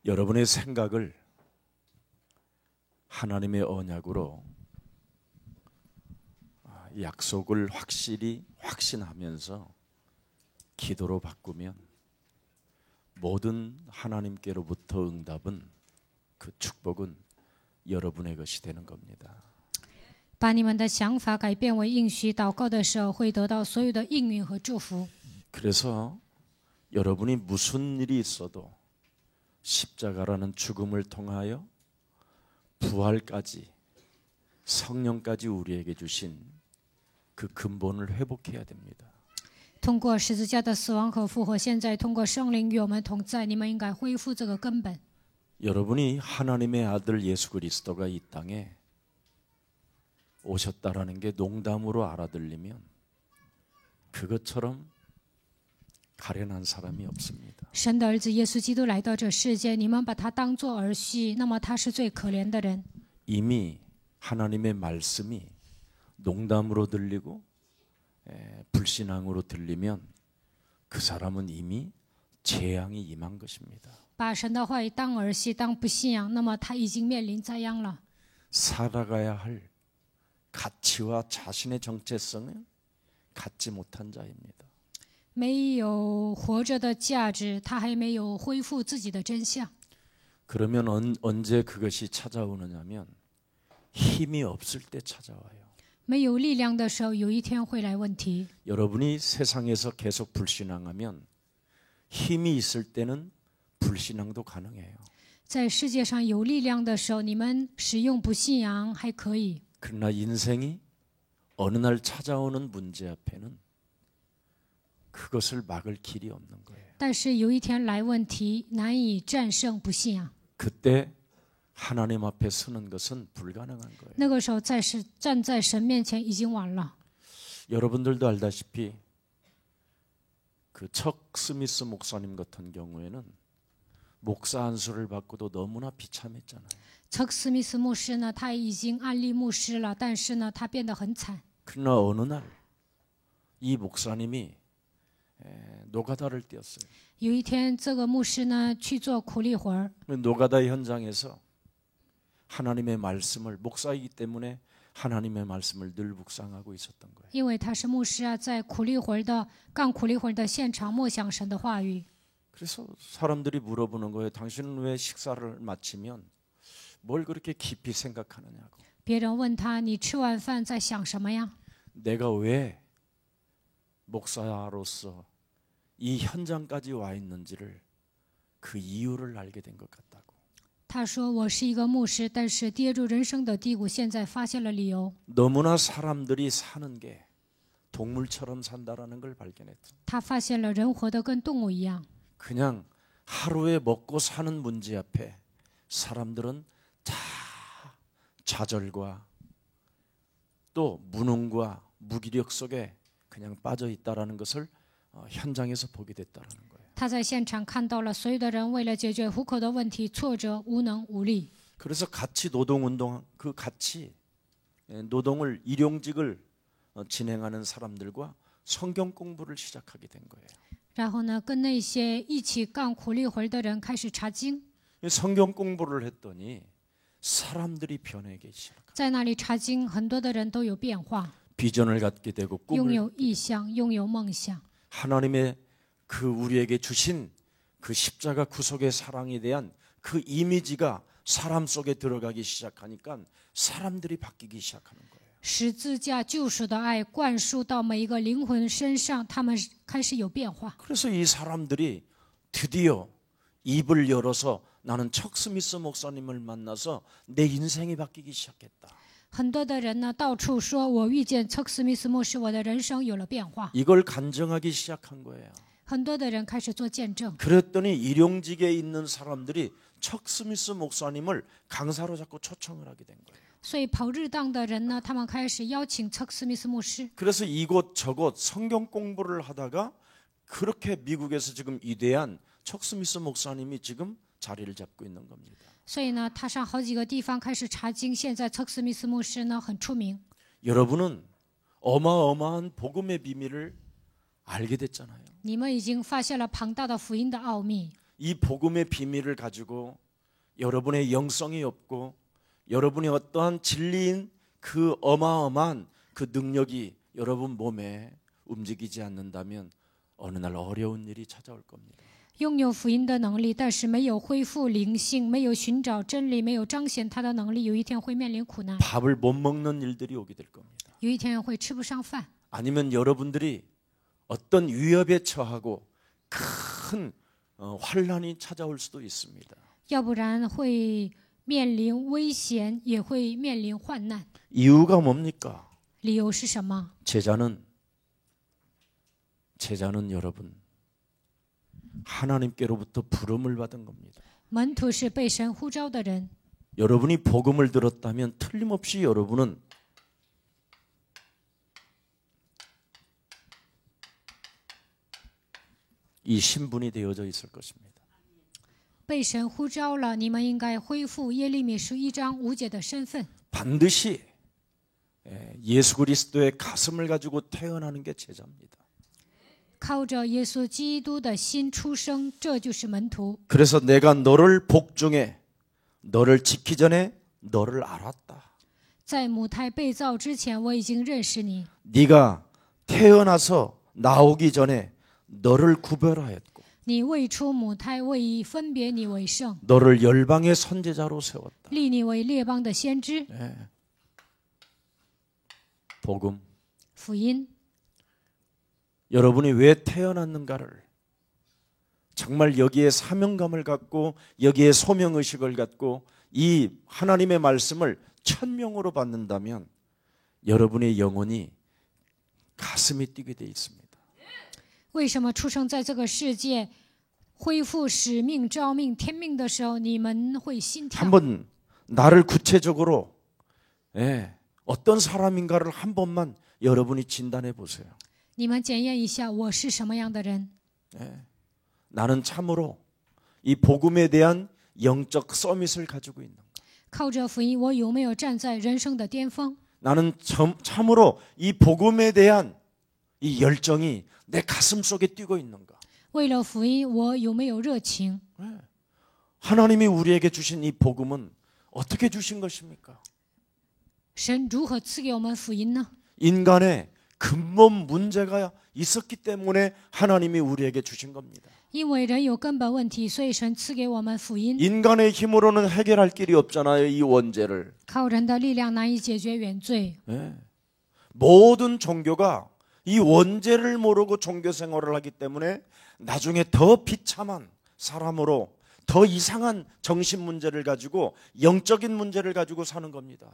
여러분의 생각을 하나님의 언약으로 약속을 확실히 확신하면서 기도로 바꾸면 모든 하나님께로부터 응답은 그 축복은 여러분의 것이 되는 겁니다. 把你们的想法改变为应许祷告的时候，会得到所有的应允和祝福。 그래서 여러분이 무슨 일이 있어도 십자가라는 죽음을 통하여 부활까지 성령까지 우리에게 주신 그 근본을 회복해야 됩니다. 通过十字架的死亡和复活，现在通过圣灵与我们同在，你们应该恢复这个根本。 여러분이 하나님의 아들 예수 그리스도가 이 땅에 오셨다라는 게 농담으로 알아들리면 그것처럼 가련한 사람이 없습니다. 神的儿子耶稣基督来到这世界，你们把他当作儿戏，那么他是最可怜的人。 이미 하나님의 말씀이 농담으로 들리고 불신앙으로 들리면 그 사람은 이미 재앙이 임한 것입니다. 把神的话语当儿戏，当不信仰，那么他已经面临灾殃了。 살아가야 할 가치와 자신의 정체성을 갖지 못한 자입니다. 没有活着的价值，他还没有恢复自己的真相。 그러면 언제 그것이 찾아오느냐면 힘이 없을 때 찾아와요. 没有力量的时候，有一天会来问题。 여러분이 세상에서 계속 불신앙하면 힘이 있을 때는 불신앙도 가능해요. 在世界上有力量的时候，你们使用不信仰还可以。 그러나 인생이 어느 날 찾아오는 문제 앞에는 그것을 막을 길이 없는 거예요. 但是有一天来问题，难以战胜不信仰。 그때 하나님 앞에 서는 것은 불가능한 거예요. 那个时候，站在神面前已经晚了。 여러분들도 알다시피 그 척 스미스 목사님 같은 경우에는 목사 안수를 받고도 너무나 비참했잖아요. 척斯密斯牧师呢，他已经安利牧师了，但是呢，他变得很惨。 그러나 어느 날 이 목사님이 노가다를 뛰었어요. 有一天，这个牧师呢去做苦力活儿， 노가다 현장에서 하나님의 말씀을 목사이기 때문에 하나님의 말씀을 늘 묵상하고 있었던 거예요. 因为他是牧师啊，在苦力活儿的干苦力活儿的现场默想神的话语。 그래서 사람들이 물어보는 거예요. 당신은 왜 식사를 마치면 뭘 그렇게 깊이 생각하느냐고. 别人问他：“你吃完饭在想什么呀？” 내가 왜 목사로서 이 현장까지 와 있는지를 그 이유를 알게 된 것 같다고. 他说：“我是一个牧师，但是跌入人生的低谷，现在发现了理由。 너무나 사람들이 사는 게 동물처럼 산다라는 걸 발견했죠. 他发现了人活得跟动物一样， 그냥 하루에 먹고 사는 문제 앞에 사람들은 다 좌절과 또 무능과 무기력 속에 그냥 빠져 있다라는 것을 현장에서 보게 됐다라는 거예요. 他在现场看到了所有的人为了解决糊口的问题，挫折、无能、无力。 그래서 같이 노동운동 그 같이 노동을 일용직을 진행하는 사람들과 성경 공부를 시작하게 된 거예요. 然后呢，跟那些一起干苦力活的人开始查经， 성경 공부를 했더니 사람들이 변하기 시작합니다. 在那里查经，很多的人都有变化， 비전을 갖게 되고 拥 꿈을 有意向，拥有梦想。 하나님의 그 우리에게 주신 그 십자가 구속의 사랑에 대한 그 이미지가 사람 속에 들어가기 시작하니까 사람들이 바뀌기 시작하는 거예요. 十字架救赎的爱灌输到每一个灵魂身上，他们开始有变化。 그래서 이 사람들이 드디어 입을 열어서 나는 척 스미스 목사님을 만나서 내 인생이 바뀌기 시작했다. 很多的人呢，到处说我遇见척斯密斯牧师，我的人生有了变化。 이걸 간증하기 시작한 거예요. 很多的人开始做见证， 그랬더니 일용직에 있는 사람들이 척 스미스 목사님을 강사로 자꾸 초청을 하게 된 거예요. 所以跑日当的人呢，他们开始邀请척斯密斯牧师。 그래서 이곳 저곳 성경 공부를 하다가 그렇게 미국에서 지금 위대한 척 스미스 목사님이 지금 자리를 잡고 있는 겁니다. 所以呢，他上好几个地方开始查经。现在척斯密斯牧师呢很出名。 여러분은 어마어마한 복음의 비밀을 알게 됐잖아요. 你们已经发现了庞大的福音的奥秘。이 복음의 비밀을 가지고 여러분의 영성이 없고 여러분의 어떠한 진리인 그 어마어마한 그 능력이 여러분 몸에 움직이지 않는다면 어느 날 어려운 일이 찾아올 겁니다. 拥有福音的能力，但是没有恢复灵性，没有寻找真理，没有彰显他的能力，有一天会面临苦难， 밥을 못 먹는 일들이 오게 될 겁니다. 有一天会吃不上饭， 아니면 여러분들이 어떤 위협에 처하고 큰 환란이 찾아올 수도 있습니다. 要不然会面临危险，也会面临患难。 이유가 뭡니까? 理由是什么？ 제자는 여러분 하나님께로부터 부름을 받은 겁니다. 门徒是被神呼召的人， 여러분이 복음을 들었다면 틀림없이 여러분은 이 신분이 되어져 있을 것입니다. 被神呼召了，你们应该恢复耶利米书1章5节的身份， 반드시 예수 그리스도의 가슴을 가지고 태어나는 게 제자입니다. 靠着耶稣基督的心出生，这就是门徒。 그래서 내가 너를 복종해 너를 지키 전에 너를 알았다. 在母胎被造之前，我已经认识你。 네가 태어나서 나오기 전에 너를 구별하였고 你未出母胎，我已分别你为圣， 너를 열방의 선제자로 세웠다. 立你为列邦的先知。 복음. 福音， 여러분이 왜 태어났는가를 정말 여기에 사명감을 갖고 여기에 소명의식을 갖고 이 하나님의 말씀을 천명으로 받는다면 여러분의 영혼이 가슴이 뛰게 돼 있습니다. 为什么出生在这个世界，恢复使命、召命、天命的时候，你们会心跳？ 한번 나를 구체적으로 어떤 사람인가를 한 번만 여러분이 진단해 보세요. 你们检验一下，我是什么样的人？ 나는 참으로 이 복음에 대한 영적 서밋을 가지고 있는가? 靠着福音，我有没有站在人生的巅峰？ 나는 참으로 이 복음에 대한 이 열정이 내 가슴 속에 뛰고 있는가? 为了福音，我有没有热情？ 하나님이 우리에게 주신 이 복음은 어떻게 주신 것입니까? 神如何赐给我们福音呢？ 인간의 근본 문제가 있었기 때문에 하나님이 우리에게 주신 겁니다. 因为人有根本问题，所以神赐给我们福音。 인간의 힘으로는 해결할 길이 없잖아요, 이 원죄를. 靠人的力量难以解决原罪。 모든 종교가 이 원죄를 모르고 종교 생활을 하기 때문에 나중에 더 비참한 사람으로 더 이상한 정신 문제를 가지고 영적인 문제를 가지고 사는 겁니다.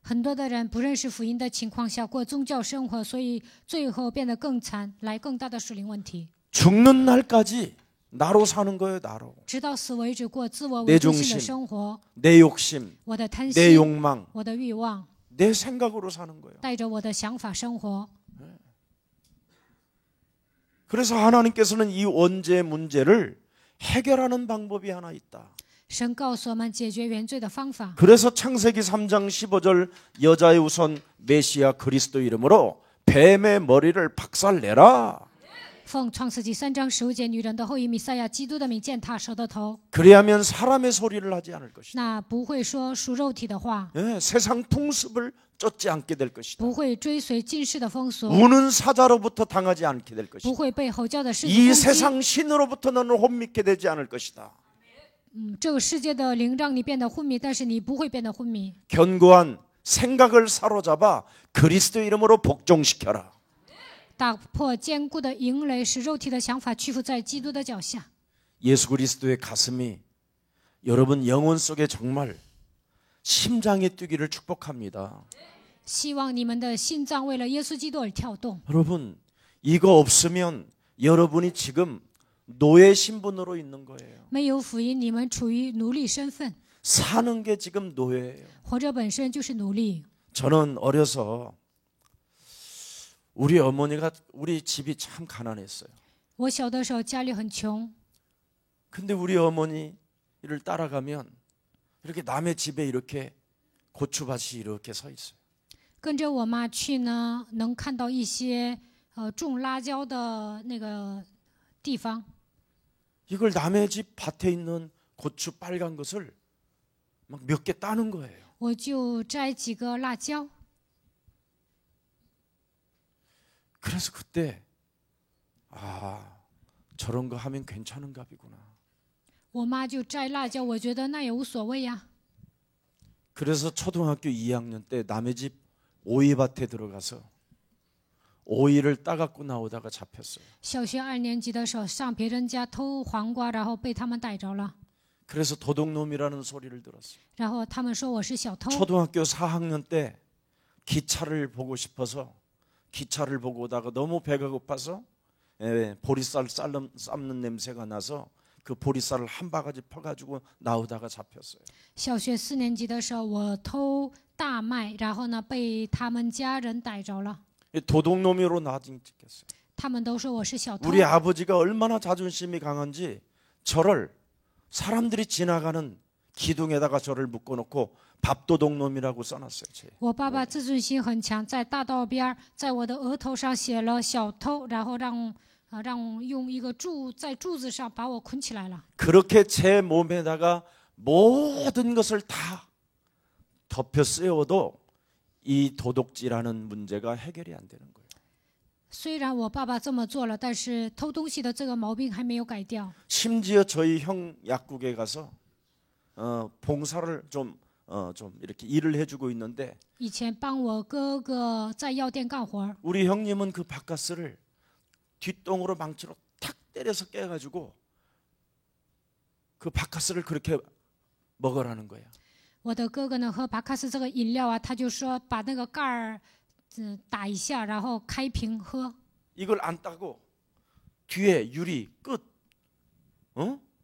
很多的人不认识福音的情况下过宗教生活，所以最后变得更惨，来更大的属灵问题。 죽는 날까지 나로 사는 거예요, 나로. 直到死为止，过自我为中心的生活。 내 욕심, 我的贪 내 心， 욕망, 我的欲望， 내 생각으로 사는 거예요. 带着我的想法生活。 그래서 하나님께서는 이 원죄 문제를 해결하는 방법이 하나 있다. 神告诉我们解决原罪的方法。 그래서 창세기 3장 15절 여자의 우선 메시아 그리스도 이름으로 뱀의 머리를 박살내라. 奉创世纪3章15节，女人的后裔弥赛亚基督的名践踏蛇的头， 그래야면 사람의 소리를 하지 않을 것이다. 那不会说属肉体的话， 세상 풍습을 쫓지 않게 될 것이다. 不会追随今世的风俗， 우는 사자로부터 당하지 않게 될 不 것이다. 会被吼叫的狮子 이 攻击。 세상 신으로부터 너는 혼미케 되지 않을 것이다. 这个世界的灵让你变得昏迷，但是你不会变得昏迷。 견고한 생각을 사로잡아 그리스도 이름으로 복종시켜라. 打破坚固的营垒，使肉体的想法屈服在基督的脚下。 예수 그리스도의 가슴이 여러분 영혼 속에 정말 심장이 뛰기를 축복합니다. 希望你们的心脏为了耶稣基督而跳动。 여러분 이거 없으면 여러분이 지금 노예 신분으로 있는 거예요. 没有福音，你们处于奴隶身份， 사는 게 지금 노예예요. 活着本身就是奴隶。 저는 어려서 우리 어머니가 우리 집이 참 가난했어요. 我小的时候家里很穷， 근데 우리 어머니를 따라가면 이렇게 남의 집에 이렇게 고추밭이 이렇게 서 있어요. 跟着我妈去呢，能看到一些种辣椒的那个地方。 이걸 남의 집 밭에 있는 고추 빨간 것을 막 몇 개 따는 거예요. 我就摘几个辣椒。 그래서 그때 저런 거 하면 괜찮은 값이구나. 我妈就摘辣椒，我觉得那也无所谓呀。 그래서 초등학교 2학년 때 남의 집 오이밭에 들어가서 오이를 따갖고 나오다가 잡혔어요. 小学2年级的时候上别人家偷黄瓜，然后被他们逮着了， 그래서 도둑놈이라는 소리를 들었어요. 然后他们说我是小偷。 초등학교 4학년 때 기차를 보고 싶어서 기차를 보고 오다가 너무 배가 고파서 보리쌀 삶는 냄새가 나서 그 보리쌀을 한 바가지 퍼가지고 나오다가 잡혔어요. 小学4年级的时候，我偷大麦，然后呢被他们家人逮着了， 도둑놈이로 나중 찍혔어요. 他们都说我是小偷。 우리 아버지가 얼마나 자존심이 강한지 저를 사람들이 지나가는 기둥에다가 저를 묶어놓고 밥도둑놈이라고 써놨어요. 我爸爸自尊心很强，在大道边，在我的额头上写了小偷，然后让用一个在柱子上把我捆起来了。 그렇게 제 몸에다가 모든 것을 다 덮여 씌워도 이 도둑질하는 문제가 해결이 안 되는 거예요. 虽然我爸爸这么做了，但是偷东西的这个毛病还没有改掉。 심지어 저희 형 약국에 가서 봉사를 좀 이렇게 일을 해주고 있는데 以前帮我哥哥在药店干活， 우리 형님은 그 바카스를 뒷동으로 망치로 탁 때려서 깨가지고 그 바카스를 그렇게 먹으라는 거야. 我的哥哥呢喝巴卡斯这个饮料啊，他就说把那个盖儿打一下，然后开瓶喝。 이걸 안 따고 뒤에 유리 끝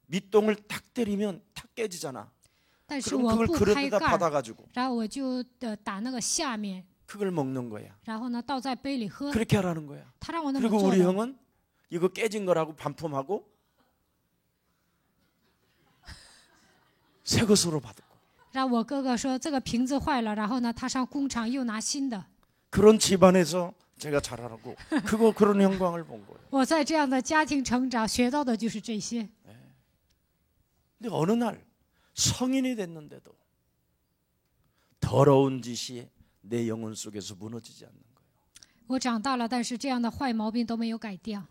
밑동을 탁 때리면 탁 깨지잖아. 但是 그럼 我 그걸 不开 그릇에다 盖儿， 받아가지고 然后我就打那个下面， 그걸 먹는 거야. 然后呢倒在杯里喝。 그렇게 하라는 거야. 他让我那么 그리고 做 우리 的。 형은 이거 깨진 거라고 반품하고 새 것으로 받고 然后我哥哥说这个瓶子坏了，然后呢他上工厂又拿新的。 그런 집안에서 제가 자라고 그런 영광을 본 거예요. 我在这样的家庭成长，学到的就是这些。 근데 어느 날 성인이 됐는데도 더러운 짓이 내 영혼 속에서 무너지지 않는 거예요. 我长大了，但是这样的坏毛病都没有改掉。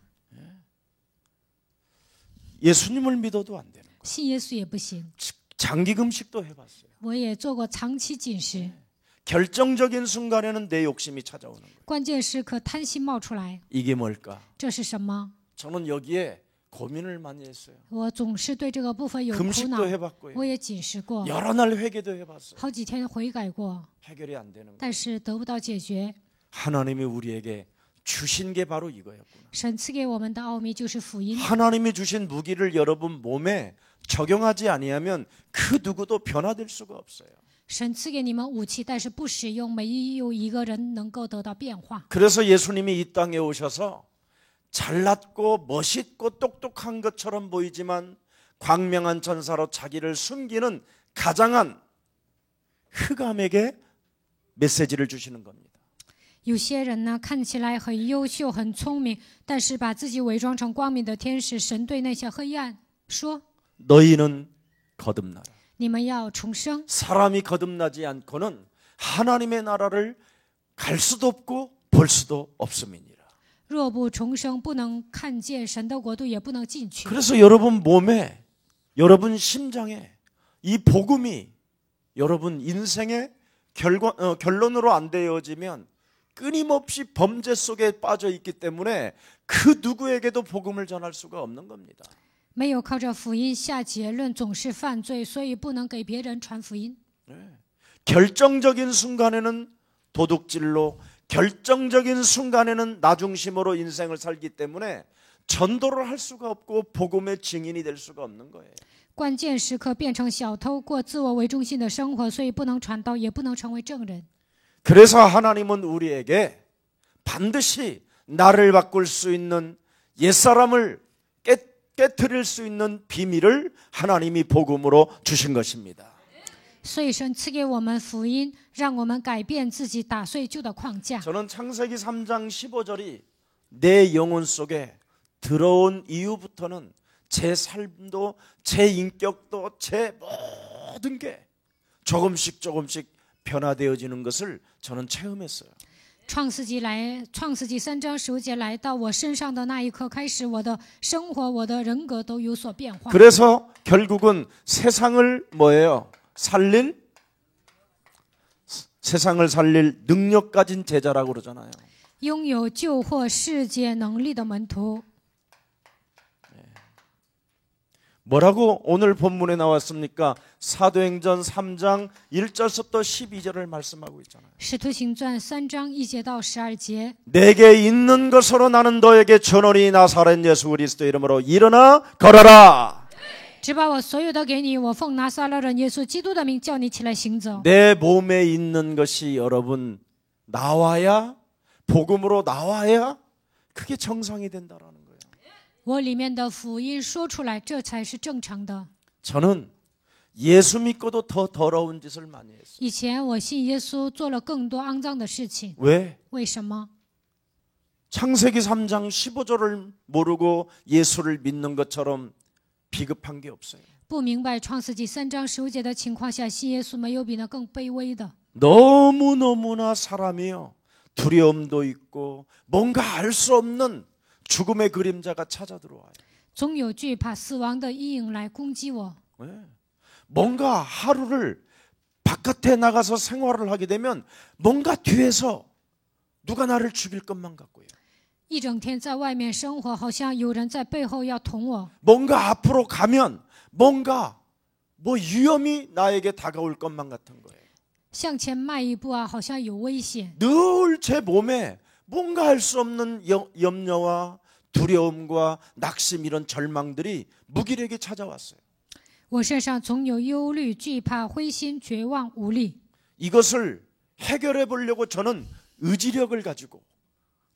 예수님을 믿어도 안 되는 거예요. 信耶稣也不行， 장기 금식도 해봤어요. 我也做过长期禁食， 결정적인 순간에는 내 욕심이 찾아오는 거예요. 关键时刻贪心冒出来， 이게 뭘까? 这是什么？ 저는 여기에 고민을 많이 했어요. 我总是对这个部分有苦恼 금식도 ， 해봤고요. 我也禁食过， 여러 날 회개도 해봤어요. 好几天悔改过， 해결이 안 되는 거예요. 但是得不到解决。 하나님이 우리에게 주신 게 바로 이거였구나. 神赐给我们的奥秘就是福音。 하나님이 주신 무기를 여러분 몸에 적용하지 아니하면 그 누구도 변화될 수가 없어요. 神赐给你们武器，但是不使用，没有一个人能够得到变化。 그래서 예수님이 이 땅에 오셔서 잘났고 멋있고 똑똑한 것처럼 보이지만 광명한 천사로 자기를 숨기는 가장한 흑암에게 메시지를 주시는 겁니다. 有些人呢，看起来很优秀、很聪明，但是把自己伪装成光明的天使。神对那些黑暗说 너희는 거듭나라. 你们要重生。 사람이 거듭나지 않고는 하나님의 나라를 갈 수도 없고 볼 수도 없음이니라. 若不重生，不能看见神的国度，也不能进去。 그래서 여러분 몸에, 여러분 심장에 이 복음이 여러분 인생의 결론으로 안 되어지면 끊임없이 범죄 속에 빠져 있기 때문에 그 누구에게도 복음을 전할 수가 없는 겁니다. 没有靠着福音下结论，总是犯罪，所以不能给别人传福音。 결정적인 순간에는 도둑질로, 결정적인 순간에는 나 중심으로 인생을 살기 때문에 전도를 할 수가 없고 복음의 증인이 될 수가 없는 거예요. 关键时刻变成小偷，过自我为中心的生活，所以不能传道，也不能成为证人。 그래서 하나님은 우리에게 반드시 나를 바꿀 수 있는 옛사람을 깨트릴 수 있는 비밀을 하나님이 복음으로 주신 것입니다. 所以神赐给我们福音，让我们改变自己，打碎旧的框架。 저는 창세기 3장 15절이 내 영혼 속에 들어온 이후부터는 제 삶도 제 인격도 제 모든 게 조금씩 변화되어지는 것을 저는 체험했어요. 创世纪3章15节来到我身上的那一刻开始，我的生活、我的人格都有所变化。 그래서 결국은 세상을 뭐예요? 세상을 살릴 능력 가진 제자라고 그러잖아요. 拥有救活世界能力的门徒。 뭐라고 오늘 본문에 나왔습니까? 사도행전 3장 1절부터 12절을 말씀하고 있잖아요. 使徒行传3章1节到12节。 내게 있는 것으로 나는 너에게 전하니 나사렛 예수 그리스도 이름으로 일어나 걸어라. 只把我所有的给你，我奉拿撒勒人耶稣基督的名叫你起来行走。 내 몸에 있는 것이 여러분 나와야 복음으로 나와야 그게 정상이 된다라는 거예요. 我里面的福音说出来，这才是正常的。 저는 예수 믿고도 더 더러운 짓을 많이 했어요. 以前我信耶稣，做了更多肮脏的事情。 왜? 为什么？ 창세기 3장 15절을 모르고 예수를 믿는 것처럼 비급한 게 없어요. 不明白创世纪3章15节的情况下，信耶稣没有比那更卑微的。 너무너무나 사람이요. 두려움도 있고 뭔가 알 수 없는 죽음의 그림자가 찾아 들어와요. 总有惧怕死亡的阴影来攻击我。 네. 뭔가 하루를 바깥에 나가서 생활을 하게 되면 뭔가 뒤에서 누가 나를 죽일 것만 같고요. 一整天在外面生活，好像有人在背后要捅我。 뭔가 앞으로 가면 뭔가 위험이 나에게 다가올 것만 같은 거예요. 向前迈一步啊，好像有危险。 늘 제 몸에 뭔가 할 수 없는 염려와 두려움과 낙심 이런 절망들이 무기력에 찾아왔어요. 我身上总有忧虑、惧怕、灰心、绝望、无力。 이것을 해결해 보려고 저는 의지력을 가지고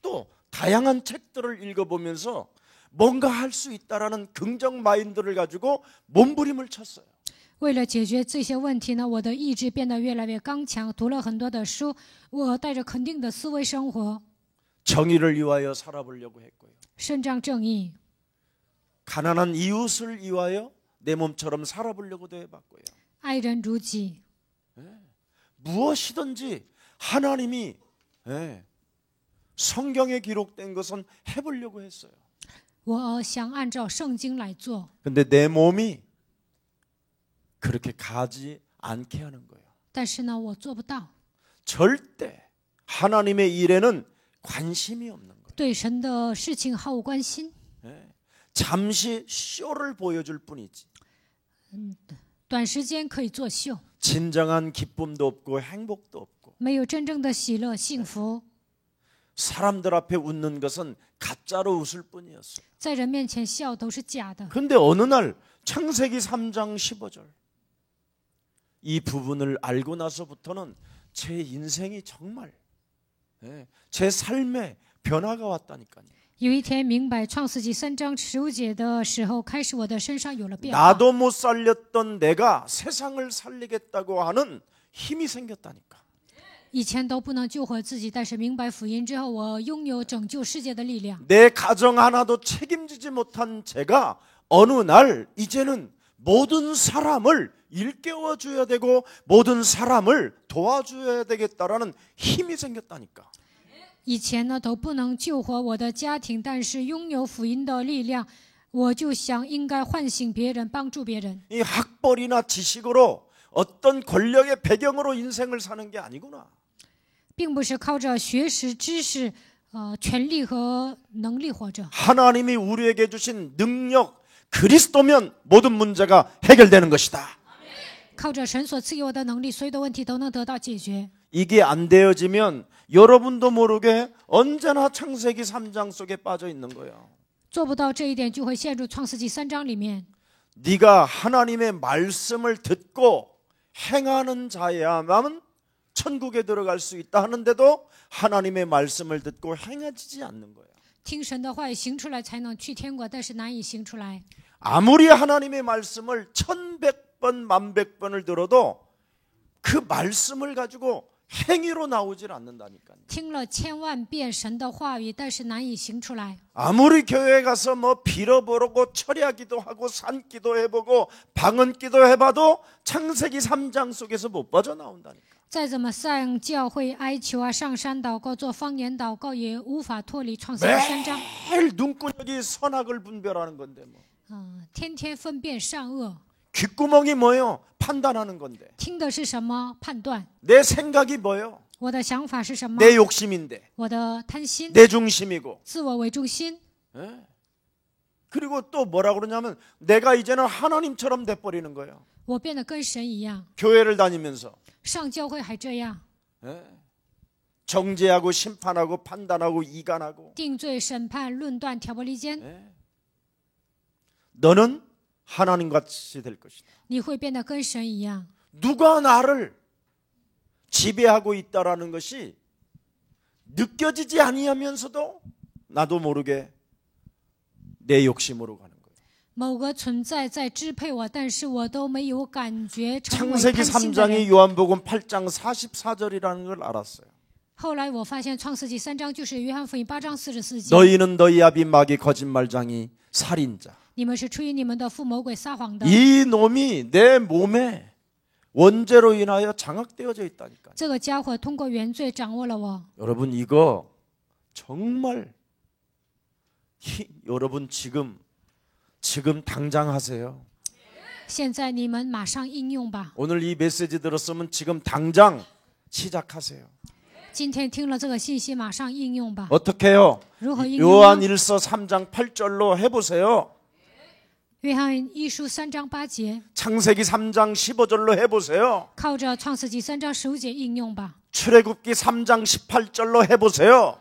또 다양한 책들을 읽어보면서 뭔가 할 수 있다라는 긍정 마인드를 가지고 몸부림을 쳤어요. 为了解决这些问题呢，我的意志变得越来越刚强，读了很多的书，我带着肯定的思维生活， 정의를 위하여 살아보려고 했고요. 伸张正义， 가난한 이웃을 위하여 내 몸처럼 살아보려고도 해봤고요. 爱人如己。 무엇이든지 하나님이 성경에 기록된 것은 해보려고 했어요. 我想按照圣经来做， 근데 내 몸이 그렇게 가지 않게 하는 거예요. 但是呢，我做不到。 절대 하나님의 일에는 관심이 없는 거예요. 对神的事情毫无关心， 잠시 쇼를 보여줄 뿐이지. 短时间可以作秀， 진정한 기쁨도 없고 행복도 없고 没有真正的喜乐、幸福， 사람들 앞에 웃는 것은 가짜로 웃을 뿐이었어요. 在人面前笑都是假的。 근데 어느 날 창세기 3장 15절 이 부분을 알고 나서부터는 제 인생이 정말 제 삶에 변화가 왔다니까요. 有一天明白创世纪3章15节的时候，开始我的身上有了变化。 나도 못 살렸던 내가 세상을 살리겠다고 하는 힘이 생겼다니까. 以前都不能救活自己，但是明白福音之后，我拥有拯救世界的力量。 내 가정 하나도 책임지지 못한 제가 어느 날 이제는 모든 사람을 일깨워 줘야 되고 모든 사람을 도와줘야 되겠다라는 힘이 생겼다니까. 以前呢都不能救活我的家庭，但是拥有福音的力量，我就想应该唤醒别人，帮助别人。 이 학벌이나 지식으로 어떤 권력의 배경으로 인생을 사는 게 아니구나. 并不是靠着学识、知识、权力和能力活着。 하나님이 우리에게 주신 능력 그리스도면 모든 문제가 해결되는 것이다. 靠着神所赐给我的能力，所有的问题都能得到解决。 이게 안 되어지면 여러분도 모르게 언제나 창세기 3장 속에 빠져 있는 거예요. 做不到这一点，就会陷入创世纪3章里面。 네가 하나님의 말씀을 듣고 행하는 자야만 천국에 들어갈 수 있다 하는데도 하나님의 말씀을 듣고 행하지 않는 거예요. 听神的话语行出来，才能去天国，但是难以行出来。 아무리 하나님의 말씀을 1100번, 1100번을 들어도 그 말씀을 가지고 행위로 나오질 않는다니까요. 听了千万遍神的话语，但是难以行出来。 아무리 교회에 가서 뭐 빌어보고 철야기도 하고 산기도 해보고 방언기도 해봐도 창세기 3장 속에서 못 빠져나온다니까. 再怎么上教会哀求啊，上山祷告、做方言祷告，也无法脱离创世纪3章。 매일 눈구녕이 선악을 분별하는 건데 뭐. 天天分辨善恶， 귓구멍이 뭐예요? 판단하는 건데. 听的是什么？判断。 내 생각이 뭐예요? 我的想法是什么？ 내 욕심인데. 我的贪心， 내 중심이고. 自我为中心。 예? 그리고 또 뭐라고 그러냐면 내가 이제는 하나님처럼 돼버리는 거예요. 我变得跟神一样。 교회를 다니면서. 上教会还这样， 예? 정죄하고 심판하고 판단하고 이간하고. 定罪、审判、论断、挑拨离间， 예? 너는 하나님같이 될 것이다. 你会变得跟神一样。 누가 나를 지배하고 있다라는 것이 느껴지지 아니하면서도 나도 모르게 내 욕심으로 가는 거예요. 某个存在在支配我，但是我都没有感觉成为 창세기 贪心的人。 3장이 요한복음 8장 44절이라는 걸 알았어요. 后来我发现创世纪3章就是约翰福音8章44节。 너희는 너희 아비 마귀 거짓말장이 살인자. 你们是出于你们的父魔鬼撒谎的。 이 놈이 내 몸에 원죄로 인하여 장악되어져 있다니까요. 这个家伙通过原罪掌握了我。 여러분 이거 정말 여러분 지금 당장 하세요. 现在你们马上应用吧。 오늘 이 메시지 들었으면 지금 당장 시작하세요. 今天听了这个信息，马上应用吧。 어떻게 해요? 如何应用呢？ 요한일서 3장 8절로 해보세요. 约翰一书3章8节， 창세기 3장 15절로 해보세요. 靠着创世纪3章15节应用吧。 출애굽기 3장 18절로 해보세요.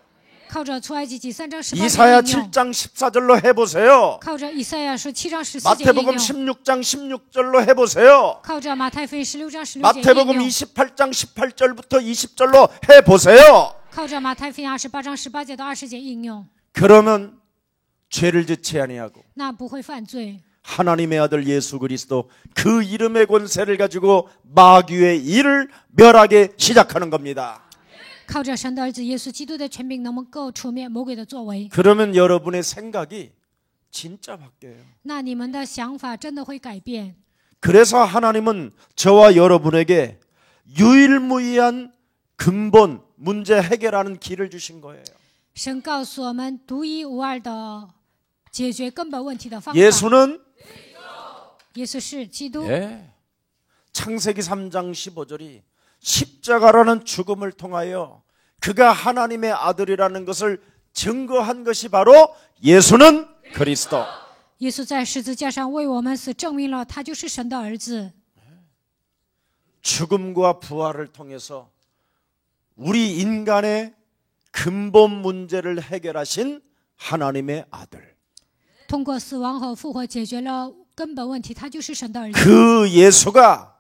靠着出埃及记3章18 이사야 节应用， 7장 14절로 해보세요. 靠着以赛亚书7章14节应 마태복음 用， 16장 16절로 해보세요. 靠着马太福音16章16节应 마태복음 用， 28장 18절부터 20절로 해보세요. 靠着马太福音28章18节到20节应用， 그러면 죄를 짓지 아니하고 那不会犯罪。 하나님의 아들 예수 그리스도 그 이름의 권세를 가지고 마귀의 일을 멸하게 시작하는 겁니다. 靠着神的儿子耶稣基督的权柄，能够除灭魔鬼的作为， 그러면 여러분의 생각이 진짜 바뀌어요. 那你们的想法真的会改变。 그래서 하나님은 저와 여러분에게 유일무이한 근본 문제 해결하는 길을 주신 거예요. 神告诉我们独一无二的解决根本问题的方法。 예수는 耶稣是基督。 예. 창세기 3장 15절이 십자가라는 죽음을 통하여 그가 하나님의 아들이라는 것을 증거한 것이 바로 예수는 그리스도. 耶稣在十字架上为我们死，证明了他就是神的儿子。 죽음과 부활을 통해서 우리 인간의 근본 문제를 해결하신 하나님의 아들. 通过死亡和复活解决了根本问题，他就是神的儿子。 그 예수가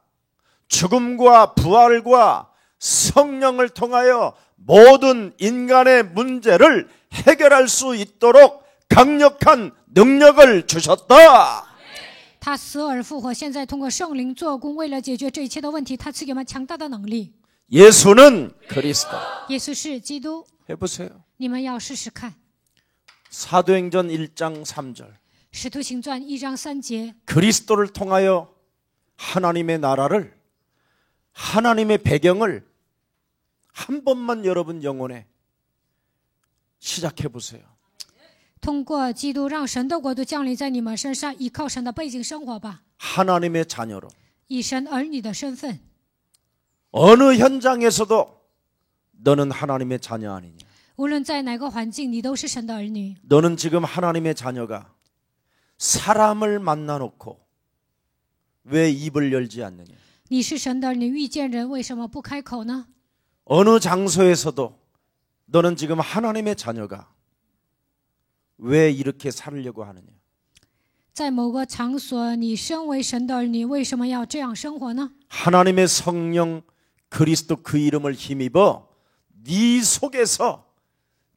죽음과 부활과 성령을 통하여 모든 인간의 문제를 해결할 수 있도록 강력한 능력을 주셨다. 他死而复活，现在通过圣灵做工，为了解决这一切的问题，他赐给我们强大的能力。 예수는 그리스도. 耶稣是基督， 해보세요. 你们要试试看。 사도행전 1장 3절. 使徒行传1章3节， 그리스도를 통하여 하나님의 나라를 하나님의 배경을 한 번만 여러분 영혼에 시작해 보세요. 通过基督让神的国度降临在你们身上，依靠神的背景生活吧， 하나님의 자녀로 以神儿女的身份， 어느 현장에서도 너는 하나님의 자녀 아니냐. 无论在哪个环境，你都是神的儿女。 너는 지금 하나님의 자녀가 사람을 만나놓고 왜 입을 열지 않느냐. 你是神的儿女，遇见人为什么不开口呢？ 어느 장소에서도 너는 지금 하나님의 자녀가 왜 이렇게 살려고 하느냐. 在某个场所，你身为神的儿女，为什么要这样生活呢？ 하나님의 성령 그리스도 그 이름을 힘입어 네 속에서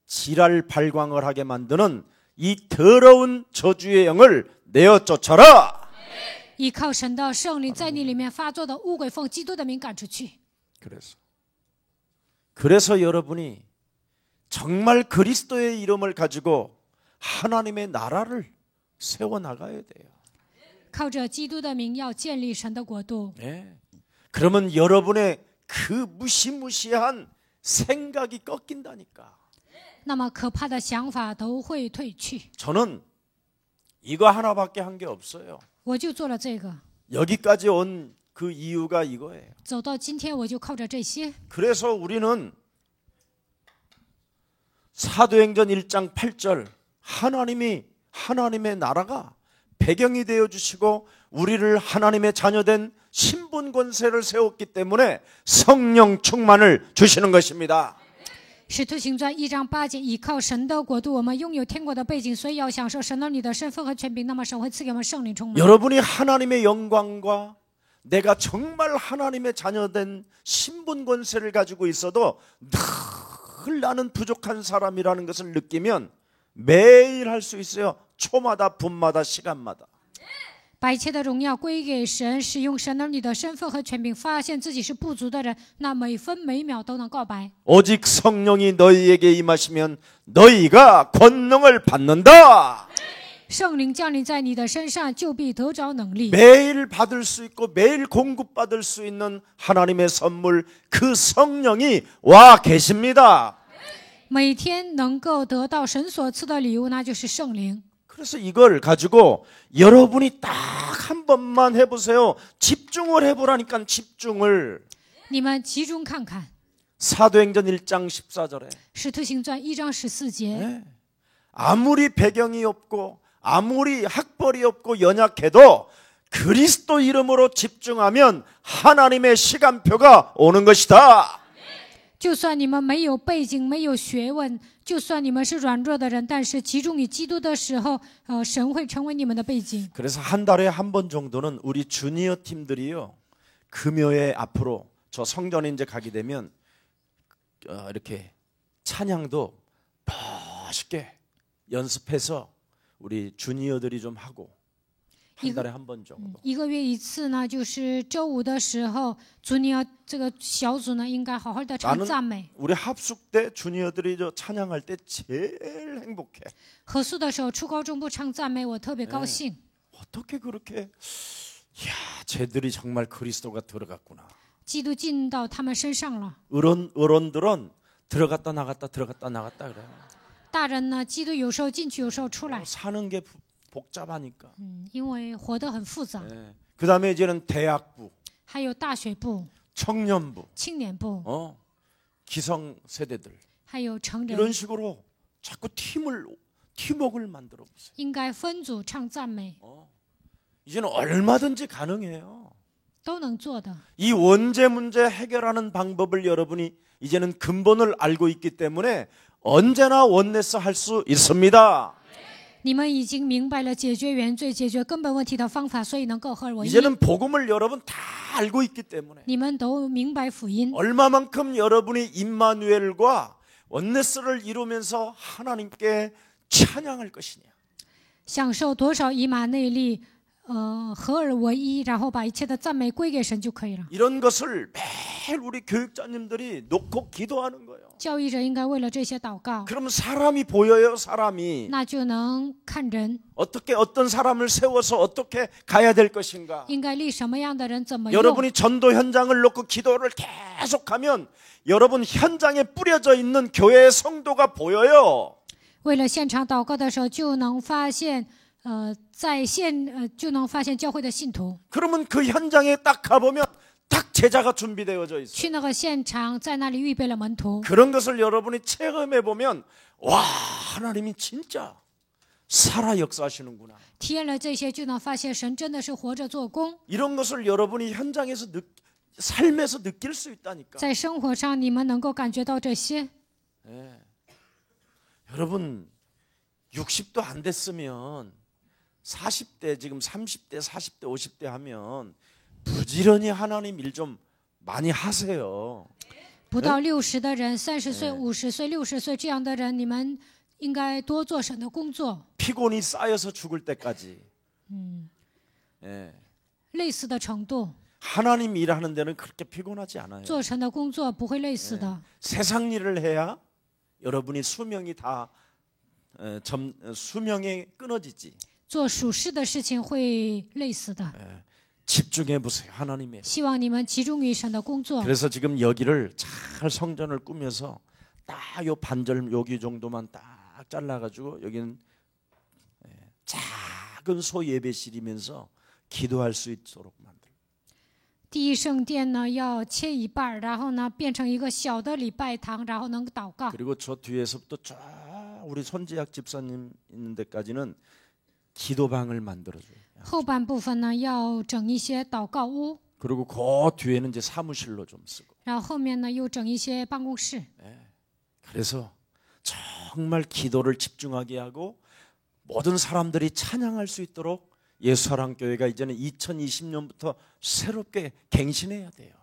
지랄 발광을 하게 만드는 이 더러운 저주의 영을 내어 쫓아라. 依靠神的圣灵在你里面发作的污鬼奉基督的名赶出去。 그래서 그래서 여러분이 정말 그리스도의 이름을 가지고 하나님의 나라를 세워나가야 돼요. 靠着基督的名要建立神的国度。 네. 그러면 여러분의 그 무시무시한 생각이 꺾인다니까. 那么可怕的想法都会退去。 저는 이거 하나밖에 한 게 없어요. 我就做了这个， 여기까지 온 그 이유가 이거예요. 走到今天我就靠着这些。 그래서 우리는 사도행전 1장 8절 하나님의 나라가 배경이 되어 주시고 우리를 하나님의 자녀된 신분 권세를 세웠기 때문에 성령 충만을 주시는 것입니다. 使徒行传1章8节，依靠神的国度，我们拥有天国的背景，所以要享受神儿女的身份和权柄。那么神会赐给我们圣灵充满。 여러분이 하나님의 영광과 내가 정말 하나님의 자녀된 신분 권세를 가지고 있어도 늘 나는 부족한 사람이라는 것을 느끼면 매일 할 수 있어요. 초마다 분마다 시간마다. 把一切的荣耀归给神，使用神儿女的身份和权柄，发现自己是不足的人，那每分每秒都能告白。 오직 성령이 너희에게 임하시면 너희가 권능을 받는다. 圣灵降临在你的身上，就必得着能力。 매일 받을 수 있고 매일 공급받을 수 있는 하나님의 선물 그 성령이 와 계십니다. 每天能够得到神所赐的礼物，那就是圣灵。 그래서 이걸 가지고 여러분이 딱 한 번만 해보세요. 집중을 해보라니까 집중을. 你们集中看看， 사도행전 1장 14절에 使徒行传1章14节。 네. 아무리 배경이 없고 아무리 학벌이 없고 연약해도 그리스도 이름으로 집중하면 하나님의 시간표가 오는 것이다. 就算你们没有背景、没有学问，就算你们是软弱的人，但是集中于基督的时候，神会成为你们的背景。 그래서 한 달에 한 번 정도는 우리 주니어 팀들이요 금요일 앞으로 저 성전에 이제 가게 되면 이렇게 찬양도 멋있게 연습해서 우리 주니어들이 좀 하고 한 달에 한 번 정도. 1个月一次呢，就是周五的时候，主你要这个小组呢，应该好好的唱赞美。 우리 합숙 때 주니어들이 저 찬양할 때 제일 행복해. 合宿的时候，初高中部唱赞美，我特别高兴。 어떻게 그렇게 야, 쟤들이 정말 그리스도가 들어갔구나. 基督进到他们身上了。 어른들은 들어갔다 나갔다 들어갔다 나갔다 그래. 大人呢，基督有时候进去，有时候出来。 사는 게 복잡하니까. 因为活得很复杂。 네. 그다음에 이제는 대학부, 还有大学部、 청년부, 青年部， 기성 세대들 还有成 이런 人， 식으로 자꾸 팀워크를 만들어 보세요. 应该分组唱赞美， 이제는 얼마든지 가능해요. 都能做的。 이 원죄 문제 해결하는 방법을 여러분이 이제는 근본을 알고 있기 때문에 언제나 원네스 할 수 있습니다. 你们已经明白了解决原罪、解决根本问题的方法，所以能够合而为一。 이제는 복음을 여러분 다 알고 있기 때문에 你们都明白福音， 얼마만큼 여러분이 임마누엘과 원네스를 이루면서 하나님께 찬양할 것이냐. 享受多少以马内利，合而为一，然后把一切的赞美归给神就可以了。 이런 것을 매일 우리 교육자님들이 놓고 기도하는 거예요. 教育者应该为了这些祷告， 그러면 사람이 보여요, 사람이. 那就能看人 어떻게 어떤 사람을 세워서 어떻게 가야 될 것인가. 应该立什么样的人怎么用。 여러분이 전도 현장을 놓고 기도를 계속하면 여러분 현장에 뿌려져 있는 교회의 성도가 보여요. 为了现场祷告的时候，就能发现，就能发现教会的信徒。 그러면 그 현장에 딱 가보면 딱 제자가 준비되어져 있어요. 去那个现场，在那里预备了门徒。 그런 것을 여러분이 체험해 보면 와, 하나님이 진짜 살아 역사하시는구나. 体验了这些，就能发现神真的是活着做工。 이런 것을 여러분이 현장에서 삶에서 느낄 수 있다니까. 在生活上，你们能够感觉到这些。 네. 여러분 60도 안 됐으면 40대 지금 30대 40대 50대 하면 부지런히 하나님 일 좀 많이 하세요. 不到60的人，30岁、50岁、60岁这样的人，你们应该多做神的工作。 피곤이 쌓여서 죽을 때까지. 예. 累死的程度， 하나님 일하는 데는 그렇게 피곤하지 않아요. 做神的工作不会累死的。 세상 일을 해야 여러분이 수명이 다 수명이 끊어지지. 做属世的事情会累死的。 집중해 보세요. 하나님의. 希望你们集中于神的工作。 그래서 지금 여기를 잘 성전을 꾸며서 딱 요 반절 여기 정도만 딱 잘라가지고 여기는 작은 소 예배실이면서 기도할 수 있도록 만들. 第一圣殿呢要切一半，然后呢变成一个小的礼拜堂，然后能祷告。 그리고 저 뒤에서부터 쫙 우리 손재학 집사님 있는 데까지는 기도방을 만들어줘요. 后半部分呢要整一些祷告屋， 그리고 그 뒤에는 이제 사무실로 좀 쓰고. 然后后面呢又整一些办公室。 그래서 정말 기도를 집중하게 하고 모든 사람들이 찬양할 수 있도록 예수사랑교회가 이제는 2020년부터 새롭게 갱신해야 돼요.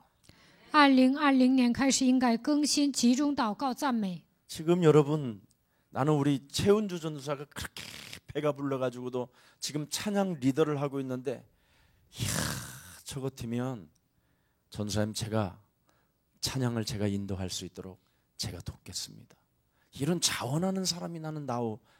2020年开始应该更新，集中祷告赞美。 지금 여러분 나는 우리 최은주 전도사가 그렇게 배가 불러가지고도 지금 찬양 리더를 하고 있는데 이야 저 같으면 전사님 제가 찬양을 제가 인도할 수 있도록 제가 돕겠습니다. 이런 자원하는 사람이 나는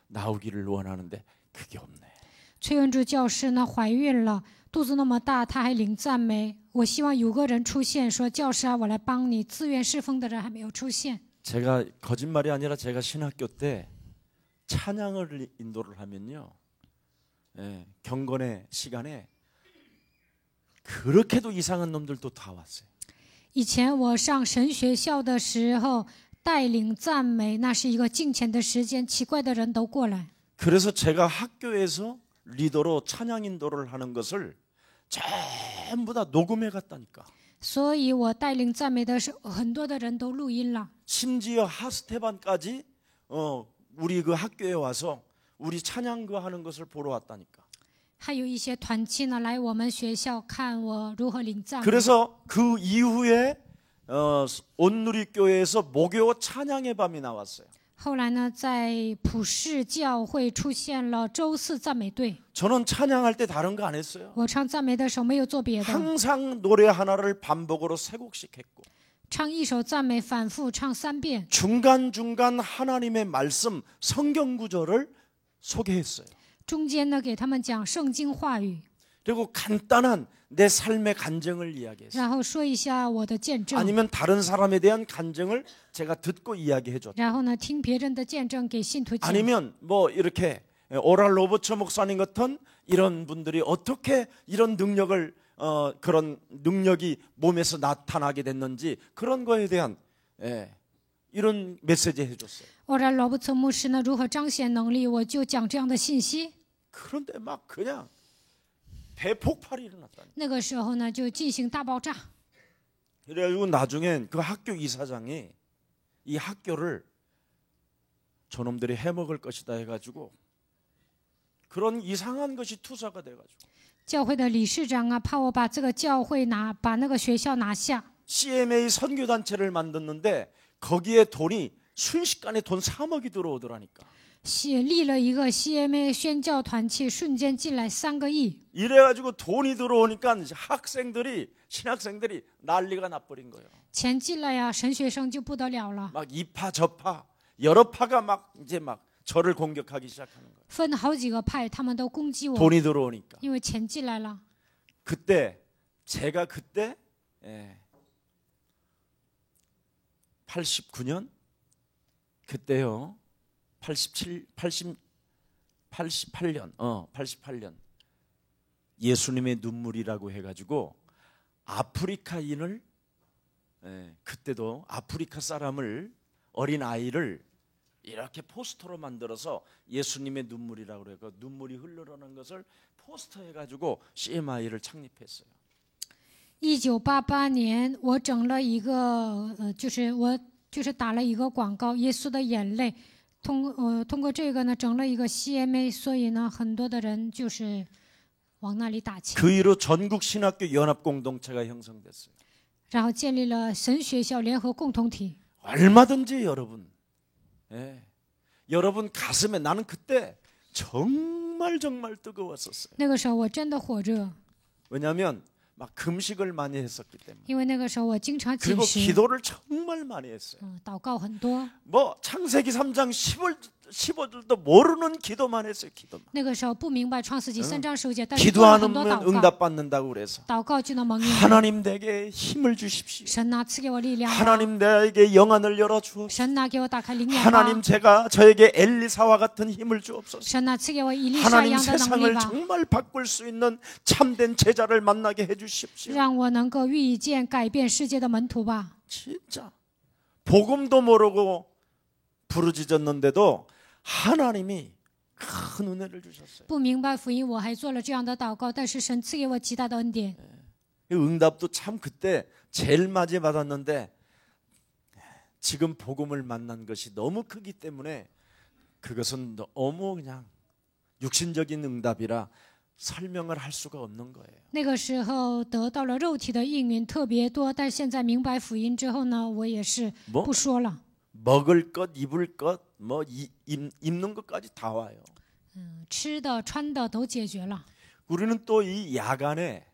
나오기를 원하는데 그게 없네. 崔恩珠教师呢怀孕了，肚子那么大，她还领赞美。我希望有个人出现，说教师啊，我来帮你。自愿侍奉的人还没有出现。 제가 거짓말이 아니라 제가 신학교 때 찬양을 인도를 하면요, 경건의 시간에 그렇게도 이상한 놈들도 다 왔어요. 以前我上神学校的时候，带领赞美，那是一个敬虔的时间，奇怪的人都过来。 그래서 제가 학교에서 리더로 찬양 인도를 하는 것을 전부 다 녹음해 갔다니까. 所以我带领赞美的时候，很多的人都录音了。 심지어 하스테반까지 우리 그 학교에 와서 우리 찬양 그 하는 것을 보러 왔다니까. 还有一些团契呢来我们学校看我如何领赞美。 그래서 그 이후에 온누리교회에서 목요 찬양의 밤이 나왔어요. 后来呢，在普世教会出现了周四赞美队。 저는 찬양할 때 다른 거 안 했어요. 我唱赞美的时候没有做别的， 항상 노래 하나를 반복으로 세 곡씩 했고 唱一首赞美反复唱3遍， 중간중간 하나님의 말씀 성경 구절을 소개했어요. 中间呢给他们讲圣经话语， 그리고 간단한 내 삶의 간증을 이야기했어요. 然后说一下我的见证， 아니면 다른 사람에 대한 간증을 제가 듣고 이야기해줬다. 然后呢听别人的见证给信徒讲。 아니면 뭐 이렇게 오랄 로버츠 목사님 같은 이런 분들이 어떻게 이런 능력을 그런 능력이 몸에서 나타나게 됐는지 그런 거에 대한 이런 메시지 해줬어요. 欧然罗伯特牧师呢如何彰显能力，我就讲这样的信息。 그런데 막 그냥 대폭발이 일어났다니. 那个时候呢就进行大爆炸。 그래가지고 나중엔 그 학교 이사장이 이 학교를 저놈들이 해먹을 것이다 해가지고 그런 이상한 것이 투사가 돼가지고 教会的理事长啊，怕我把这个教会把那个学校拿下， CMA 선교단체를 만들었는데 거기에 돈이 순식간에 돈 3억이 들어오더라니까. 立了一个 CMA 宣教团契，瞬间进来3个亿。 이래가지고 돈이 들어오니까 신학생들이 난리가 나버린 거예요. 钱进来呀，神学生就不得了了， 막 이파 저파 여러 파가 막 이제 막 저를 공격하기 시작하는 거예요. 分好几个派，他们都攻击我， 돈이 들어오니까. 因为钱进来了。 그때 제가 89년 그때요. 88년 예수님의 눈물이라고 해가지고 아프리카인을 그때도 아프리카 사람을 어린 아이를 이렇게 포스터로 만들어서 예수님의 눈물이라고 해서 눈물이 흘러가는 것을 포스터 해가지고 CMI를 창립했어요. 1988年，我整了一个就是打了一个广告，耶稣的眼泪。通过这个呢，整了一个 CMA， 所以呢，很多的人就是往那里打钱。 그 이후로 전국 신학교 연합 공동체가 형성됐어요. 然后建立了神学校联合共同体。 얼마든지 여러분, 여러분 가슴에 나는 그때 정말 뜨거웠었어요. 那个时候我真的火热， 왜냐하면 막 금식을 많이 했었기 때문에. 因为那个时候我经常禁 그리고 食， 기도를 정말 많이 했어요. 祷告很多。 뭐 창세기 3장 15절도 모르는 기도만 했어요. 기도만. 那个时候不明白创世纪3章10节，但是做了很多 기도하면 祷告， 응답받는다고 그래서 祷告就能蒙应允。 하나님 내게 힘을 주십시오. 神呐，赐给我力量吧！ 하나님 내게 영안을 열어 주옵소서. 神呐，给我打开灵眼吧！ 하나님 제가 저에게 엘리사와 같은 힘을 주옵소서. 神呐，赐给我以利沙一 하나님 样的能力 세상을 吧！ 정말 바꿀 수 있는 참된 제자를 만나게 해 주십시오. 让我能够遇见改变世界的门徒吧！ 진짜 복음도 모르고 부르짖었는데도 하나님이 큰 은혜를 주셨어요. 不明白福音，我还做了这样的祷告，但是神赐给我极大的恩典。 응답도 참 그때 제일 맞이 받았는데 지금 복음을 만난 것이 너무 크기 때문에 그것은 너무 그냥 육신적인 응답이라 설명을 할 수가 없는 거예요. 那个时候得到了肉体的应允特别多，但现在明白福音之后呢，我也是 뭐 不说了。 먹을 것, 입을 것, 뭐 입는 것까지 다 와요. 吃的、穿的都解决了。 우리는 또 이 야간에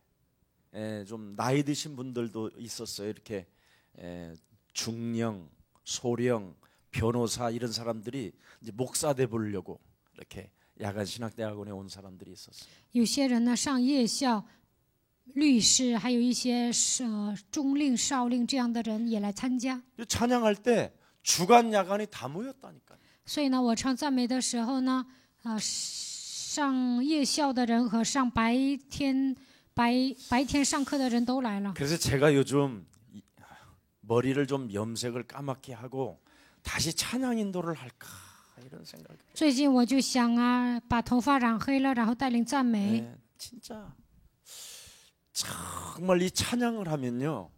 좀 나이 드신 분들도 있었어요. 이렇게 중령, 소령, 변호사 이런 사람들이 이제 목사 돼 보려고 이렇게 야간 신학대학원에 온 사람들이 있었어요. 有些人呢上夜校，律师，还有一些中令、少令这样的人也来参加。 찬양할 때 주간 야간이 다 모였다니까요. 所以呢，我唱赞美的时候呢，上夜校的人和上白天上课的人都来了。 그래서 제가 요즘 머리를 좀 염색을 까맣게 하고 다시 찬양 인도를 할까 이런 생각. 最近我就想啊，把头发染黑了，然后带领赞美。 네, 진짜 정말 이 찬양을 하면요,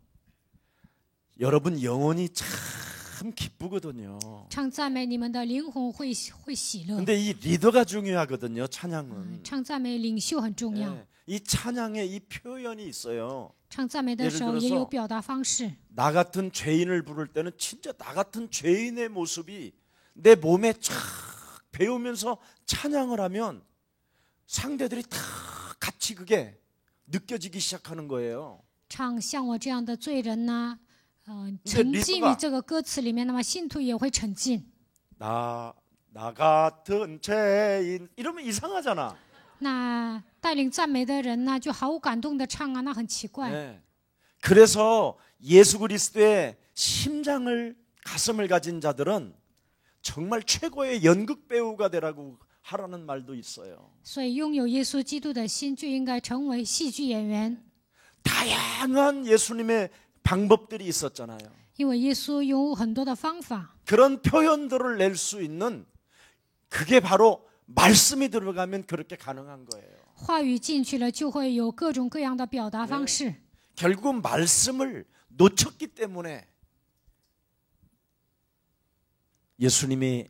여러분 영혼이 참 기쁘거든요. 唱赞美，你们的灵魂会喜乐。 근데 이 리더가 중요하거든요. 찬양은. 唱赞美，领袖很重要。 네, 이 찬양에 이 표현이 있어요. 唱赞美的时候也有表达方式。 나 같은 죄인을 부를 때는 진짜 나 같은 죄인의 모습이 내 몸에 쫙 배우면서 찬양을 하면 상대들이 다 같이 그게 느껴지기 시작하는 거예요. 唱像我这样的罪人呢，沉浸于这个歌词里面，那么信徒也会沉浸。 나 같은 죄인 이러면 이상하잖아. 那带领赞美的人呢，就毫无感动的唱啊，那很奇怪。 네. 그래서 예수 그리스도의 심장을 가슴을 가진 자들은 정말 최고의 연극 배우가 되라고 하라는 말도 있어요. 所以拥有耶稣基督的心，就应该成为戏剧演员。 다양한 예수님의 방법들이 있었잖아요. 因为耶稣有很多的方法， 그런 표현들을 낼 수 있는 그게 바로 말씀이 들어가면 그렇게 가능한 거예요. 话语进去了，就会有各种各样的表达方式。 결국 말씀을 놓쳤기 때문에 예수님이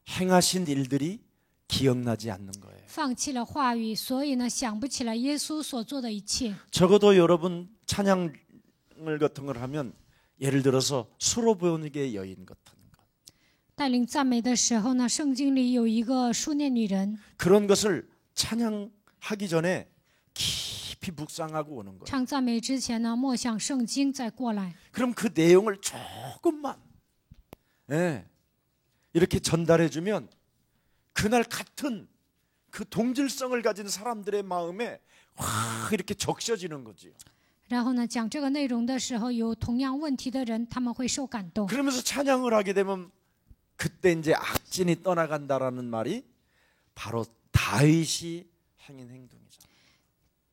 행하신 일들이 기억나지 않는 거예요. 放弃了话语，所以呢，想不起来耶稣所做的一切。 적어도 여러분 찬양을 같은 걸 하면 예를 들어서 수로보니게 여인 같은 것 带领赞美的时候呢，圣经里有一个书念女人， 그런 것을 찬양하기 전에 깊이 묵상하고 오는 거예요. 唱赞美之前呢，默想圣经再过来。 그럼 그 내용을 조금만 이렇게 전달해 주면 그날 같은 그 동질성을 가진 사람들의 마음에 확 이렇게 적셔지는 거지요. 然后呢，讲这个内容的时候，有同样问题的人，他们会受感动。 그러면서 찬양을 하게 되면 그때 이제 악진이 떠나간다라는 말이 바로 다윗이 행인 행동이죠.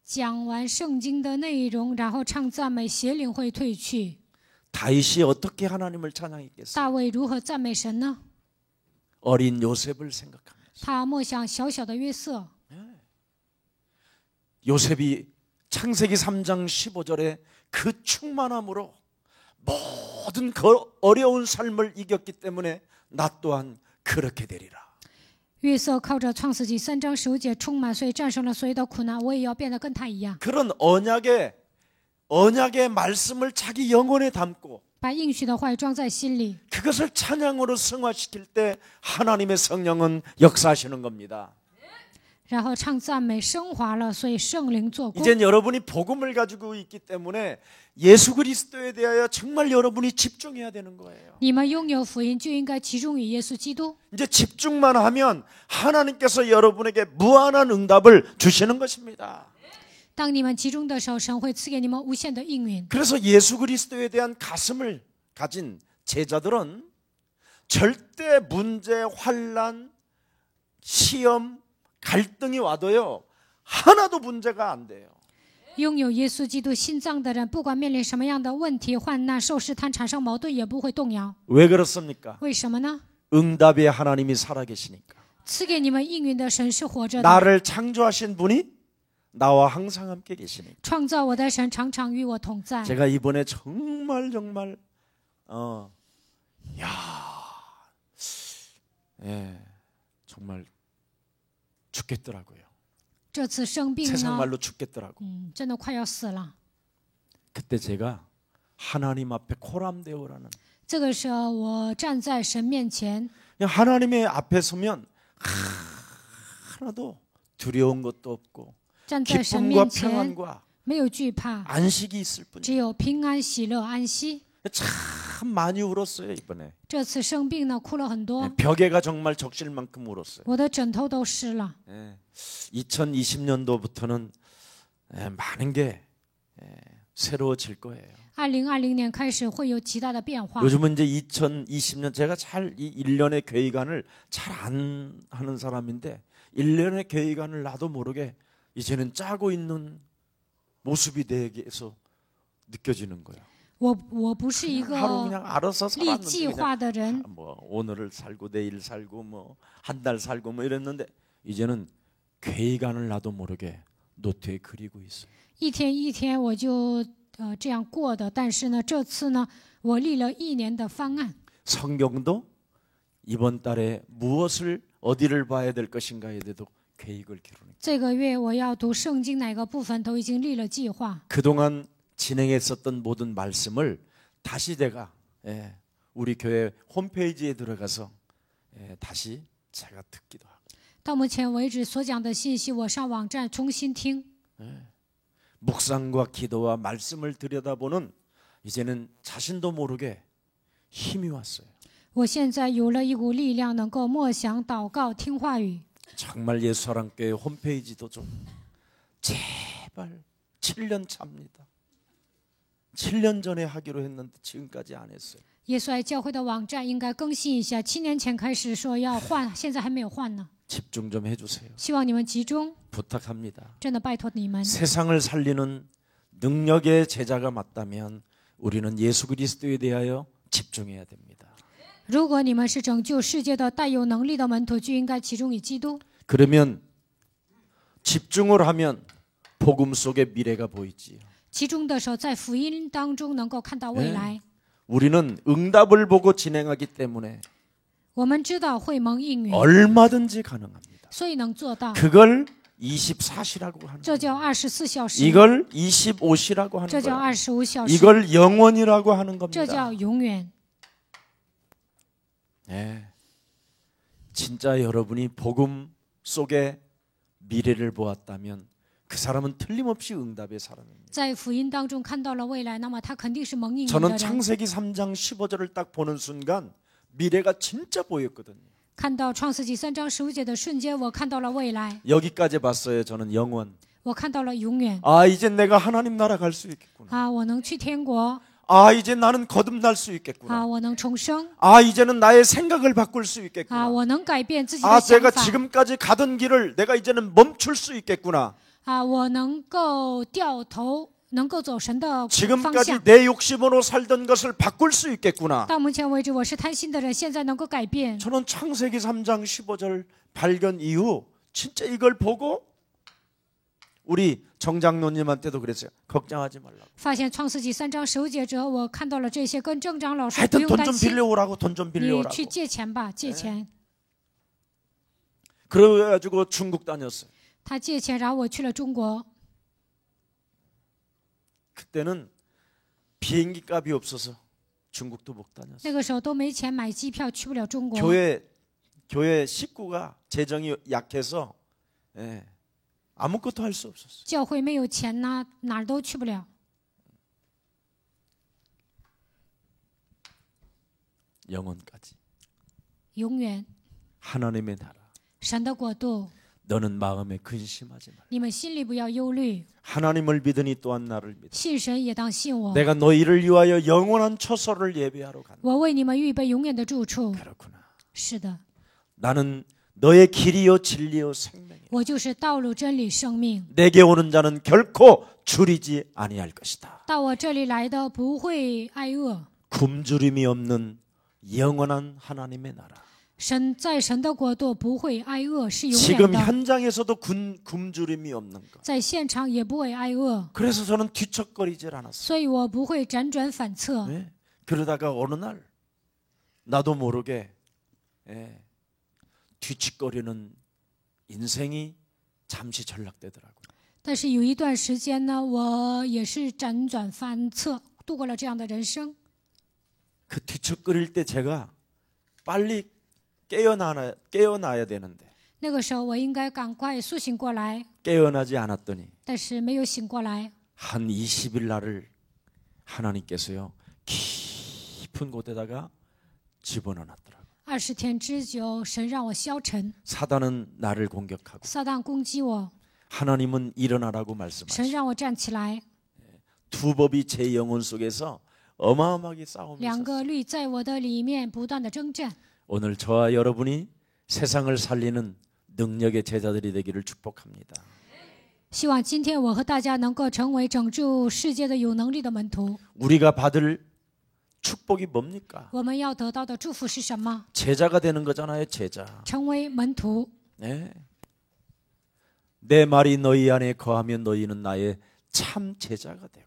讲完圣经的内容，然后唱赞美，邪灵会退去。 다윗이 어떻게 하나님을 찬양했겠어요? 大卫如何赞美神呢？ 어린 요셉을 생각하면서 他默想小小的约瑟， 요셉이 창세기 3장 15절에 그 충만함으로 모든 그 어려운 삶을 이겼기 때문에 나 또한 그렇게 되리라. 约瑟靠着创世纪3章15节充满，所以战胜了所有的苦难。我也要变得跟他一样， 그런 언약의 말씀을 자기 영혼에 담고 把应许的话语装在心里， 그것을 찬양으로 승화시킬 때 하나님의 성령은 역사하시는 겁니다. 然后唱赞美升华了，所以圣灵做工。 이젠 여러분이 복음을 가지고 있기 때문에 예수 그리스도에 대하여 정말 여러분이 집중해야 되는 거예요. 你们拥有福音，就应该集中于耶稣基督。 이제 집중만 하면 하나님께서 여러분에게 무한한 응답을 주시는 것입니다. 当你们集中的时候，神会赐给你们无限的应允。 그래서 예수 그리스도에 대한 가슴을 가진 제자들은 절대 문제, 환난, 시험, 갈등이 와도요 하나도 문제가 안 돼요. 拥有耶稣基督心脏的人，不管面临什么样的问题、患难、受试探、产生矛盾，也不会动摇。 왜 그렇습니까? 为什么呢？ 응답의 하나님이 살아계시니까. 赐给你们应允的神是活着的， 나를 창조하신 분이 나와 항상 함께 계시니까. 创造我的神常常与我同在。 제가 이번에 정말 정말 죽겠더라고요. 这次生病 세상 呢， 말로 죽겠더라고. 真的快要死了。 그때 제가 하나님 앞에 코람데오라는 这个时候，我站在神面前， 그냥 하나님의 앞에 서면 하나도 두려운 것도 없고 站在神 기쁨과 面前 평안과 没有惧怕， 안식이 있을 뿐이에요. 只有平安、喜乐、安息。 참 많이 울었어요 이번에. 这次生病呢，哭了很多， 벽에가 정말 적실 만큼 울었어요. 我的枕头都湿了。 2020년도부터는 많은 게 새로워질 거예요. 2020年开始会有极大的变化。 요즘은 이제 2020년 제가 잘 이 1년의 계획안을 잘 안 하는 사람인데 1년의 계획안을 나도 모르게 이제는 짜고 있는 모습이 내게서 느껴지는 거예요. 我不是一 하루 个 그냥 알아서 立 살았는데 计 그냥 划的人， 뭐 오늘을 살고 내일 살고 뭐 한 달 살고 뭐 이랬는데 이제는 계획안을 나도 모르게 노트에 그리고 있어요. 一天一天我就这样过的。但是呢，这次呢，我立了1年的方案。 성경도 이번 달에 무엇을 어디를 봐야 될 것인가에 대해서 계획을 기록합니다. 这个月我要读圣经哪个部分都已经立了计划。 그동안 진행했었던 모든 말씀을 다시 제가 우리 교회 홈페이지에 들어가서 다시 제가 듣기도 하고 到目前为止所讲的信息，我上网站重新听。 묵상과 기도와 말씀을 들여다보는 이제는 자신도 모르게 힘이 왔어요. 我现在有了一股力量，能够默想、祷告、听话语。 정말 예수사랑교회 홈페이지도 좀 제발 7년 차입니다. 7년 전에 하기로 했는데 지금까지 안 했어요. 耶稣爱教会的网站应该更新一下，7年前开始说要换，现在还没有换呢。 집중 좀 해주세요. 希望你们集中， 부탁합니다. 真的拜托你们。 세상을 살리는 능력의 제자가 맞다면 우리는 예수 그리스도에 대하여 집중해야 됩니다. 如果你们是拯救世界的带有能力的门徒，就应该集中于基督。 그러면 집중을 하면 복음 속의 미래가 보이지요. 集中的时候，在福音当中能够看到未来。 우리는 응답을 보고 진행하기 때문에 我们知道会蒙应允， 얼마든지 가능합니다. 所以能做到。 그걸 24시라고 하는 这 거예요. 叫24小时， 이걸 25시라고 하는 这叫 거예요. 25小时， 이걸 영원이라고 하는 这 겁니다. 叫永远。 네. 진짜 여러분이 복음 속의 미래를 보았다면 그 사람은 틀림없이 응답의 사람입니다. 在福音当中看到了未来，那么他肯定是蒙应允的 저는 人。 창세기 3장 15절을 딱 보는 순간 미래가 진짜 보였거든요. 看到创世纪3章15节的瞬间，我看到了未来， 여기까지 봤어요. 저는 영원. 我看到了永远。 아, 이제 내가 하나님 나라 갈 수 있겠구나. 我能去天国， 아, 이제 나는 거듭날 수 있겠구나. 我能重生， 아, 이제는 나의 생각을 바꿀 수 있겠구나. 我能改变自己 아, 的想 내가 法， 지금까지 가던 길을 내가 이제는 멈출 수 있겠구나. 我能够掉头，能够走神的方 지금까지 向。 내 욕심으로 살던 것을 바꿀 수 있겠구나. 到目前为止，我是贪心的人，现在能够改变。 저는 창세기 3장 15절 발견 이후 진짜 이걸 보고 우리 정장로님한테도 그랬어요. 걱정하지 말라고. 发现创世纪3章15节之后，我看到了这些，跟郑长老师不 하여튼 用 돈 担 좀 心， 빌려오라고 돈 좀 你 빌려오라고. 去借钱吧，借钱。 그래가지고 중국 다녔어요. 他借钱，然后我去了中国。 그때는 비행기 값이 없어서 중국도 못 다녔어요. 那个时候都没钱买机票，去不了中国。 교회 식구가 재정이 약해서 예, 아무것도 할 수 없었어요. 教会没有钱呐，哪儿都去不了。 영원까지 永远， 하나님의 나라. 神的国度， 너는 마음에 근심하지 말라. 你们心里不要忧虑， 하나님을 믿으니 또한 나를 믿어. 信神也当信我。 내가 너희를 위하여 영원한 처소를 예비하러 간다. 我为你们预备永远的住处。 그렇구나. 是的， 나는 너의 길이요 진리요 생명이야. 我就是道路、真理、生命。 내게 오는 자는 결코 줄이지 아니할 것이다. 到我这里来的不会挨饿。 굶주림이 없는 영원한 하나님의 나라. 神在神的国度不会挨饿，是永远 지금 的。 현장에서도 굶주림이 없는 것. 在现场也不会挨饿， 그래서 저는 뒤척거리질 않았어요. 所以我不会辗转反侧。 네? 그러다가 어느 날 나도 모르게 예, 뒤척거리는 인생이 잠시 전락되더라고요. 但是有一段时间呢，我也是辗转反侧，度过了这样的人生。 그 뒤척거릴 때 제가 빨리 깨어나야 되는데 那个时候我应该赶快苏醒过来， 깨어나지 않았더니 但是没有醒过来。 한 20일 날을 하나님께서요 깊은 곳에다가 집어넣어놨더라고요. 20天之久，神让我消沉， 사단은 나를 공격하고 撒旦攻击我， 하나님은 일어나라고 神 말씀하시고 让我站起来。 두 법이 제 영혼 속에서 어마어마하게 싸움이 两 있었어요. 个律在我的里面不断的征战。 오늘 저와 여러분이 세상을 살리는 능력의 제자들이 되기를 축복합니다. 希望今天我和大家能够成为拯救世界的有能力的门徒。 우리가 받을 축복이 뭡니까? 我们要得到的祝福是什么？ 제자가 되는 거잖아요, 제자. 成为门徒。 네. 내 말이 너희 안에 거하면 너희는 나의 참 제자가 되고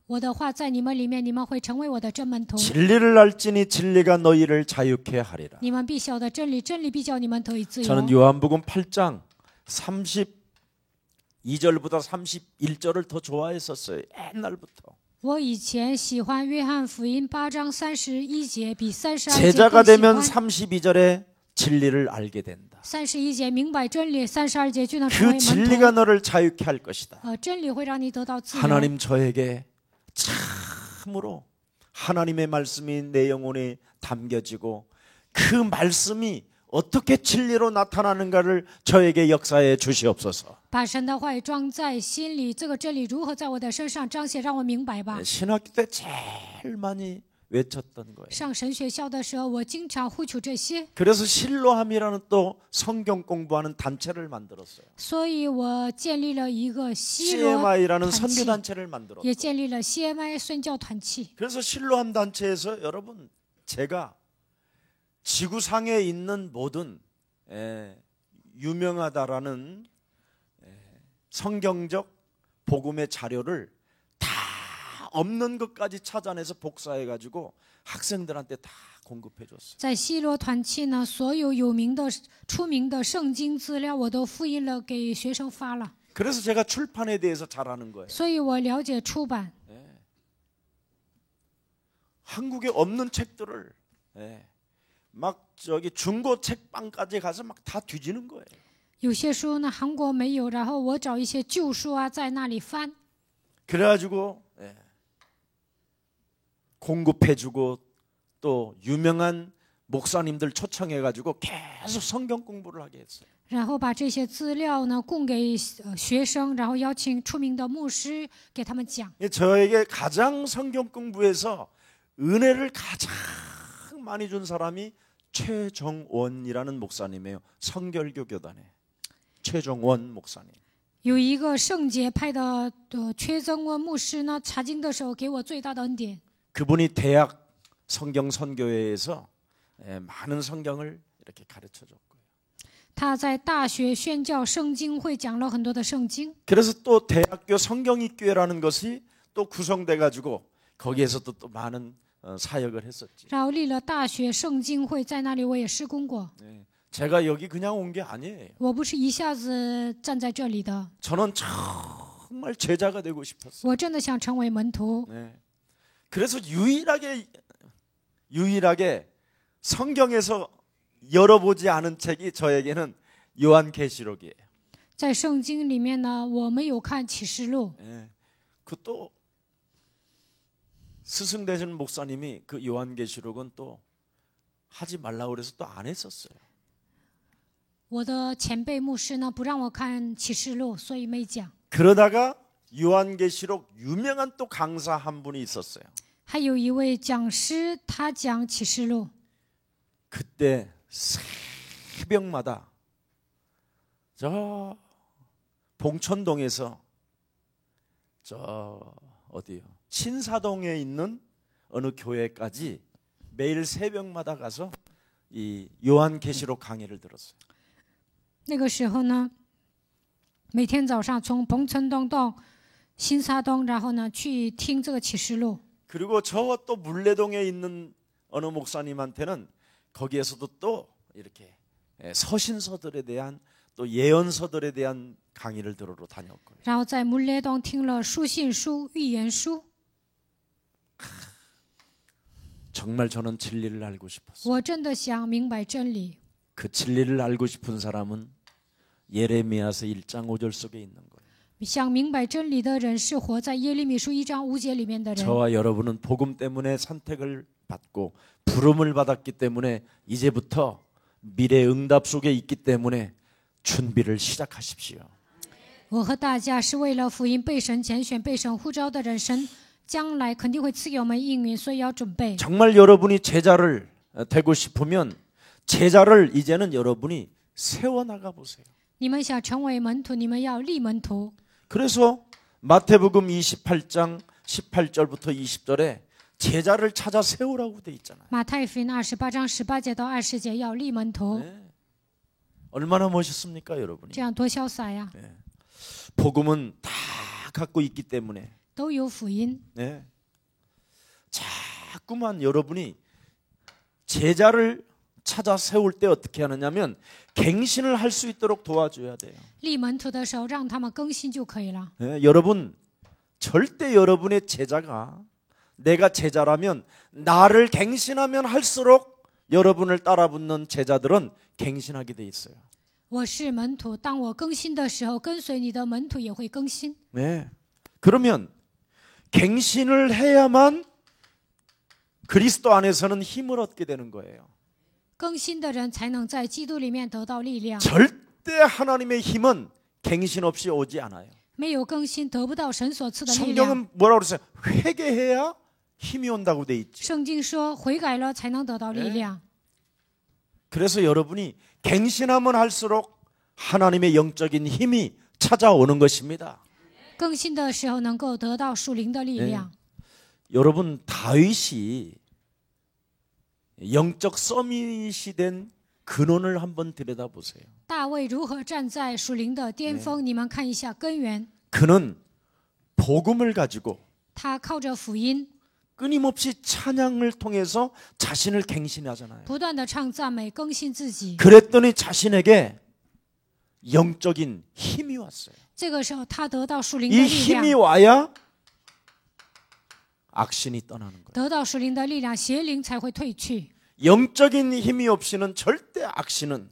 我的话在你们里面，你们会成为我的真门徒。 진리를 알지니 진리가 너희를 자유케 하리라. 你们必晓得真理，真理必叫你们得以自由。 저는 요한복음 8장 32절부터 31절을 더 좋아했었어요. 옛날부터. 我以前喜欢约翰福音8章31节，比32节 제자가 更喜 되면 欢。 32절에 진리를 알게 된다. 31节明白真理，32节就能成 그 为门 진리가 徒。 너를 자유케 할 것이다. 真理会让你得到自由。 하나님 저에게 참으로 하나님의 말씀이 내 영혼에 담겨지고 그 말씀이 어떻게 진리로 나타나는가를 저에게 역사해 주시옵소서. 把神的话语装在心里，这个真理如何在我的身上彰显，让我明白吧。 신학교 때 제일 많이 외쳤던 거예요. 上神学校的时候，我经常呼求这些， 그래서 실로함이라는 또 성경 공부하는 단체를 만들었어요. 所以我建立了一个希罗 CMI라는 团 선교 契， 단체를 만들었어요. 也建立了 CMI 宣教团契。 그래서 실로함 단체에서 여러분 제가 지구상에 있는 모든 유명하다라는 성경적 복음의 자료를 다 없는 것까지 찾아내서 복사해 가지고 학생들한테 다 공급해 줬어요. 在希罗团契呢，所有有名的、出名的圣经资料，我都复印了给学生发了。 그래서 제가 출판에 대해서 잘 아는 거예요. 所以我了解出版。 한국에 없는 책들을 막 저기 중고 책방까지 가서 막 다 뒤지는 거예요. 有些书呢，韩国没有，然后我找一些旧书啊，在那里翻。 그래가지고 공급해주고 또 유명한 목사님들 초청해가지고 계속 성경 공부를 하게 했어요. 然后把这些资料呢供给学生，然后邀请出名的牧师给他们讲。 저에게 가장 성경 공부에서 은혜를 가장 많이 준 사람이 최정원이라는 목사님이에요. 성결교 교단에 최정원 목사님. 有一个圣洁派的缺增文牧师呢，查经的时候给我最大的恩典。 그분이 대학 성경 선교회에서 많은 성경을 이렇게 가르쳐 줬고요. 他在大学宣教圣经会讲了很多的圣经。 그래서 또 대학교 성경익교회라는 것이 또 구성돼 가지고 거기에서도 또 많은 사역을 했었지. 然后立了大学圣经会，在那里我也施工过。 제가 여기 그냥 온 게 아니에요. 我不是一下子站在这里的， 저는 정말 제자가 되고 싶었어요. 我真的想成为门徒。 그래서 유일하게 성경에서 열어보지 않은 책이 저에게는 요한계시록이에요. 在圣经里面呢，我没有看启示录。 예. 그 또 스승 되신 목사님이 그 요한계시록은 또 하지 말라고 그래서 또 안 했었어요. 我的前辈牧师呢，不让我看启示录，所以没讲。 그러다가 요한계시록 유명한 또 강사 한 분이 있었어요. 还有一位讲师，他讲启示录。 그때 새벽마다 저 봉천동에서 저 어디요? 신사동에 있는 어느 교회까지 매일 새벽마다 가서 이 요한계시록 강의를 들었어요. 那个时候呢，每天早上从彭村东到新沙东，然后呢去听这个启示录。 그리고 저 또 물레동에 있는 어느 목사님한테는 거기에서도 또 이렇게 서신서들에 대한 또 예언서들에 대한 강의를 들으러 다녔고요. 然后在木列东听了书信书、预言书。 정말 저는 진리를 알고 싶었어요. 我真的想明白真理。 그 진리를 알고 싶은 사람은 예레미야서 1장 5절 속에 있는 거예요. 想明白真理的人是活在耶利米书1章5节里面的人。 저와 여러분은 복음 때문에 선택을 받고 부름을 받았기 때문에 이제부터 미래 응답 속에 있기 때문에 준비를 시작하십시오. 我和大家是为了福音被神拣选、被神呼召的人，神将来肯定会赐给我们应允，所以要准备。 정말 여러분이 제자를 되고 싶으면 제자를 이제는 여러분이 세워나가 보세요. 你们想成为门徒，你们要立门徒。 그래서 마태복음 28장 18절부터 20절에 제자를 찾아 세우라고 돼 있잖아요. 马太福音28章18节到20节要立门徒， 네. 얼마나 멋있습니까, 여러분이? 这样多潇洒呀！ 복음은 다 갖고 있기 때문에 都有福音。 네. 자꾸만 여러분이 제자를 찾아 세울 때 어떻게 하느냐면 갱신을 할 수 있도록 도와줘야 돼요. 立门徒的时候，让他们更新就可以了。 네, 여러분 절대 여러분의 제자가 내가 제자라면 나를 갱신하면 할수록 여러분을 따라붙는 제자들은 갱신하게 돼 있어요. 我是门徒，当我更新的时候，跟随你的门徒也会更新。 네. 그러면 갱신을 해야만 그리스도 안에서는 힘을 얻게 되는 거예요. 更新的人才能在基督里面得到力量。 절대 하나님의 힘은 갱신 없이 오지 않아요. 没有更新，得不到神所赐的力量。 성경은 뭐라고 그랬어요? 회개해야 힘이 온다고 돼 있지. 圣经说，悔改了才能得到力量。 그래서 여러분이 갱신하면 할수록 하나님의 영적인 힘이 찾아오는 것입니다. 更新的时候能够得到属灵的力量。 여러분 다윗이 영적 서밋이 된 근원을 한번 들여다보세요. 大卫如何站在属灵的巅峰？你们看一下根源。 그는 복음을 가지고 他靠着福音， 끊임없이 찬양을 통해서 자신을 갱신하잖아요. 不断的唱赞美，更新自己。 그랬더니 자신에게 영적인 힘이 왔어요. 这个时候，他得到属灵的 이 力 힘이 量， 와야 악신이 떠나는 거예요. 得到属灵的力量，邪灵才会退去。 영적인 힘이 없이는 절대 악신은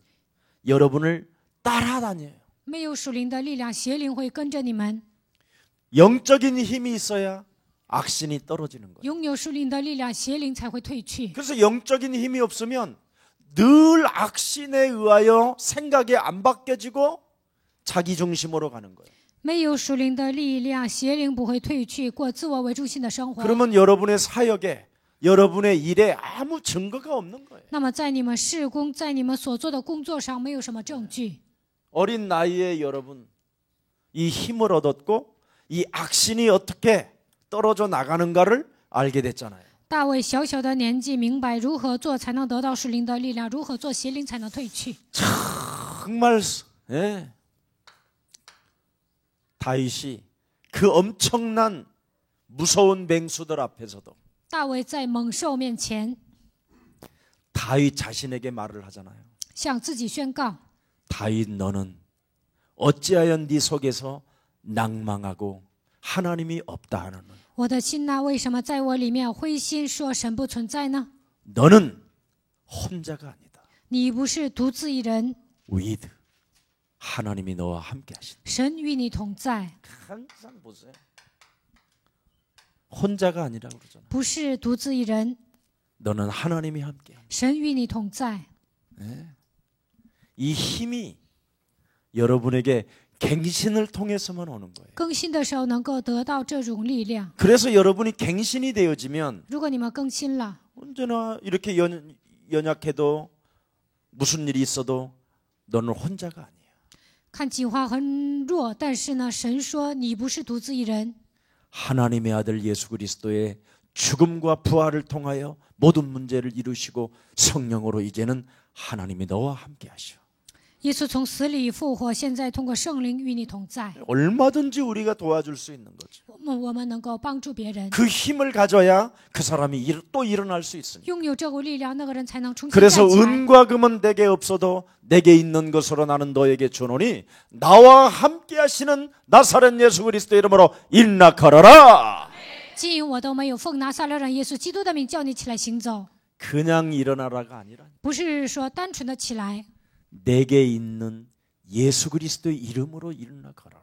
여러분을 따라다녀요. 没有属灵的力量，邪灵会跟着你们。 영적인 힘이 있어야 악신이 떨어지는 거예요. 拥有属灵的力量，邪灵才会退去。 그래서 영적인 힘이 없으면 늘 악신에 의하여 생각이 안 바뀌어지고 자기 중심으로 가는 거예요. 没有属灵的力量，邪灵不会退去，过自我为中心的生活。 그러면 여러분의 사역에 여러분의 일에 아무 증거가 없는 거예요. 那么在你们事工，在你们所做的工作上，没有什么证据。 어린 나이에 여러분 이 힘을 얻었고 이 악신이 어떻게 떨어져 나가는가를 알게 됐잖아요. 大卫小小的年纪明白如何做才能得到属灵的力量，如何做邪灵才能退去。 정말 예. 다윗이 그 엄청난 무서운 맹수들 앞에서도 大卫在猛兽面前 다윗 자신에게 말을 하잖아요. 向自己宣告： 다윗 너는 어찌하여 네 속에서 낭망하고 하나님이 없다 하느냐. 我的心呐，为什么在我里面灰心，说神不存在呢？ 너는 혼자가 아니다. 你不是独自一人， with 하나님이 너와 함께 하신다. 神与你同在， 항상 보세요. 혼자가 아니라고 그러잖아. 不是独自一人， 너는 하나님이 함께 한다. 神与你同在。 이 힘이 여러분에게 갱신을 통해서만 오는 거예요. 更新的时候能够得到这种力量。 그래서 여러분이 갱신이 되어지면 如果你们更新了， 언제나 이렇게 연약해도 무슨 일이 있어도 너는 혼자가 아니야. 看计划很弱，但是呢，神说你不是独自一人。 하나님의 아들 예수 그리스도의 죽음과 부활을 통하여 모든 문제를 이루시고 성령으로 이제는 하나님이 너와 함께 하셔. 耶稣从死里复活，现在通过圣灵与你同在。 얼마든지 우리가 도와줄 수 있는 거죠. 我们能够帮助别人， 그 힘을 가져야 그 사람이 또 일어날 수 있으니. 拥有这股力量，那个人才能重新 그래서 站起来。 은과 금은 내게 없어도 내게 있는 것으로 나는 너에게 주노니 나와 함께 하시는 나사렛 예수 그리스도 이름으로 일어나거라. 金银我都没有，奉拿撒勒人耶稣基督的名叫你起来行走， 그냥 일어나라가 아니라 不是说单纯的起来， 내게 있는 예수 그리스도의 이름으로 일어나거라.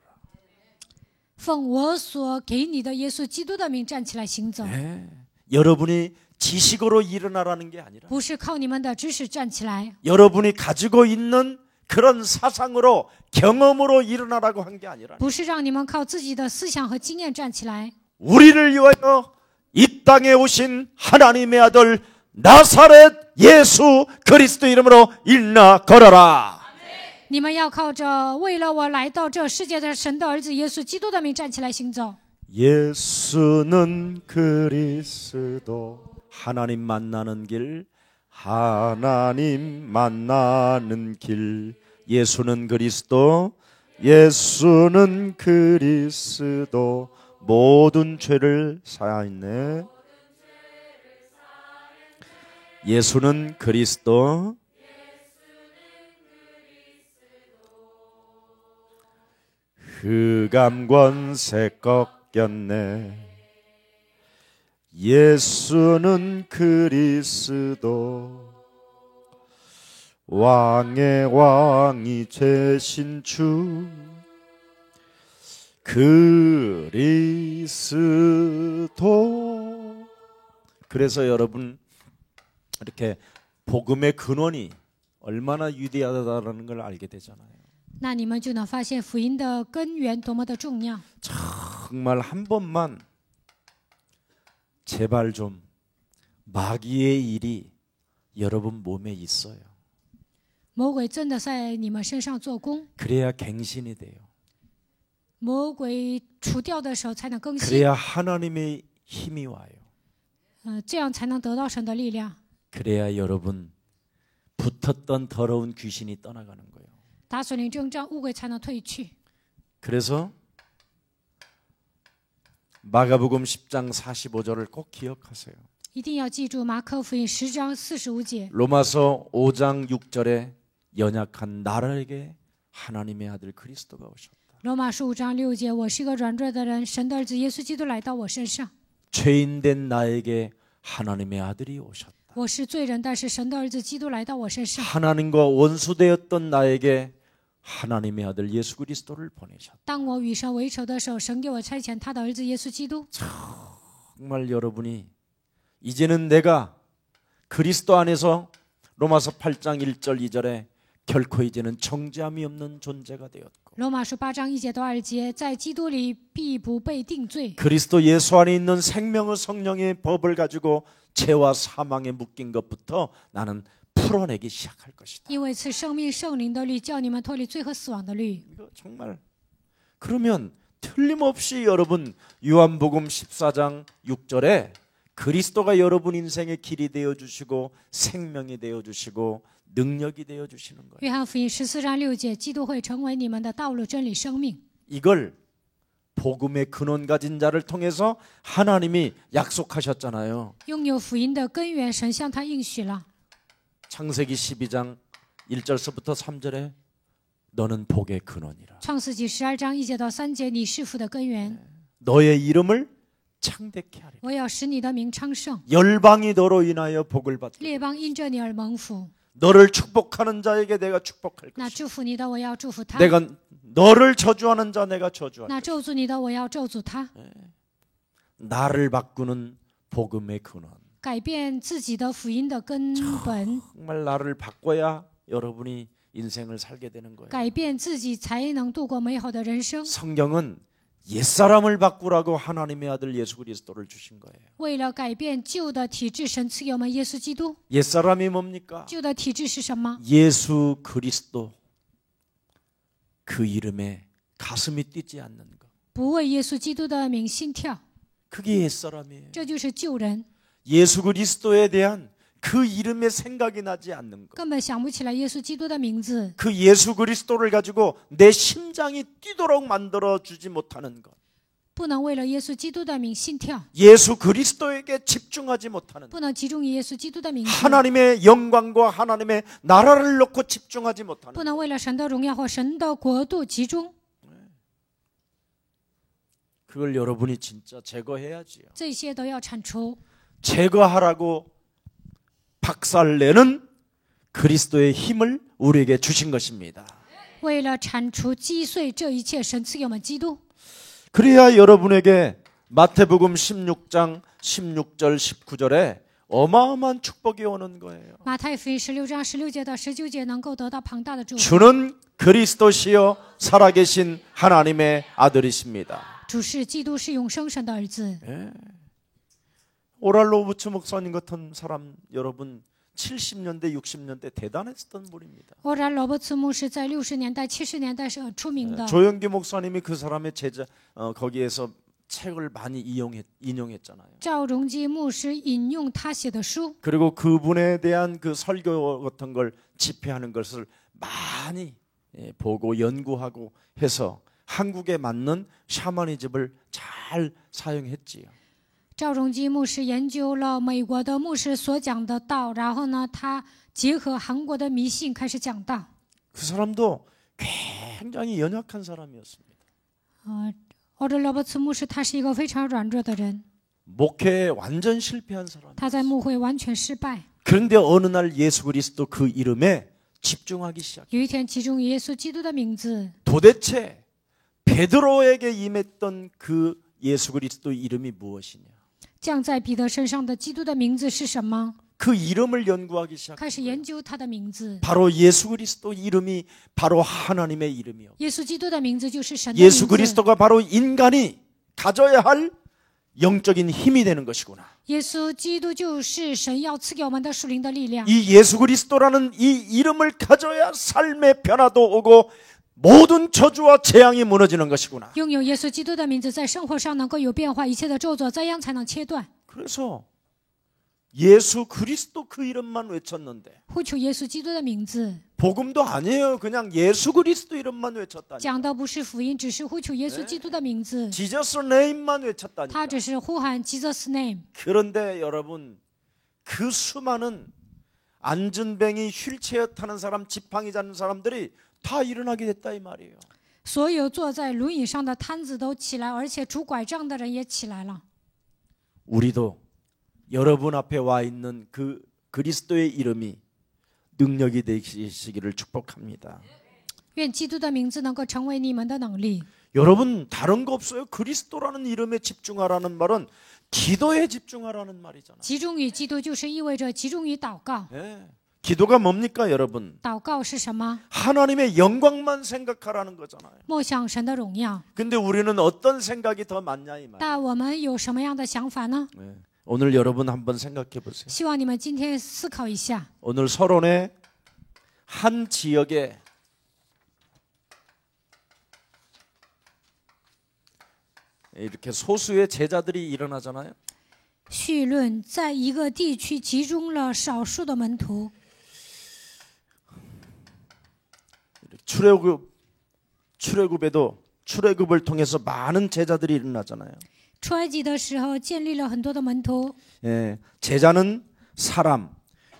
奉我所给你的耶稣基督的名站起来行走， 여러분이 지식으로 일어나라는 게 아니라 不是靠你们的知识站起来， 여러분이 가지고 있는 그런 사상으로 경험으로 일어나라고 한 게 아니라 不是让你们靠自己的思想和经验站起来， 우리를 위하여 이 땅에 오신 하나님의 아들 나사렛 예수 그리스도 이름으로 일어나 걸어라. 你们要靠着为了我来到这世界的神的儿子耶稣基督的名站起来行走。 예수는 그리스도 하나님 만나는 길 하나님 만나는 길 예수는 그리스도 예수는 그리스도 모든 죄를 사하였네. 예수는 그리스도 흑암 권세 꺾였네. 예수는 그리스도 왕의 왕이 되신 주 그리스도. 그래서 여러분 이렇게 복음의 근원이 얼마나 위대하다는 걸 알게 되잖아요. 那你们就能发现福音的根源多么的重要。 정말 한 번만 제발 좀 마귀의 일이 여러분 몸에 있어요. 魔鬼真的在你们身上做工， 그래야 갱신이 돼요. 魔鬼除掉的时候才能更新， 그래야 하나님의 힘이 와요. 这样才能得到神的力量。 그래야 여러분 붙었던 더러운 귀신이 떠나가는 거예요. 打水灵征战，污鬼才能退去。 그래서 마가복음 10장 45절을 꼭 기억하세요. 一定要记住马可福音10章45节， 로마서 5장 6절에 연약한 나라에게 하나님의 아들 그리스도가 오셨다. 罗马书5章6节，我是一个软弱的人，神的儿子耶稣基督来到我身上。 죄인된 나에게 하나님의 아들이 오셨다. 我是罪人，但是神的儿子基督来到我身上。 하나님과 원수되었던 나에게 하나님의 아들 예수 그리스도를 보내셨다. 当我与神为仇的时候，神给我差遣他的儿子耶稣基督。 정말 여러분이 이제는 내가 그리스도 안에서 로마서 8장 1절 2절에 결코 이제는 정죄함이 없는 존재가 되었고 罗马书8章1节到2节，在基督里必不被定罪。 그리스도 예수 안에 있는 생명의 성령의 법을 가지고 죄와 사망에 묶인 것부터 나는 풀어내기 시작할 것이다. 因为赐生命圣灵的律，叫你们脱离罪和死亡的律。 이거 정말 그러면 틀림없이 여러분 요한복음 14장 6절에 그리스도가 여러분 인생의 길이 되어 주시고 생명이 되어 주시고 능력이 되어 주시는 거예요. 约翰福音14章6节，基督会成为你们的道路、真理、生命。 이걸 복음의 근원 가진 자를 통해서 하나님이 약속하셨잖아요. 拥有福音的根源，神向他应许了。 창세기 12장 1절서부터 3절에 너는 복의 근원이라. 创世纪12章1节到3节，你是福的根源， 너의 이름을 창대케 하리라. 我要使你的名昌盛， 열방이 너로 인하여 복을 받게. 列邦因着你而蒙福。 너를 축복하는 자에게 내가 축복할 那 것이다. 祝福你的，我要祝福他； 내가 너를 저주하는 자 내가 저주할 那 것이다. 咒诅你的，我要咒诅他。 나를 바꾸는 복음의 근원. 改变自己的福音的根本， 정말 나를 바꿔야 여러분이 인생을 살게 되는 거예요. 改变自己才能度过美好的人生。 성경은 옛사람을 바꾸라고 하나님의 아들 예수 그리스도를 주신 거예요. 为了改变旧的体制，神赐给我们耶稣基督。 옛사람이 뭡니까? 旧的体制是什么？ 예수 그리스도 그 이름에 가슴이 뛰지 않는 것. 不为耶稣基督的名心跳， 그게 옛사람이에요. 这就是旧人， 예수 그리스도에 대한 그 이름에 생각이 나지 않는 것. 根本想不起来耶稣基督的名字。 그 예수 그리스도를 가지고 내 심장이 뛰도록 만들어 주지 못하는 것. 不能为了耶稣基督的名心跳， 예수 그리스도에게 집중하지 못하는 것. 不能集中于耶稣基督的名字， 하나님의 영광과 하나님의 나라를 놓고 집중하지 못하는 不 것. 能为了神的荣耀或神的国度集中。 그걸 여러분이 진짜 제거해야지요. 这些都要铲除。 제거하라고 박살내는 그리스도의 힘을 우리에게 주신 것입니다. 为了铲除击碎这一切，神赐给我们基督。 그래야 여러분에게 마태복음 16장 16절 19절에 어마어마한 축복이 오는 거예요. 马太福音16章16节到19节能够得到庞大的祝福。 주는 그리스도시요 살아계신 하나님의 아들이십니다. 主是基督，是永生神的儿子。 오랄로부츠 목사님 같은 사람 여러분 70년대 60년대 대단했던 분입니다. 欧然罗伯茨牧师在60年代、70年代是很出名的。 조영기 목사님이 그 사람의 제자 거기에서 책을 많이 인용했잖아요. 赵荣基牧师引用他写的书， 그리고 그분에 대한 그 설교 같은 걸 집회하는 것을 많이 보고 연구하고 해서 한국에 맞는 샤머니즘을 잘 사용했지요. 赵荣基牧师研究了美国的牧师所讲的道，然后呢，他结合韩国的迷信开始讲道。 그 사람도 굉장히 연약한 사람이었습니다. 欧德罗伯茨牧师他是一个非常软弱的人， 목회에 완전 실패한 사람. 他在牧会完全失败。 그런데 어느 날 예수 그리스도 그 이름에 집중하기 시작. 有一天集中于耶稣基督的名字， 도대체 베드로에게 임했던 그 예수 그리스도 이름이 무엇이냐? 降在彼得身上的基督的名字是什么？ 그 이름을 연구하기 开始 시작해요. 研究他的名字。 바로 예수 그리스도 이름이 바로 하나님의 이름이요. 耶稣基督的名字就是神的 예수 名字。 그리스도가 바로 인간이 가져야 할 영적인 힘이 되는 것이구나. 耶稣基督就是神要赐给我们的属灵的力量。 이 예수 그리스도라는 이 이름을 가져야 삶의 변화도 오고 모든 저주와 재앙이 무너지는 것이구나. 拥有耶稣基督的名字，在生活上能够有变化，一切的咒诅灾殃才能切断。 그래서 예수 그리스도 그 이름만 외쳤는데 呼求耶稣基督的名字， 복음도 아니에요. 그냥 예수 그리스도 이름만 외쳤다니. 讲的不是福音，只是呼求耶稣基督的名字。 지저스 네임만 외쳤다니. 他只是呼喊 Jesus name。 그런데 여러분 그 수많은 안전뱅이 휠체어 타는 사람 지팡이 잡는 사람들이 다 일어나게 됐다 이 말이에요. 所有坐在轮椅上的摊子都起来，而且拄拐杖的人也起来了。 우리도 여러분 앞에 와 있는 그 그리스도의 이름이 능력이 되시기를 축복합니다. 愿基督的名字能够成为你们的能力。 여러분 다른 거 없어요. 그리스도라는 이름에 집중하라는 말은 기도에 집중하라는 말이잖아요. 集中于基督就是意味着集中于祷告。 네. 기도가 뭡니까 여러분? 祷告是什么？ 하나님의 영광만 생각하라는 거잖아요. 默想神的荣耀。 근데 우리는 어떤 생각이 더 많냐 이 말. 但我们有什么样的想法呢？ 네. 오늘 여러분 한번 생각해 보세요. 希望你们今天思考一下。 오늘 서론의 한 지역에 이렇게 소수의 제자들이 일어나잖아요. 绪论在一个地区集中了少数的门徒， 출애굽에도 출애굽을 통해서 많은 제자들이 일어나잖아요. 出埃及的时候建立了很多的门徒。 예, 제자는 사람,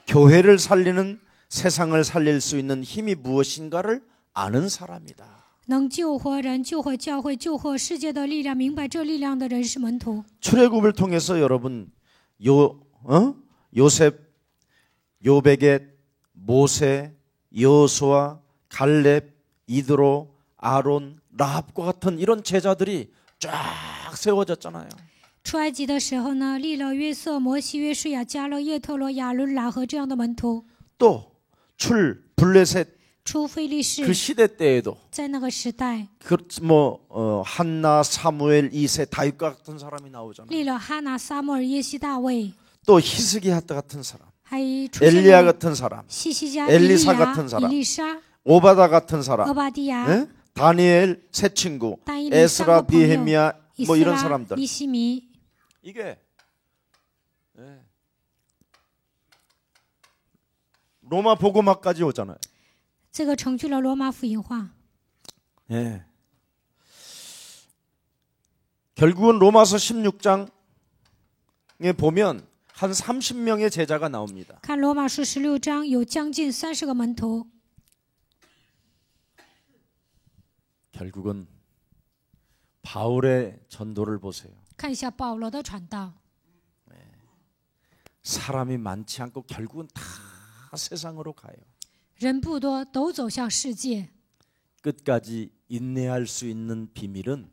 교회를 살리는 세상을 살릴 수 있는 힘이 무엇인가를 아는 사람이다. 能救活人、救活教会、救活世界的力量，明白这力量的人是门徒。 출애굽을 통해서 여러분 요셉 요백의 모세, 여호수아, 갈렙, 이드로, 아론, 라합과 같은 이런 제자들이 쫙 세워졌잖아요. 出埃及的时候呢，立了约瑟、摩西、约书亚、迦勒、叶特罗、亚伦、拉合这样的门徒。 또 블레셋 出非利士 그 시대 때에도 在那个时代 한나, 사무엘, 이세, 다윗과 같은 사람이 나오잖아요. 立了哈拿、撒母耳、耶西、大卫， 또 히스기야 같은 사람, 还出现 엘리야 了 같은 사람, 西西家、 엘리사 以利亚、 같은 사람 以利沙、 오바다 같은 사람, 俄巴底亚、 예? 다니엘 새 친구, 다니엘 에스라, 쌍꺼朋友 니헤미야 以 뭐 斯 이런 拉、 사람들. 尼西米， 이게 예. 로마 복음화까지 오잖아요. 这个成就了罗马福音化。 예. 결국은 로마서 16장에 보면 한 30명의 제자가 나옵니다. 看罗马书16章，有将近30个门徒。 결국은 바울의 전도를 보세요. 看一下保罗的传道， 사람이 많지 않고 결국은 다 세상으로 가요. 人不多，都走向世界。 끝까지 인내할 수 있는 비밀은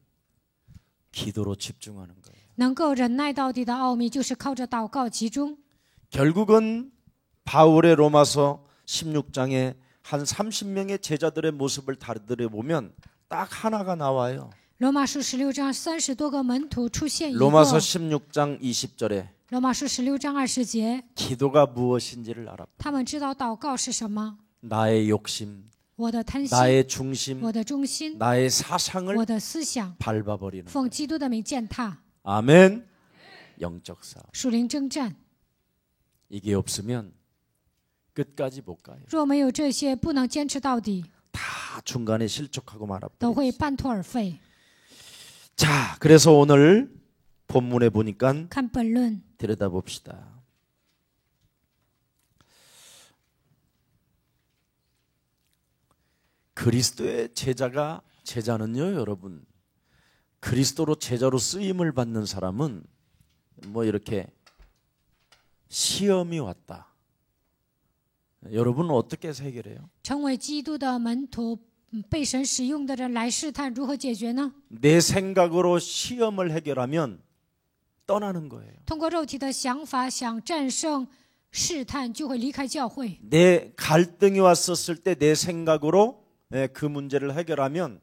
기도로 집중하는 거예요. 能够忍耐到底的奥秘，就是靠着祷告集中。 결국은 바울의 로마서 16장에 한 30명의 제자들의 모습을 들여보면 딱 하나가 나와요. 罗马书16章30多个门徒出现一个。 로마서 16장 20절에 罗马书16章20节， 기도가 무엇인지를 알아. 他们知道祷告是什么。 나의 욕심, 我的贪心， 나의 중심, 我的中心， 나의 사상을 我的思想， 밟아버리는 奉基督的名践踏。 아멘. 영적 싸움. 属灵征战， 이게 없으면 끝까지 못 가요. 若没有这些，不能坚持到底， 다 중간에 실족하고 都 말아버려요. 会半途而废。 자, 그래서 오늘 본문에 보니까 看本论， 들여다봅시다. 그리스도의 제자는요, 여러분. 그리스도로 제자로 쓰임을 받는 사람은 뭐 이렇게 시험이 왔다. 여러분은 어떻게 해결해요? 成为基督的门徒，被神使用的人来试探，如何解决呢？ 내 생각으로 시험을 해결하면 떠나는 거예요. 通过肉体的想法想战胜试探，就会离开教会。 내 갈등이 왔었을 때 내 생각으로 그 문제를 해결하면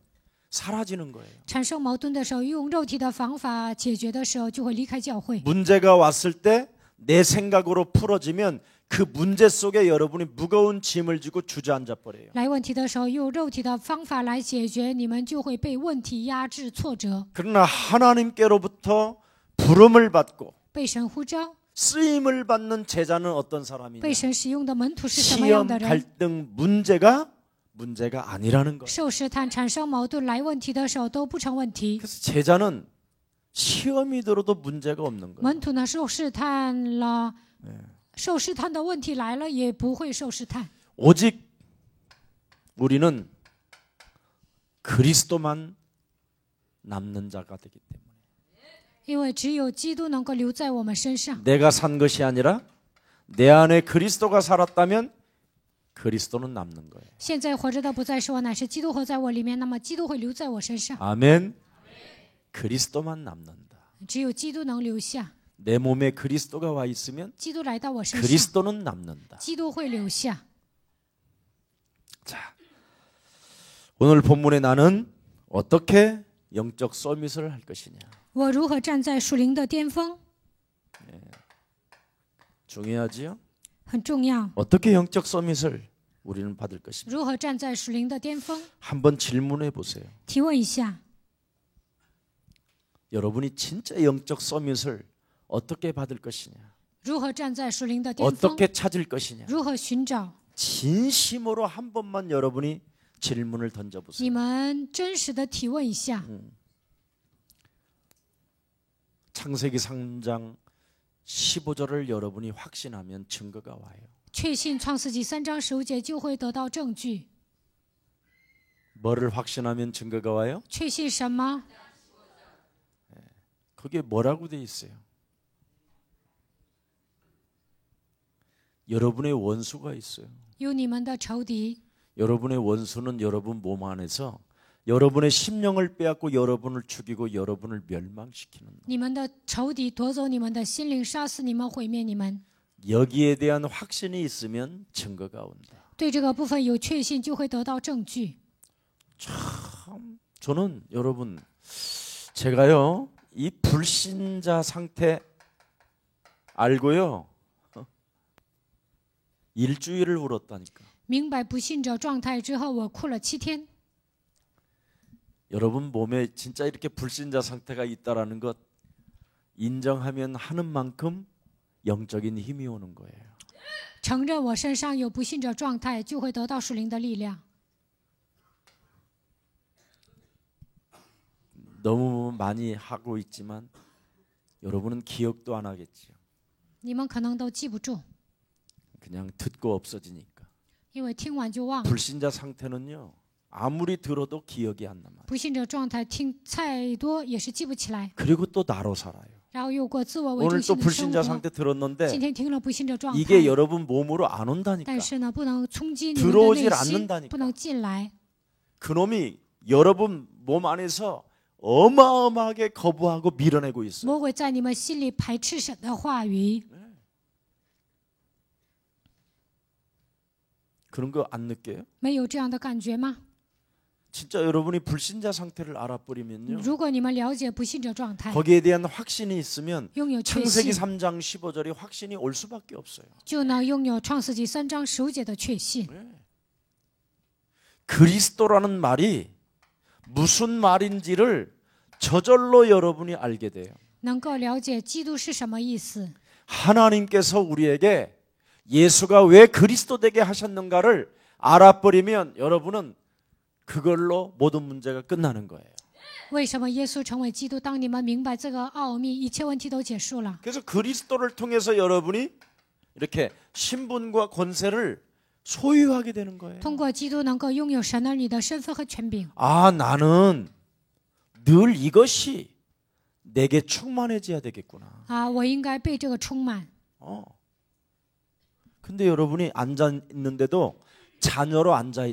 사라지는 거예요. 产生矛盾的时候，用肉体的方法解决的时候，就会离开教会。 문제가 왔을 때 내 생각으로 풀어지면 그 문제 속에 여러분이 무거운 짐을 지고 주저앉아 버려요. 来问题的时候，用肉体的方法来解决，你们就会被问题压制、挫折。 그러나 하나님께로부터 부름을 받고 被神呼召、 쓰임을 받는 제자는 어떤 사람이냐? 被神使用的门徒是什么样 시험, 的人？ 갈등, 문제가 아니라는 거예요. 受试探、产生矛盾、来问题的时候都不成问题。 그래서 제자는 시험이 들어도 문제가 없는 거예요. 门徒呢，受试探了，受试探的问题来了，也不会受试探。 오직 우리는 그리스도만 남는 자가 되기 때문에 因为只有基督能够留在我们身上。 내가 산 것이 아니라 내 안에 그리스도가 살았다면 그리스도는 남는 거예요. 现在活着的不再是我，乃是基督活在我里面。那么基督会留在我身上， 아멘. 그리스도만 남는다. 只有基督能留下。 내 몸에 그리스도가 와 있으면 基督来到我身上， 그리스도는 남는다. 基督会留下。 자, 오늘 본문에 나는 어떻게 영적 서밋을 할 것이냐. 我如何站在属灵的巅峰， 중요하지요? 很重要。 어떻게 영적 서밋을 우리는 받을 것입니다. 如何站在属灵的巅峰？ 한번 질문해 보세요. 提问一下， 여러분이 진짜 영적 서밋을 어떻게 받을 것이냐? 如何站在属灵的巅峰？ 어떻게 찾을 것이냐? 如何寻找？ 진심으로 한 번만 여러분이 질문을 你 던져보세요. 们真实的提问一下。 창세기 3장 15절을 여러분이 확신하면 증거가 와요. 确信创世纪3章15节就会得到证据。 뭐를 확신하면 증거가 와요? 确信什么？ 그게 뭐라고 돼 있어요? 여러분의 원수가 있어요. 有你们的仇敌， 여러분의 원수는 여러분 몸 안에서 여러분의 심령을 빼앗고 여러분을 죽이고 여러분을 멸망시키는 놈. 你们的仇敌夺走你们的心灵，杀死你们，毁灭你们。 여기에 대한 확신이 있으면 증거가 온다. 对这个部分有确信，就会得到证据。 저는 여러분 제가요 이 불신자 상태 알고요 일주일을 울었다니까. 明白不信者状态之后，我哭了7天。 여러분 몸에 진짜 이렇게 불신자 상태가 있다라는 것 인정하면 하는 만큼 영적인 힘이 오는 거예요. 承认我身上有不信者状态，就会得到属灵的力量。 너무 많이 하고 있지만 여러분은 기억도 안 하겠지요. 你们可能都记不住， 그냥 듣고 없어지니까. 因为听完就忘了。 불신자 상태는요. 아무리 들어도 기억이 안 남아요. 不信者状态听再多也是记不起来， 그리고 또 나로 살아요. 然后又过自我为中 오늘 또 心的生 불신자 活。 상태 들었는데 今天听了不信者状态， 이게 여러분 몸으로 안 온다니까. 但是呢，不能冲击你们的 들어오질 内心， 않는다니까. 不能进来。 그놈이 여러분 몸 안에서 어마어마하게 거부하고 밀어내고 있어요. 魔鬼在你们心里排斥神的话语， 그런 거 안 느껴요? 没有这样的感觉吗？ 진짜 여러분이 불신자 상태를 알아버리면요. 如果你们了解不信者状态， 거기에 대한 확신이 있으면 拥有确 창세기 信， 3장 15절이 확신이 올 수밖에 없어요. 就能拥有创世纪3章15节的确信。 그리스도라는 말이 무슨 말인지를 저절로 여러분이 알게 돼요. 能够了解基督是什么意思。 하나님께서 우리에게 예수가 왜 그리스도 되게 하셨는가를 알아버리면 여러분은 그걸로 모든 문제가 끝나는 거예요. 为什么耶稣成为基督？当你们明白这个奥秘，一切问题都结束了。 그래서 그리스도를 통해서 여러분이 이렇게 신분과 권세를 소유하게 되는 거예요. 通过基督能够拥有神儿女的身份和权柄。 아, 나는 늘 이것이 내게 충만해져야 되겠구나. 啊，我应该被这个充满。 근데 여러분이 앉아 있는데도 자녀로 앉아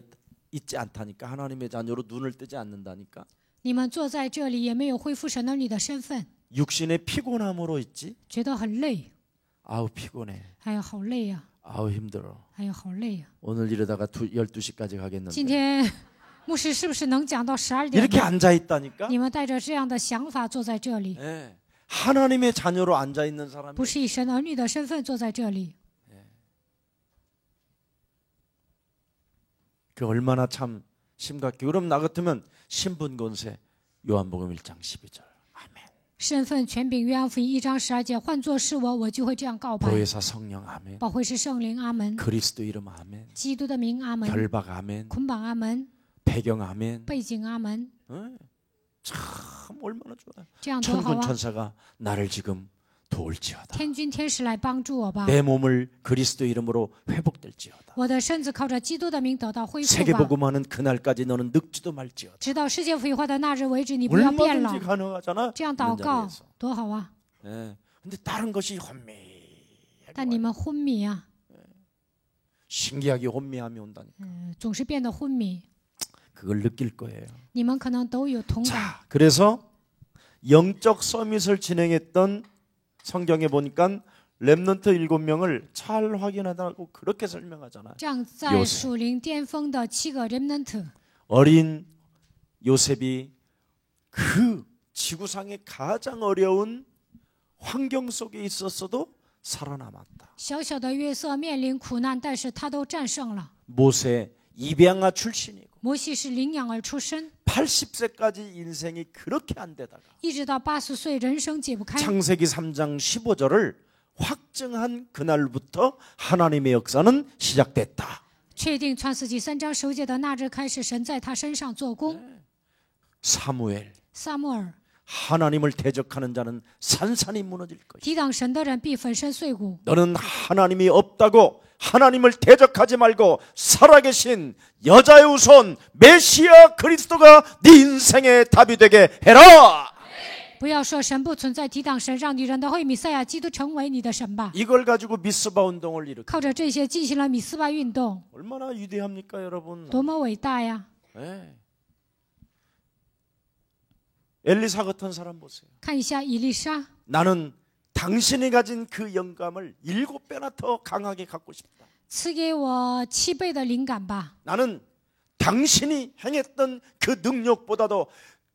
있지 않다니까. 하나님의 자녀로 눈을 뜨지 않는다니까. 你们坐在这里也没有恢复神儿女的身份， 육신의 피곤함으로 있지. 觉得很累。 아우 피곤해. 哎呀，好累呀！ 아우 힘들어. 哎呀，好累呀！ 오늘 이러다가 12시까지 今 가겠는데. 天牧师是不是能讲到12点 이렇게 呢？ 앉아 있다니까. 你们带着这样的想法坐在这里， 예. 하나님의 자녀로 앉아 있는 사람이 不是以神儿女的身份坐在这里， 그 얼마나 참 심각해. 그럼 나 같으면 신분 권세 요한복음 1장 12절. 아멘. 身份权柄。约翰福音1章12节，换作是我，我就会这样告白。 보혜사 성령 아멘. 保惠是圣灵，阿门。 그리스도 이름 아멘. 基督的名，阿门。 결박 아멘. 捆绑，阿门。 배경 아멘. 背景，阿门。 참 얼마나 좋아요. 这样多好 천군 啊！ 천사가 나를 지금 도울지어다. 天君天使来帮助我吧， 내 몸을 그리스도 이름으로 회복될지어다. 我的身子靠着基督的名得到恢复吧。 세계복음하는 그날까지 너는 늙지도 말지어다. 直到世界复活的那日为止，你不要变老 얼마든지 。 가능하잖아. 这样祷 있는 告 자리에서. 多好啊！ 예. 근데 다른 것이 혼미하게 但你们昏迷啊， 신기하게 혼미함이 온다니까. 总是变得昏迷。 그걸 느낄 거예요. 你们可能都有同感。 자, 그래서 영적 서밋을 진행했던 성경에 보니까 렘넌트 7명을 잘 확인하다고 그렇게 설명하잖아요. 这样，在属灵巅峰的7个 remnant， 어린 요셉이 그 지구상의 가장 어려운 환경 속에 있었어도 살아남았다. 小小的约瑟面临苦难，但是他都战胜了。 모세 입양아 출신이고 摩西是领养儿出身， 80세까지 인생이 그렇게 안 되다가 一直到80岁，人生解不开。 창세기 3장 15절을 확증한 그날부터 하나님의 역사는 시작됐다. 确定创世纪3章9节的那日开始，神在他身上做工。 사무엘 撒母耳， 하나님을 대적하는 자는 산산이 무너질 것이다. 抵挡神的人必粉身碎骨。 너는 하나님이 없다고 하나님을 대적하지 말고 살아계신 여자의 후손 메시아 그리스도가 네 인생의 답이 되게 해라. 不要说神不存在，抵挡神，让你认得会弥赛亚基督成为你的神吧。 이걸 가지고 미스바 운동을 일으켜. 靠着这些进行了米斯巴运动， 얼마나 위대합니까, 여러분? 多么伟大呀！ 네. 엘리사 같은 사람 보세요. 看一下以利沙， 나는 당신이 가진 그 영감을 7배나 더 강하게 갖고 싶다. 赐给我7倍的灵感吧。 나는 당신이 행했던 그 능력보다도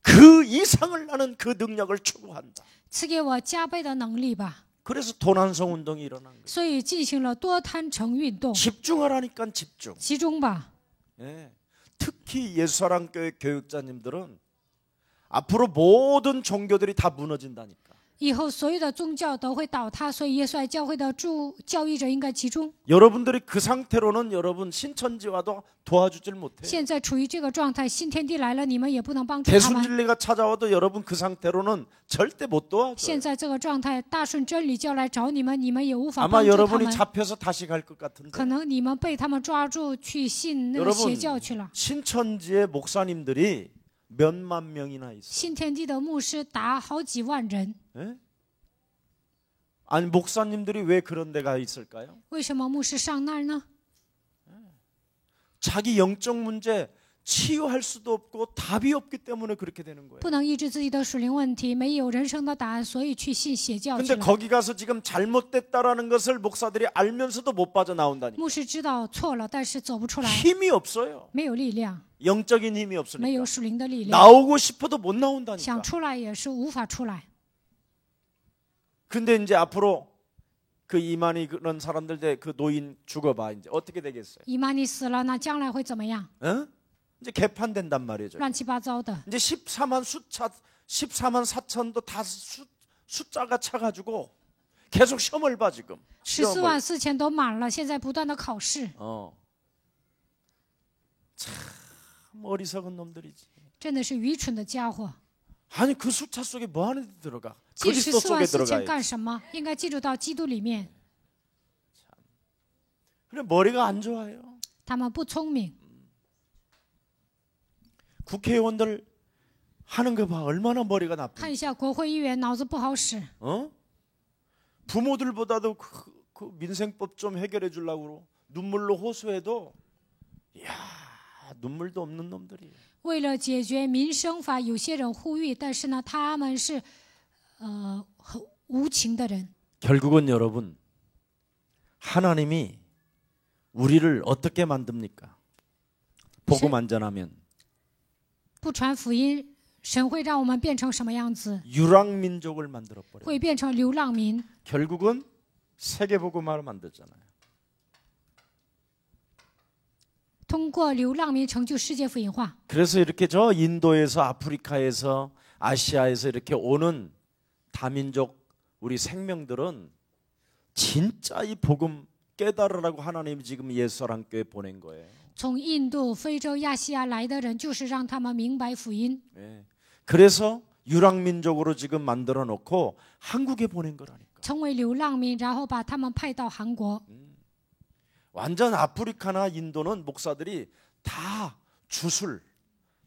그 이상을 나는 그 능력을 추구한다. 赐给我加倍的能力吧。 그래서 도난성 운동이 일어난 거예요. 所以进行了多贪城运动， 집중하라니까 집중. 集中吧。 예. 특히 예수사랑교회 교육자님들은 앞으로 모든 종교들이 다 무너진다니까. 以后所有的宗教都会倒塌，所以耶稣爱教会的教育者应该集中。 여러분들이 그 상태로는 여러분 신천지와도 도와주질 못해요. 现在处于这个状态，新天地来了，你们也不能帮助他们。 대순진리가 찾아와도 여러분 그 상태로는 절대 못 도와줘요. 现在这个状态，大顺真理教来找你们，你们也无法 아마 帮助他 여러분이 们。 잡혀서 다시 갈 것 같은데. 可能你们被他们抓住去信那个邪 여러분 教去了。 신천지의 목사님들이 몇만 명이나 있어요. 新天地的牧师达好几万人， 예? 아니 목사님들이 왜 그런 데가 있을까요? 为什么牧师上那儿呢？ 자기 영적 문제 치유할 수도 없고 답이 없기 때문에 그렇게 되는 거예요. 不能医治自己的属灵问题，没有人生的答案，所以去信邪教去 근데 了。 거기 가서 지금 잘못됐다라는 것을 목사들이 알면서도 못 빠져나온다니. 牧师知道错了，但是走不出来， 힘이 없어요. 没有力量， 영적인 힘이 没 없으니까. 有属灵的力量， 나오고 싶어도 못 나온다니까. 想出来也是无法出来。 근데 이제 앞으로 그 이만희 그런 사람들 그 노인 죽어봐 이제 어떻게 되겠어요? 姨妈你死了，那将来会怎么样？ 어? 이제 개판된단 말이죠. 乱七八糟的。 이제 14만 4천도 다 숫자가 차가지고 계속 시험을 봐 지금. 14万4千都满了，现在不断的考试， 참 어리석은 놈들이지. 真的是愚蠢的家伙。 아니 그 숫자 속에 뭐 하는 데 들어가? 记 그리스도 14万 속에 4千 들어가야. 干什么？应该记住到基督里面。 그래 머리가 안 좋아요. 他们不聪明， 국회의원들 하는 거 봐. 얼마나 머리가 나빠. 看一下国会议员脑子不好使， 어? 부모들보다도 그 민생법 좀 해결해 주려고 눈물로 호소해도 야 눈물도 없는 놈들이. 为了解决民生法，有些人呼吁，但是呢，他们是很无情的人。 결국은 여러분 하나님이 우리를 어떻게 만듭니까? 복음 안전하면 不传福音，神会让我们变成什么样子？ 유랑민족을 만들어 버려. 会变成流浪民， 결국은 세계복음화를 만들잖아요. 通过流浪民成就世界福音化。 그래서 이렇게 저 인도에서 아프리카에서 아시아에서 이렇게 오는 다민족 우리 생명들은 진짜 이 복음 깨달으라고 하나님이 지금 예수사랑교회 보낸 거예요. 从印度、非洲、亚细亚来的人，就是让他们明白福音。 네. 그래서 유랑민족으로 지금 만들어 놓고 한국에 보낸 거라니까. 成为流浪民，然后把他们派到韩国。 완전 아프리카나 인도는 목사들이 다 주술,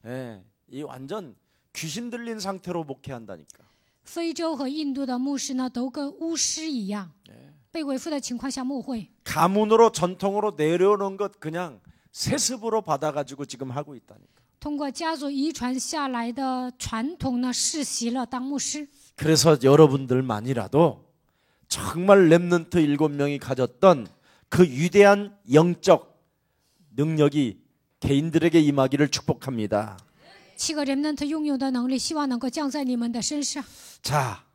예, 이 완전 귀신 들린 상태로 목회한다니까. 非洲和印度的牧师呢，都跟巫师一样，被鬼附的情况下牧会。 가문으로 전통으로 내려오는 것 그냥 세습으로 받아가지고 지금 하고 있다니까. 通过家族遗传下来的传统呢，世袭了当牧师。 그래서 여러분들만이라도 정말 렘넌트 7명이 가졌던 그 위대한 영적 능력이 개인들에게 임하기를 축복합니다. 7个人们他拥有的能力，希望能够降在你们的身上。 자,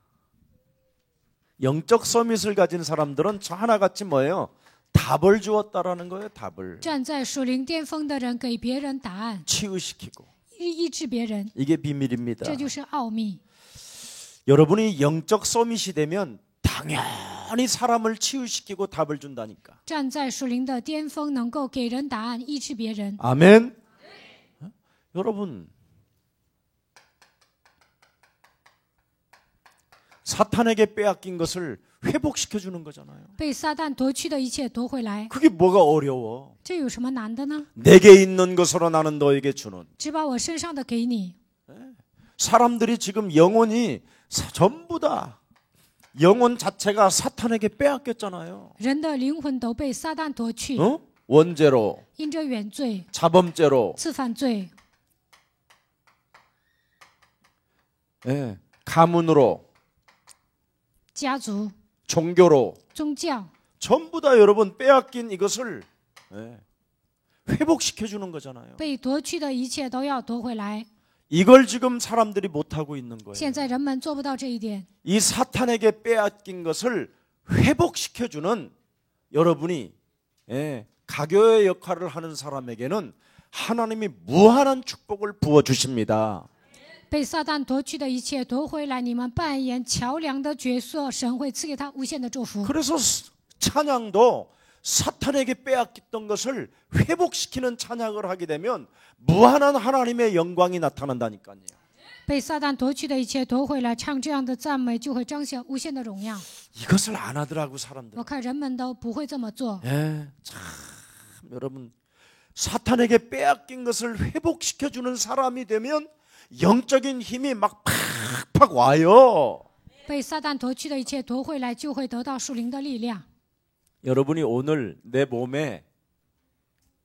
영적 서밋을 가진 사람들은 저 하나같이 뭐예요? 답을 주었다라는 거예요. 답을 站在属灵巅峰的人，给别人答案， 치유시키고 医治别人， 이게 비밀입니다. 这就是奥秘。 여러분이 영적 서밋이 되면 당연히 사람을 치유시키고 답을 준다니까. 站在属灵的巅峰，能够给人答案，医治别人。 아멘. 여러분 사탄에게 빼앗긴 것을 회복시켜 주는 거잖아요. 被撒旦夺去的一切夺回来， 그게 뭐가 어려워? 这有什么难的呢？ 내게 있는 것으로 나는 너에게 주는. 只把我身上的给你， 사람들이 지금 영혼이 전부 다 영혼 자체가 사탄에게 빼앗겼잖아요. 人的灵魂都被撒旦夺去， 원죄로, 因着原罪、 자범죄로, 次犯罪、 예, 가문으로, 家族、 종교로 宗教， 전부 다 여러분 빼앗긴 이것을 예, 회복시켜 주는 거잖아요. 被夺去的一切都要夺回来。 이걸 지금 사람들이 못 하고 있는 거예요. 现在人们做不到这一点。 이 사탄에게 빼앗긴 것을 회복시켜 주는 여러분이 예, 가교의 역할을 하는 사람에게는 하나님이 무한한 축복을 부어 주십니다. 被撒旦夺去的一切夺回来，你们扮演桥梁的角色，神会赐给他无限的祝福。 그래서 찬양도 사탄에게 빼앗겼던 것을 회복시키는 찬양을 하게 되면 무한한 하나님의 영광이 나타난다니까요. 被撒旦夺去的一切夺回来，唱这样的赞美就会彰显无限的荣耀。 이것을 안 하더라고 사람들. 我看人们都不会这么做。 예, 참 여러분 사탄에게 빼앗긴 것을 회복시켜 주는 사람이 되면 영적인 힘이 막 팍팍 와요. 被撒旦夺去的一切夺回来，就会得到属灵的力量。 여러분이 오늘 내 몸에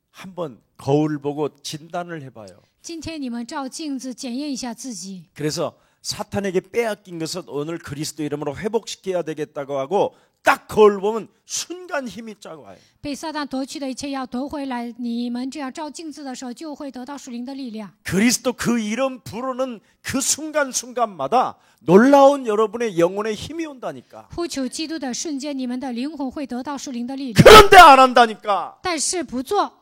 한번 거울 보고 진단을 해봐요. 今天你们照镜子检验一下自己， 그래서 사탄에게 빼앗긴 것은 오늘 그리스도 이름으로 회복시켜야 되겠다고 하고 딱 거울 보면 순간 힘이 쫙 와요. 被撒旦夺去的一切要夺回来。你们这样照镜子的时候，就会得到属灵的力量。 그리스도 그 이름 부르는 그 순간순간마다 놀라운 여러분의 영혼의 힘이 온다니까. 呼求基督的瞬间，你们的灵魂会得到属灵的力量。 그런데 안 한다니까. 但是不做，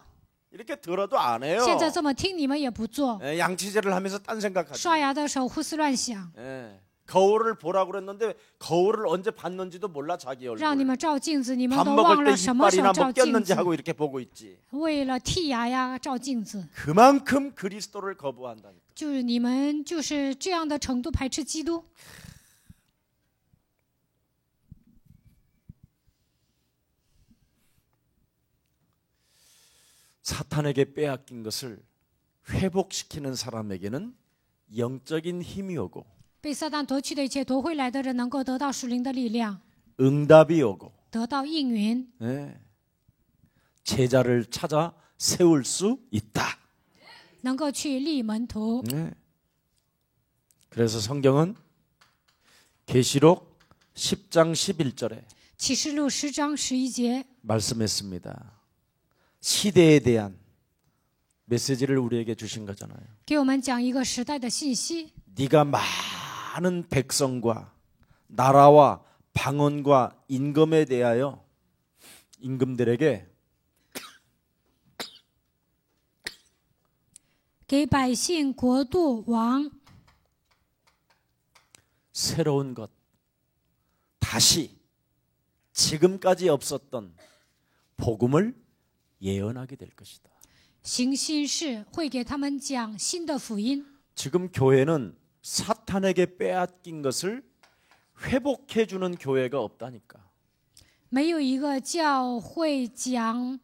이렇게 들어도 안 해요. 现在这么听，你们也不做。 예, 양치질을 하면서 딴 생각하죠. 刷牙的时候胡思乱想， 예, 거울을 보라고 그랬는데 거울을 언제 봤는지도 몰라 자기 让你 얼굴. 们照镜子，你们 밥 都忘 먹을 때 了什么时候 이빨이나 照镜 먹겠는지 子。 하고 이렇게 보고 있지. 为了剔牙呀，照镜子， 그만큼 그리스도를 거부한다니까. 就是你们就是这样的程度排斥基督。 사탄에게 빼앗긴 것을 회복시키는 사람에게는 영적인 힘이 오고 被撒旦夺去的一切夺回来的人，能够得到属灵的力量， 응답이 오고 得到应允， 예, 제자를 찾아 세울 수 있다. 能够去立门徒。 네. 그래서 성경은 계시록 10장 11절에 启示录10章11节 말씀했습니다. 시대에 대한 메시지를 우리에게 주신 거잖아요. 给我们讲一个时代的信息。 네가 많은 백성과 나라와 방언과 임금에 대하여 임금들에게 给百姓、国度、王 새로운 것, 다시 지금까지 없었던 복음을 예언하게 될 것이다. 行新事，会给他们讲新的福音。 지금 교회는 사탄에게 빼앗긴 것을 회복해 주는 교회가 없다니까. 没有一个教会讲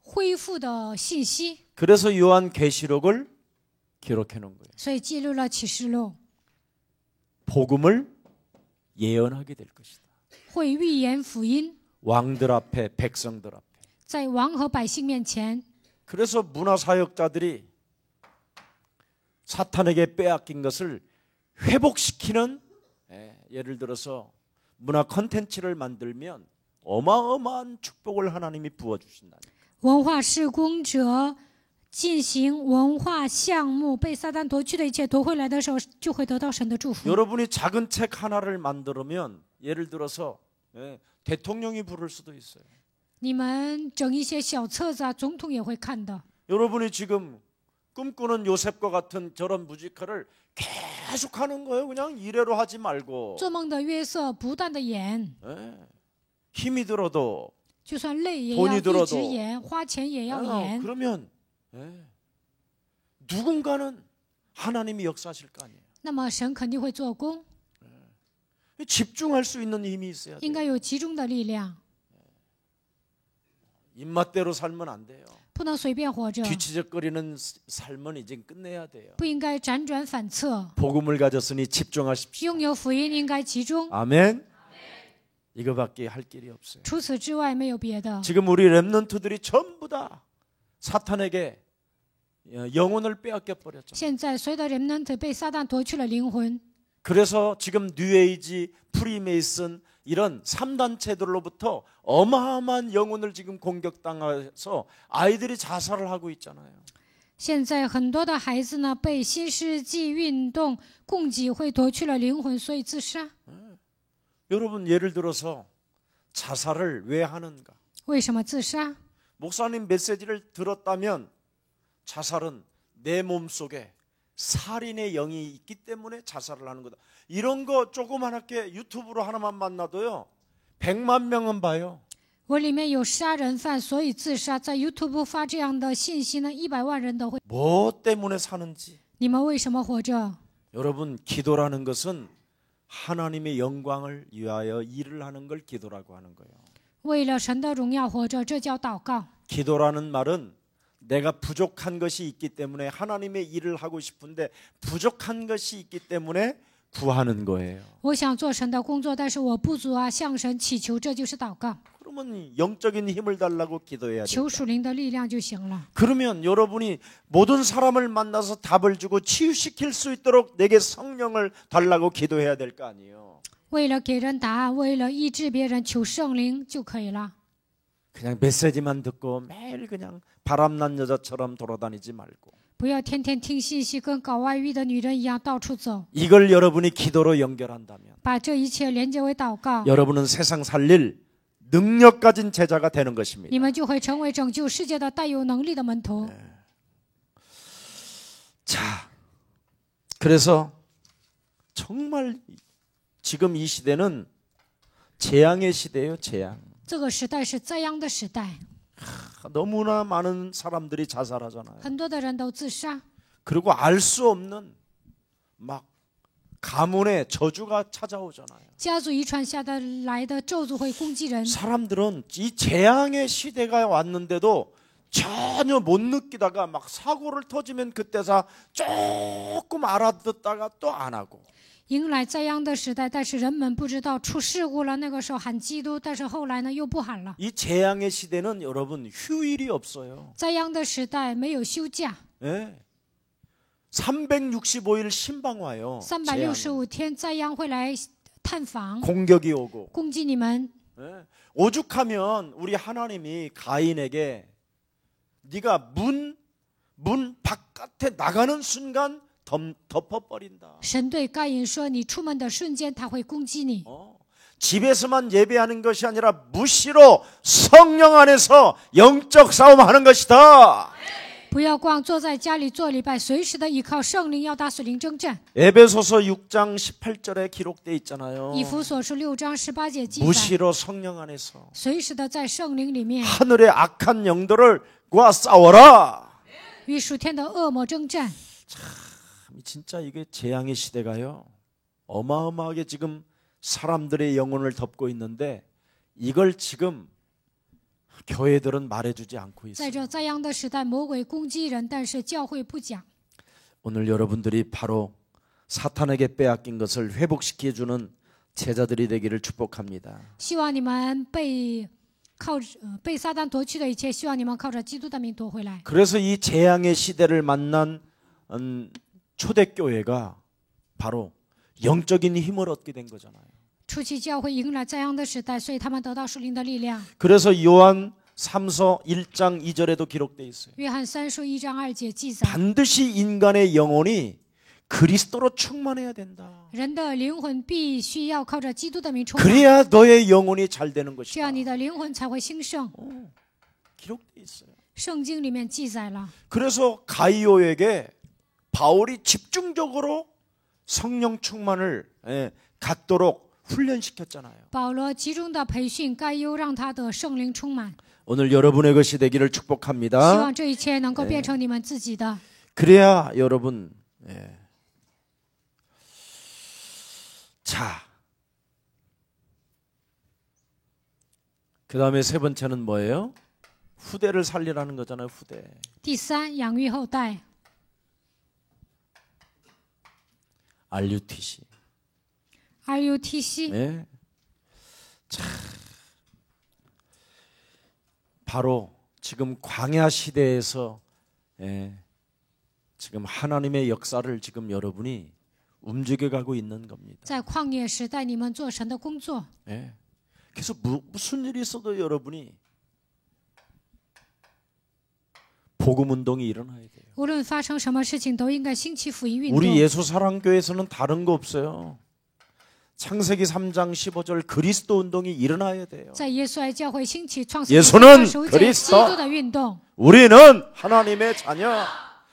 恢复的信息， 그래서 요한 계시록을 기록해 놓은 거예요. 所以记录了启示录， 복음을 예언하게 될 것이다. 会预言福音， 왕들 앞에 백성들 앞에. 在王和百姓面前。 그래서 문화 사역자들이 사탄에게 빼앗긴 것을 회복시키는 예를 들어서 문화 콘텐츠를 만들면 어마어마한 축복을 하나님이 부어 주신다. 文化事工者进行文化项目，被撒旦夺去的一切夺回来的时候，就会得到神的祝福。 여러분이 작은 책 하나를 만들면 예를 들어서 대통령이 부를 수도 있어요. 你们整一些小册子啊，总统也会看的。 여러분이 지금 꿈꾸는 요셉과 같은 저런 뮤지컬을 계속 하는 거예요. 그냥 이래로 하지 말고. 做梦的约瑟不断的演， 힘이 들어도 就算累也要 돈이 一 들어도 直演，花钱也要演。 그러면 누군가는 하나님이 역사하실 거 아니에요. 那么神肯定会做工， 집중할 수 있는 힘이 있어야 应 돼요. 该有集中的力量， 입맛대로 살면 안 돼요. 不能随便活着， 뒤치적거리는 삶은 이제 끝내야 돼요. 不应该辗转反侧。 복음을 가졌으니 집중하십시오. 拥有福音应该集中， 아멘. 이거밖에 할 길이 없어요. 除此之外没有别的。 지금 우리 렘넌트들이 전부 다 사탄에게 영혼을 빼앗겨 버렸죠. 现在所有的人呢，被撒旦夺去了灵魂， 그래서 지금 뉴에이지, 프리메이슨 이런 3단체들로부터 어마어마한 영혼을 지금 공격당해서 아이들이 자살을 하고 있잖아요. 现在很多的孩子呢，被新世纪运动供给会夺去了灵魂，所以自杀。 여러분 예를 들어서 자살을 왜 하는가? 为什么自杀？ 목사님 메시지를 들었다면 자살은 내 몸속에 살인의 영이 있기 때문에 자살을 하는 거다. 이런 거 조그맣게 유튜브로 하나만 만나도요 100만 명은 봐요. 我里面有杀人犯，所以自杀。在 YouTube 发这样的信息呢，100万人都会。 뭐 때문에 사는지. 你们为什么活着？ 여러분 기도라는 것은 하나님의 영광을 위하여 일을 하는 걸 기도라고 하는 거예요. 为了神的荣耀活着，这叫祷告。 기도라는 말은 내가 부족한 것이 있기 때문에 하나님의 일을 하고 싶은데 부족한 것이 있기 때문에 구하는 거예요. 我想做神的工作，但是我不足啊，向神祈求，这就是祷告， 그러면 영적인 힘을 달라고 기도해야 돼요. 求属灵的力量就行了。 그러면 여러분이 모든 사람을 만나서 답을 주고 치유시킬 수 있도록 내게 성령을 달라고 기도해야 될 거 아니에요. 为了给人答案，为了医治别人，求圣灵就可以了。 그냥 메시지만 듣고 매일 그냥 바람난 여자처럼 돌아다니지 말고 不要天天听信息，跟搞外遇的女人一样到处走。 이걸 여러분이 기도로 연결한다면 把这一切连接为祷告， 여러분은 세상 살릴 능력 가진 제자가 되는 것입니다. 你们就会成为拯救世界的带有能力的门徒。 자, 그래서 정말 지금 이 시대는 재앙의 시대예요. 재앙. 这个时代是这样的时代， 너무나 많은 사람들이 자살하잖아요. 很多的人都自杀， 그리고 알 수 없는 막 가문의 저주가 찾아오잖아요. 家族遗传下的来的咒诅会攻击人。 사람들은 이 재앙의 시대가 왔는데도 전혀 못 느끼다가 막 사고를 터지면 그때서 조금 알아듣다가 또 안 하고 迎来这样的时代，但是人们不知道出事故了，那个时候喊基督，但是后来呢又不喊了。 이 재앙의 시대는 여러분 휴일이 없어요. 这样的时代没有休假， 예. 365일 신방 와요. 재앙은. 365天灾殃会来探访， 공격이 오고 攻击你们。 예. 오죽하면 우리 하나님이 가인에게 네가 문 바깥에 나가는 순간 덮어버린다. 神对该隐说：“你出门的瞬间，他会攻击你。 집에서만 예배하는 것이 아니라 무시로 성령 안에서 영적 싸움하는 것이다. 不要光坐在家里做礼拜，随时的依靠圣灵，要打属灵征战。 에베소서 6장 18절에 기록돼 있잖아요. 以弗所书6章18节记载， 무시로 성령 안에서 随时的在圣灵里面 하늘의 악한 영들과 싸워라. 与属天的恶魔征战。 진짜 이게 재앙의 시대가요. 어마어마하게 지금 사람들의 영혼을 덮고 있는데 이걸 지금 교회들은 말해주지 않고 在 있어요. 这灾殃的时代，魔鬼攻击人，但是教会不讲。 오늘 여러분들이 바로 사탄에게 빼앗긴 것을 회복시켜주는 제자들이 되기를 축복합니다. 希望你们被撒旦夺去的一切，希望你们靠着基督的名夺回来。 그래서 이 재앙의 시대를 만난 초대교회가 바로 영적인 힘을 얻게 된 거잖아요. 初期教会迎来这样的时代，所以他们得到属灵的力量。 그래서 요한 3서 1장 2절에도 기록되어 있어요. 约翰3书1章2节记载， 반드시 인간의 영혼이 그리스도로 충만해야 된다. 人的灵魂必须要靠着基督的名充满， 그래야 너의 영혼이 잘 되는 这 것이다. 样你的灵魂才会兴盛。 기록되어 있어요. 圣经里面记载了， 그래서 가이오에게 바울이 집중적으로 성령 충만을 갖도록 훈련시켰잖아요. 保罗集中的培训该优，让他的圣灵充满。 오늘 여러분의 것이 되기를 希 축복합니다. 望这一切能够变成你们自己的。 그래야 여러분 자, 그 다음에 세 번째는 뭐예요? 후대를 살리라는 거잖아요. 후대. 第三，养育后代。 RUTC. RUTC。 네. 참, 바로 지금 광야 시대에서 지금 하나님의 역사를 지금 여러분이 움직여가고 있는 겁니다. 在旷野时代，你们做神的工作。 그래서 무슨 일이 있어도 여러분이 복음 운동이 일어나야 돼요. 无论发生什么事情，都应该兴起福音运动。 우리 예수사랑교회에서는 다른 거 없어요. 창세기 3장 15절 그리스도 운동이 일어나야 돼요. 在耶稣爱教会兴起创世纪 예수는 25节 그리스도 基督的运动。 우리는 하나님의 자녀.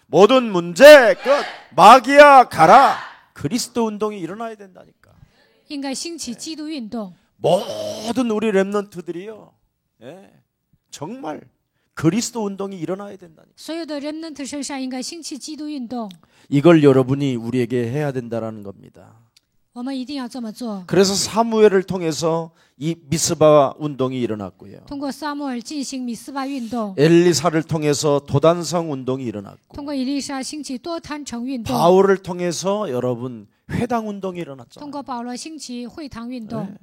모든 문제 끝. 마귀야 가라. 그리스도 운동이 일어나야 된다니까. 应该兴起基督运动。 모든 우리 렘넌트들이요. 정말 그리스도 운동이 일어나야 된다니까. 所有的人们身上应该兴起基督运动。 이걸 여러분이 우리에게 해야 된다라는 겁니다. 我们一定要这么做。 그래서 사무엘을 통해서 이 미스바 운동이 일어났고요. 通过撒母耳进行米斯巴运动， 엘리사를 통해서 도단성 운동이 일어났고 通过以利沙兴起多坛城运动， 바울을 통해서 여러분 회당 운동이 通 일어났잖아요. 过保罗兴起会堂运动，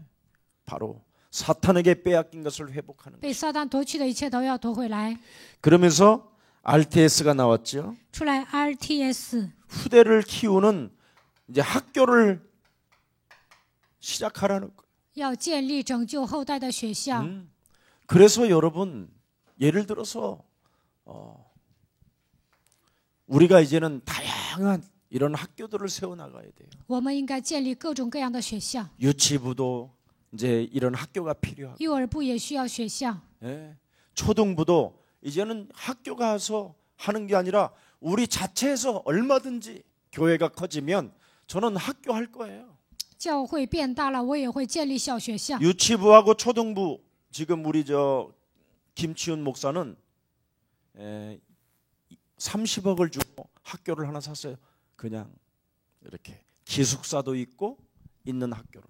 바로 사탄에게 빼앗긴 것을 회복하는 거예요. 被撒旦夺去的一切都要夺回来。 그러면서 RTS가 나왔죠. 出来 RTS， 후대를 키우는 이제 학교를 시작하라는 거예요. 要建立拯救后代的学校。 그래서 여러분 예를 들어서 우리가 이제는 다양한 이런 학교들을 세워 나가야 돼요. 我们应该建立各种各样的学校， 유치부도 이제 이런 학교가 필요하고 幼儿部也需要学校， 초등부도 이제는 학교 가서 하는 게 아니라 우리 자체에서 얼마든지 교회가 커지면 저는 학교 할 거예요. 教会变大了，我也会建立小学校。 유치부하고 초등부 지금 우리 김치훈 목사는 30억을 주고 학교를 하나 샀어요. 그냥 이렇게 기숙사도 있고 있는 학교를.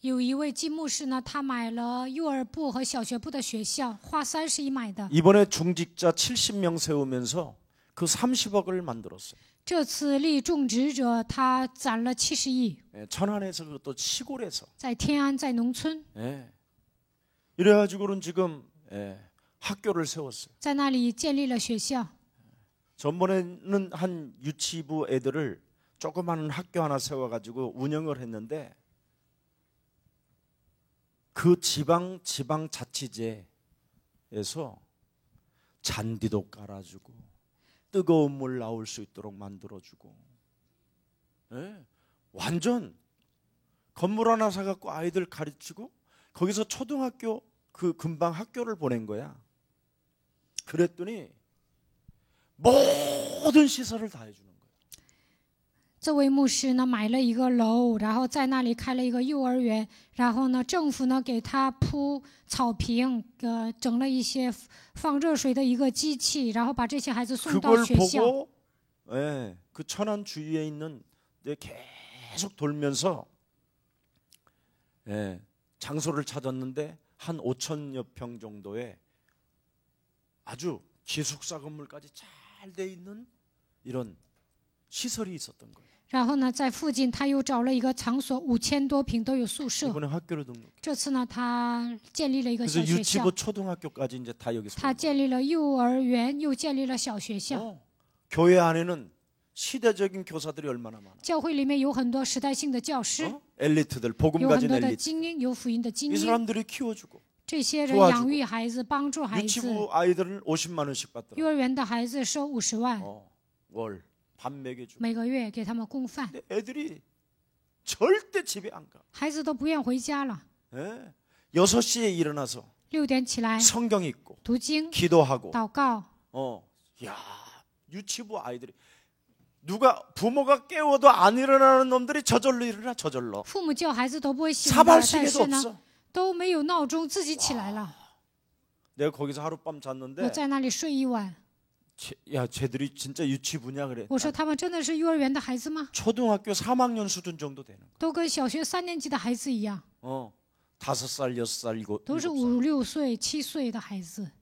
有一位金牧师呢，他买了幼儿部和小学部的学校，花30亿买的。 이번에 중직자 70명 세우면서 그 30억을 만들었어요. 这次立种植者他攒了70亿， 천안에서 그것도 시골에서. 在天安，在农村， 이래가지고는 지금 학교를 세웠어요. 在那里建立了学校。 전번에는 한 유치부 애들을 조그마한 학교 하나 세워가지고 운영을 했는데 그 지방 자치제에서 잔디도 깔아주고 뜨거운 물 나올 수 있도록 만들어주고 완전 건물 하나 사갖고 아이들 가르치고 거기서 초등학교 그 금방 학교를 보낸 거야. 그랬더니 모든 시설을 다 해주는 거예요. 这位牧师呢买了一个楼，然后在那里开了一个幼儿园，然后呢政府呢给他铺草坪，整了一些放热水的一个机器，然后把这些孩子送到 그걸 学校。 보고 그 천안 주위에 있는 계속 돌면서 장소를 찾았는데 한 5천여 평 정도의 아주 기숙사 건물까지 잘 돼 있는 이런 시설이 있었던 거예요. 然后呢，在附近他又找了一个场所，5000多平都有宿舍。 이번에 학교를 등록. 这次呢，他建立了一个 그래서 小学校 유치부 ， 초등학교까지 이제 다 여기서. 他建立了幼儿园，又建立了小学校。 교회 안에는 시대적인 교사들이 얼마나 많아. 教会里面有很多时代性的教师， 엘리트들, 복음 有很 가진 多的 엘리트. 精英，有福音的精 이 英。 사람들이 키워주고 这些人 도와주고 养育孩子，帮助孩子。 유치부 아이들은 50만 원씩 幼 받더라. 儿园的孩子收50万， 월 밥 먹여주고. 每个月给他们供饭， 근데 애들이 절대 집에 안 가. 孩子都不愿回家了。 6시에 일어나서 6点起来 성경 읽고 读经、 기도하고. 祷告。 야, 유치부 아이들이 누가 부모가 깨워도 안 일어나는 놈들이 저절로 일어나 저절로. 父母叫孩子都不会醒的， 사발 但 시계도 是呢 없어. 都没有闹钟，自己起来了。 내가 거기서 하룻밤 我 잤는데 在那里睡一晚， 야, 쟤들이 진짜 유치부냐 그래. 我说他们真的是幼儿园的孩子吗？ 초등학교 3학년 수준 정도 되는 거야. 都跟小学3年级的孩子一样， 5살, 6살, 7살. 都是5、6岁、7岁的孩子。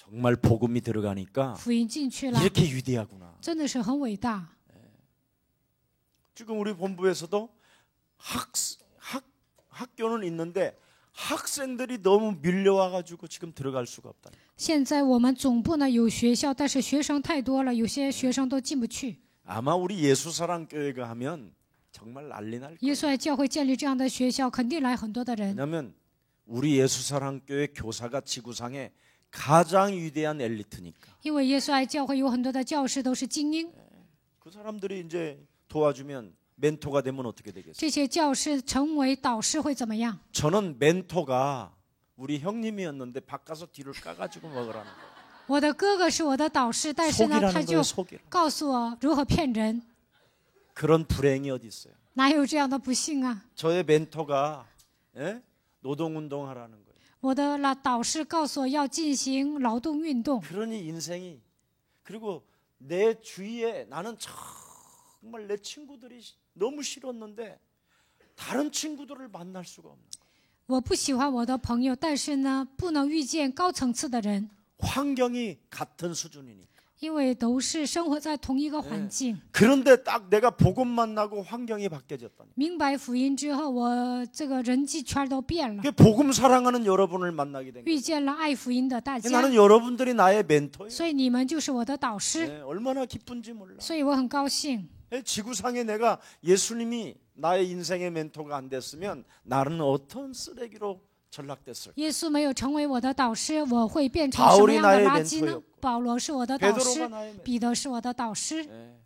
정말 복음이 들어가니까 福音进去了， 이렇게 위대하구나. 真的是很伟大。 지금 우리 본부에서도 학교는 있는데 학생들이 너무 밀려와가지고 지금 들어갈 수가 없다. 现在我们总部呢有学校，但是学生太多了，有些学生都进不去。 아마 우리 예수사랑교회가 하면 정말 난리 날 耶 거예요. 稣爱教会建立这样的学校，肯定来很多的人。 왜냐하면 우리 예수사랑교회 교사가 지구상에 가장 위대한 엘리트니까. 因为耶稣爱教会有很多的教师都是精英， 그 사람들이 이제 도와주면 멘토가 되면 어떻게 되겠어요? 这些教师成为导师会怎么样？ 저는 멘토가 우리 형님이었는데 바꿔서 뒤를 까가지고 먹으라는 거예요. 我的哥哥是我的导师，但是呢，他 속이라는 就 거예요, 속이라. 告诉我如何骗人， 그런 불행이 어디 있어요? 哪有这样的不幸啊？ 저의 멘토가 노동운동하라는 거예요. 我的导师告诉我要进行劳动运动， 그러니 인생이 그리고 내 주위에 나는 정말 내 친구들이 너무 싫었는데 다른 친구들을 만날 수가 없는 거예요. 我不喜欢我的朋友，但是呢，不能遇见高层次的人， 환경이 같은 수준이니까. 因为都是生活在同一个环境。 그런데 딱 내가 복음 만나고 환경이 바뀌어졌다니. 明白福音之后，我这个人际圈都变了， 그게 복음 사랑하는 여러분을 만나게 된 거예요. 遇见了爱福音的大家， 나는 여러분들이 나의 멘토예요. 所以你们就是我的导师， 네, 얼마나 기쁜지 몰라. 所以我很高兴。 지구상에 내가 예수님이 나의 인생의 멘토가 안 됐으면 나는 어떤 쓰레기로 전락됐을까? 耶稣没有成为我的导师，我会变成什么样的垃圾呢？保罗是我的导师，彼得是我的导师， 네.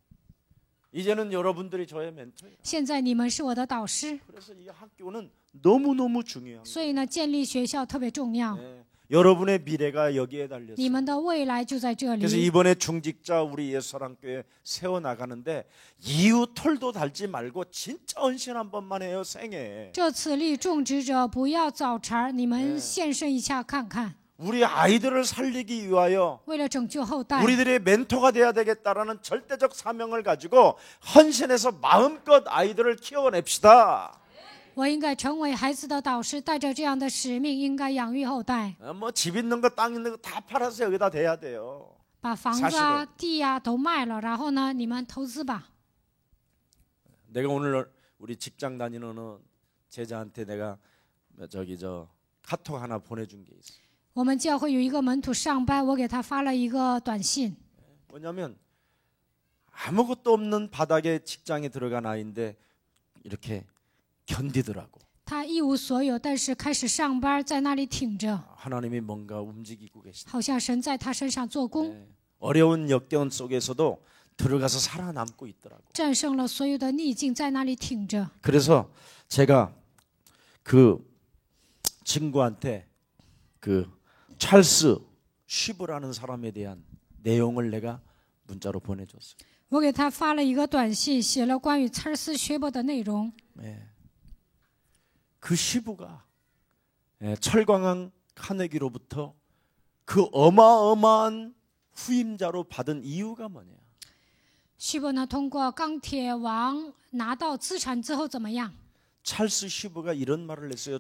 이제는 여러분들이 저의 멘토예요. 现在你们是我的导师， 그래서 이 학교는 너무너무 중요한 所以呢，建立学校特别重要， 거예요. 네. 여러분의 미래가 여기에 달렸어요. 你们的未来就在这 그래서 里。 이번에 중직자 우리 예수사랑교회 세워나가는데 이유 털도 달지 말고 진짜 헌신 한 번만 해요. 생애. 这次立种植者不要找茬儿，你们献身一下看看， 우리 아이들을 살리기 위하여 为了拯救后代， 우리들의 멘토가 돼야 되겠다라는 절대적 사명을 가지고 헌신해서 마음껏 아이들을 키워냅시다. 我应该成为孩子的导师，带着这样的使命，应该养育后代， 뭐 집 있는 거 땅 있는 거 다 팔아서 여기다 대야 돼요. 把房子啊、地啊都卖了，然后呢，你们投资吧。 내가 오늘 우리 직장 다니는 어느 제자한테 내가 카톡 하나 보내준 게 있어. 我们教会有一个门徒上班，我给他发了一个短信， 뭐냐면 아무것도 없는 바닥에 직장에 들어간 아이인데 이렇게 견디더라고. 他一无所有，但是开始上班，在那里挺着， 하나님이 뭔가 움직이고 계시다. 好像神在他身上做工， 네. 어려운 역경은 속에서도 들어가서 살아남고 있더라고. 战胜了所有的逆境，在那里挺着。 그래서 제가 그 친구한테 그 찰스 쉬브라는 사람에 대한 내용을 내가 문자로 보내줬어요. 我给他发了一个短信，写了关于查尔斯·薛伯的内容。 네. 그 시부가 철광왕 카네기로부터 그 어마어마한 후임자로 받은 이유가 뭐냐? 薛伯呢，通过钢铁王拿到资产之后怎么样？ 찰스 시부가 이런 말을 했어요.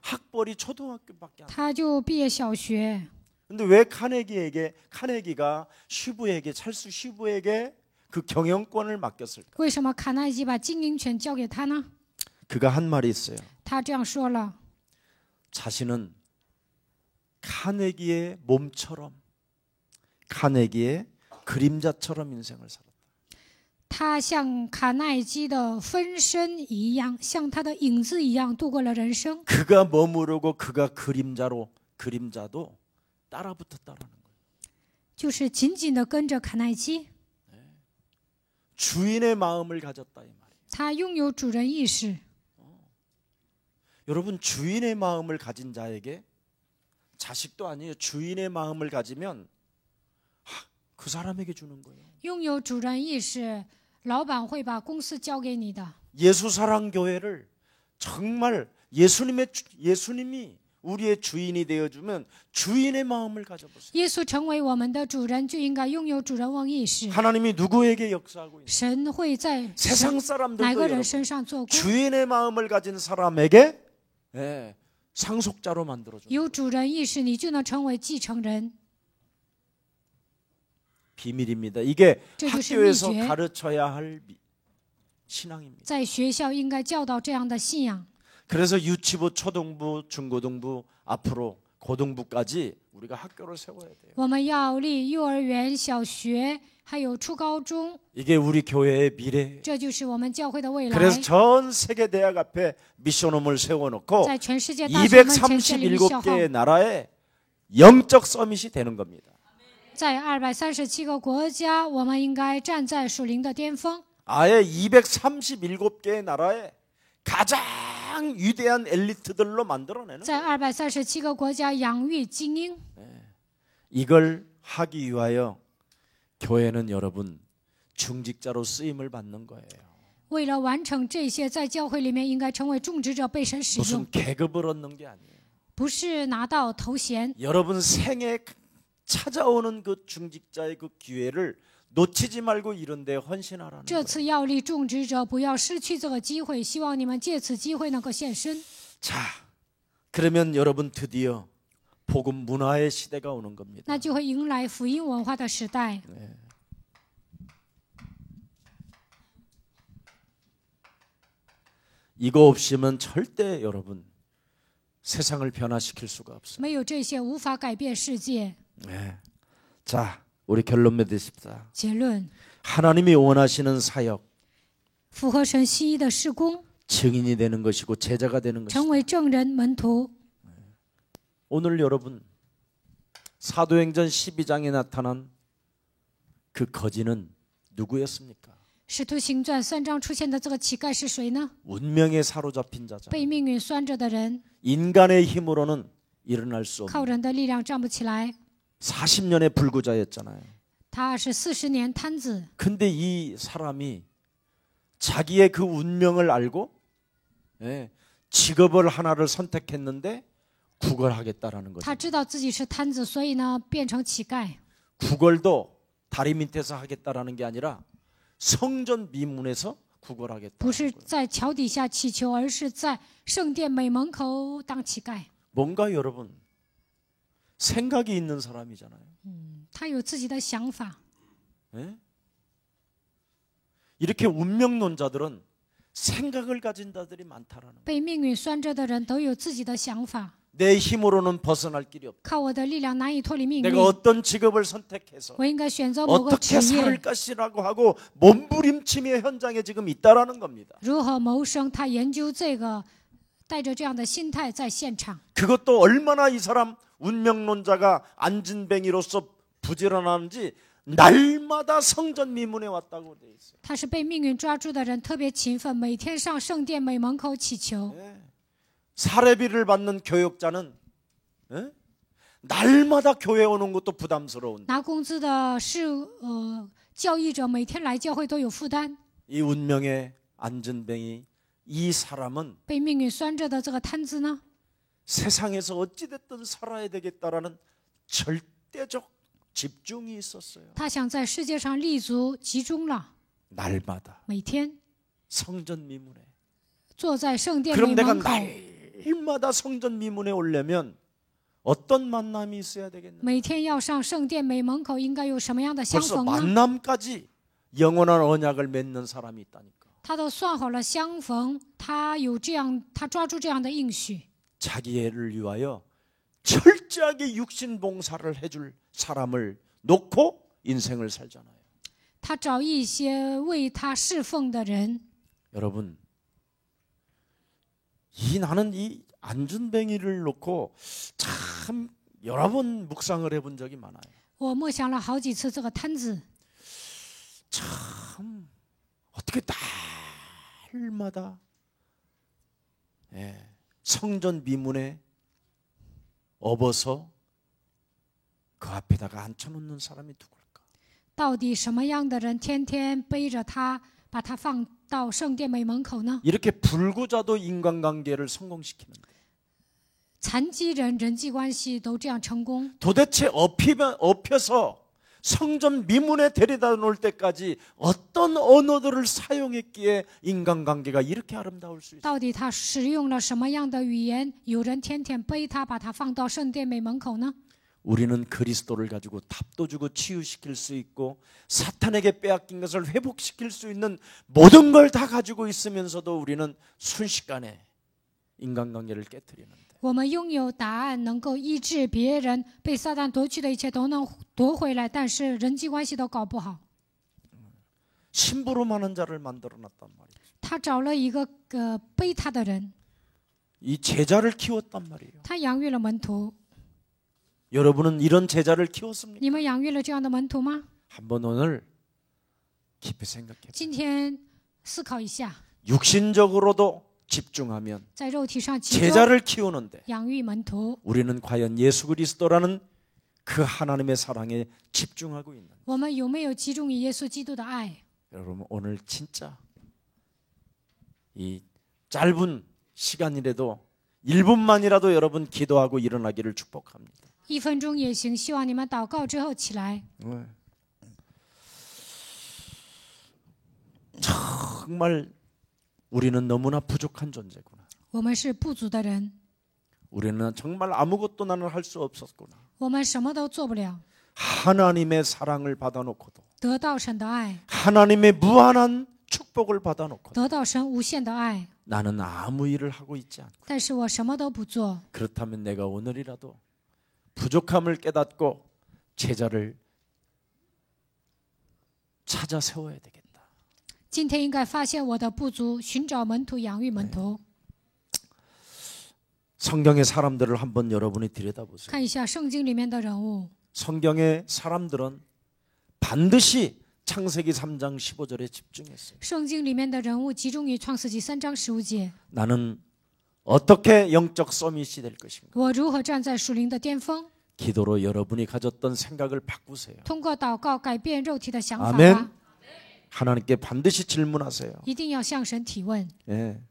학벌이 초등학교밖에 안 돼. 他就毕业小学。 근데 왜 카네기가 시부에게 찰스 시부에게 그 경영권을 맡겼을까? 为什么卡耐基把经营权交给他呢？ 그가 한 말이 있어요. 他这样说了： 자신은 카네기의 몸처럼 카네기의 그림자처럼 인생을 살았다. 他像卡耐基的分身一样，像他的影子一样度过了人生。 그가 머무르고 그가 그림자도 따라붙었다라는 거예요. 就是紧紧的跟着卡耐基， 주인의 마음을 가졌다 이 말이에요. 他拥有主人意识。 여러분 주인의 마음을 가진 자에게 자식도 아니에요. 주인의 마음을 가지면 그 사람에게 주는 거예요. 拥有主人意识，老板会把公司交给你的。 예수사랑교회를 정말 예수님이 우리의 주인이 되어주면 주인의 마음을 가져보세요. 耶稣成为我们的主人，就应该拥有主人翁意识。 하나님이 누구에게 역사하고 있는 神会在 세상 哪 사람들도 个 여러분, 人身上做工？ 주인의 마음을 가진 사람에게 상속자로 만들어줘요. 有主人意识，你就能成为继承人。 비밀입니다. 이게 这就是秘 학교에서 诀， 가르쳐야 할 신앙입니다. 在学校应该教导这样的信仰。 그래서 유치부, 초등부, 중고등부, 앞으로 고등부까지 우리가 학교를 세워야 돼요. 我们要立幼儿园、小学，还有初高中， 이게 우리 교회의 미래. 这就是我们教会的未来。 그래서 전 세계 대학 앞에 미션홈을 세워놓고 在全世界大学门前建立密校号， 237개의 나라의 영적 서밋이 되는 겁니다. 在237个国家，我们应该站在属灵的巅峰。 아예 237개의 나라의 가장 위대한 엘리트들로 만들어내는 在237个国家养育精英， 이걸 하기 위하여 교회는 여러분 중직자로 쓰임을 받는 거예요. 为了完成这些，在教会里面应该成为种植者，被神使用， 무슨 계급을 얻는 게 아니에요. 不是拿到头衔。 여러분 생에 찾아오는 그 중직자의 그 기회를 놓치지 말고 이런 데 헌신하라는 这 거예요. 次要立种植者，不要失去这个机会。希望你们借此机会能够献身。 자, 그러면 여러분 드디어 복음 문화의 시대가 오는 겁니다. 那就会迎来福音文化的时代。 이거 없이면 절대 여러분 세상을 변화시킬 수가 없어요. 没有这些，无法改变世界。 네. 자, 우리 결론 맺으십시다. 结论： 하나님이 원하시는 사역, 符合神心意的事工， 증인이 되는 것이고 제자가 되는 것이다. 成为证人门徒。 오늘 여러분 사도행전 12장에 나타난 그 거지는 누구였습니까? 使徒行传3章出现的这个乞丐是谁呢？ 운명에 사로잡힌 자잖아요. 被命运拴着的人， 인간의 힘으로는 일어날 수 靠 없는 人的力量站不起来。 40년의 불구자였잖아요. 他是40年瘫子， 근데 이 사람이 자기의 그 운명을 알고 직업을 하나를 선택했는데 구걸하겠다라는 거죠. 他知道自己是瘫子，所以呢变成乞丐。 구걸도 다리 밑에서 하겠다라는 게 아니라 성전 미문에서 구걸하겠다. 不是在桥底下祈求，而是在圣殿美门口当乞丐。 뭔가 여러분 생각이 있는 사람이잖아요. 他有自己的想法。 예? 이렇게 운명론자들은 생각을 가진 자들이 많다라는 거예요. 被命运拴着的人都有自己的想法， 내 힘으로는 벗어날 길이 없다. 靠我的力量难以脱离命运。 내가 어떤 직업을 선택해서 我应该选择某个职 어떻게 业， 살 것이라고 하고 몸부림침의 현장에 지금 있다라는 겁니다. 如何谋生？他研究这个，带着这样的心态在现场。 그것도 얼마나 이 사람 운명론자가 안진뱅이로서 부지런한지 날마다 성전 미문에 왔다고 돼 있어요. 他是被命运抓住的人，特别勤奋，每天上圣殿美门口祈求。 사례비를 받는 교역자는 날마다 교회 오는 것도 부담스러운데 拿工资的教义者，每天来教会都有负担。 이 운명의 안진뱅이 이 사람은 被命运拴着的这个瘫子呢， 세상에서 어찌됐든 살아야 되겠다라는 절대적 집중이 있었어요. 他想在世界上立足，集中了， 날마다 每天 성전 미문에. 坐在圣殿 그럼 美 내가 门口， 날마다 성전 미문에 오려면 어떤 만남이 있어야 되겠나? 每天要上圣殿美门口，应该有什么样的相 벌써 逢呢？ 만남까지 영원한 언약을 맺는 사람이 있다니까. 他都算好了相逢，他有这样，他抓住这样的应许， 자기를 위하여 철저하게 육신 봉사를 해줄 사람을 놓고 인생을 살잖아요. 他找一些为他侍奉的人。 여러분, 나는 이 안준뱅이를 놓고 참 여러 번 묵상을 해본 적이 많아요. 我默想了好几次这个摊子， 참 어떻게 날마다 성전 미문에 업어서 그 앞에다가 앉혀놓는 사람이 누굴까? 到底什么样的人天天背着他，把他放到圣殿美门口呢？ 이렇게 불구자도 인간관계를 성공시키는데 残疾人人际关系都这样成功， 도대체 업혀서 성전 미문에 데려다 놓을 때까지 어떤 언어들을 사용했기에 인간관계가 이렇게 아름다울 수 있어요? 到底他使用了什么样的语言？有人天天背他，把他放到圣殿美门口呢？ 우리는 그리스도를 가지고 답도 주고 치유시킬 수 있고 사탄에게 빼앗긴 것을 회복시킬 수 있는 모든 걸 다 가지고 있으면서도 우리는 순식간에 인간관계를 깨뜨리는데 我们拥有答案，能够医治别人被撒旦夺去的一切都能夺回来，但是人际关系都搞不好。 심부름 하는 자를 만들어놨단 말이에요. 他找了一个背他的人， 이 제자를 키웠단 말이에요. 他养育了门徒。 여러분은 이런 제자를 키웠습니까? 你们养育了这样的门徒吗？ 한번 오늘 깊이 생각해. 今天思考一下， 육신적으로도 집중하면 在肉体上集中 제자를 키우는데 养育门徒， 우리는 과연 예수 그리스도라는 그 하나님의 사랑에 집중하고 있는 我们有没有集中于耶稣基督的爱？ 여러분 오늘 진짜 이 짧은 시간이라도 1분만이라도 여러분 기도하고 일어나기를 축복합니다. 1分钟也行，希望你们祷告之后起来。 정말 우리는 너무나 부족한 존재구나. 我们是不足的人， 우리는 정말 아무것도 나는 할 수 없었구나. 我们什么都做不了。 하나님의 사랑을 받아놓고도 得到神的爱， 하나님의 무한한 축복을 받아놓고 得到神无限的爱， 나는 아무 일을 하고 있지 않고 但是我什么都不做。 그렇다면 내가 오늘이라도 부족함을 깨닫고 제자를 찾아 세워야 되겠다. 今天应该发现我的不足，寻找门徒，养育门徒。 성경의 사람들을 한번 여러분이 들여다보세요. 看一下圣经里面的人物， 성경의 사람들은 반드시 창세기 3장 15절에 집중했어요. 圣经里面的人物集中于创世纪3章15节。 나는 어떻게 영적 서밋이 될 것인가? 我如何站在属灵的巅峰？ 기도로 여러분이 가졌던 생각을 바꾸세요. 通过祷告改变肉体的想法 아멘. 吧。 하나님께 반드시 질문하세요. 一定要向神提问。 예.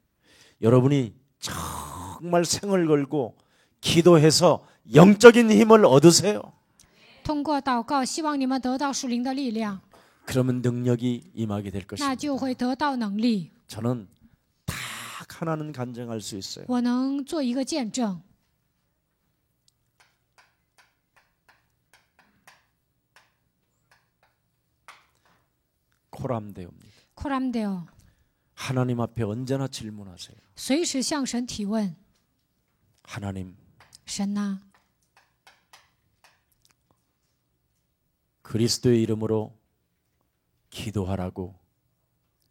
여러분이 정말 생을 걸고 기도해서 영적인 힘을 얻으세요. 通过祷告，希望你们得到属灵的力量， 그러면 능력이 임하게 될 那 것입니다. 就会得到能力。 저는 딱 하나는 간증할 수 있어요. 我能做一个见证。 코람데오입니다. 코람데오， 하나님 앞에 언제나 질문하세요. 随时向神提问。 하나님, 神呐、 그리스도의 이름으로 기도하라고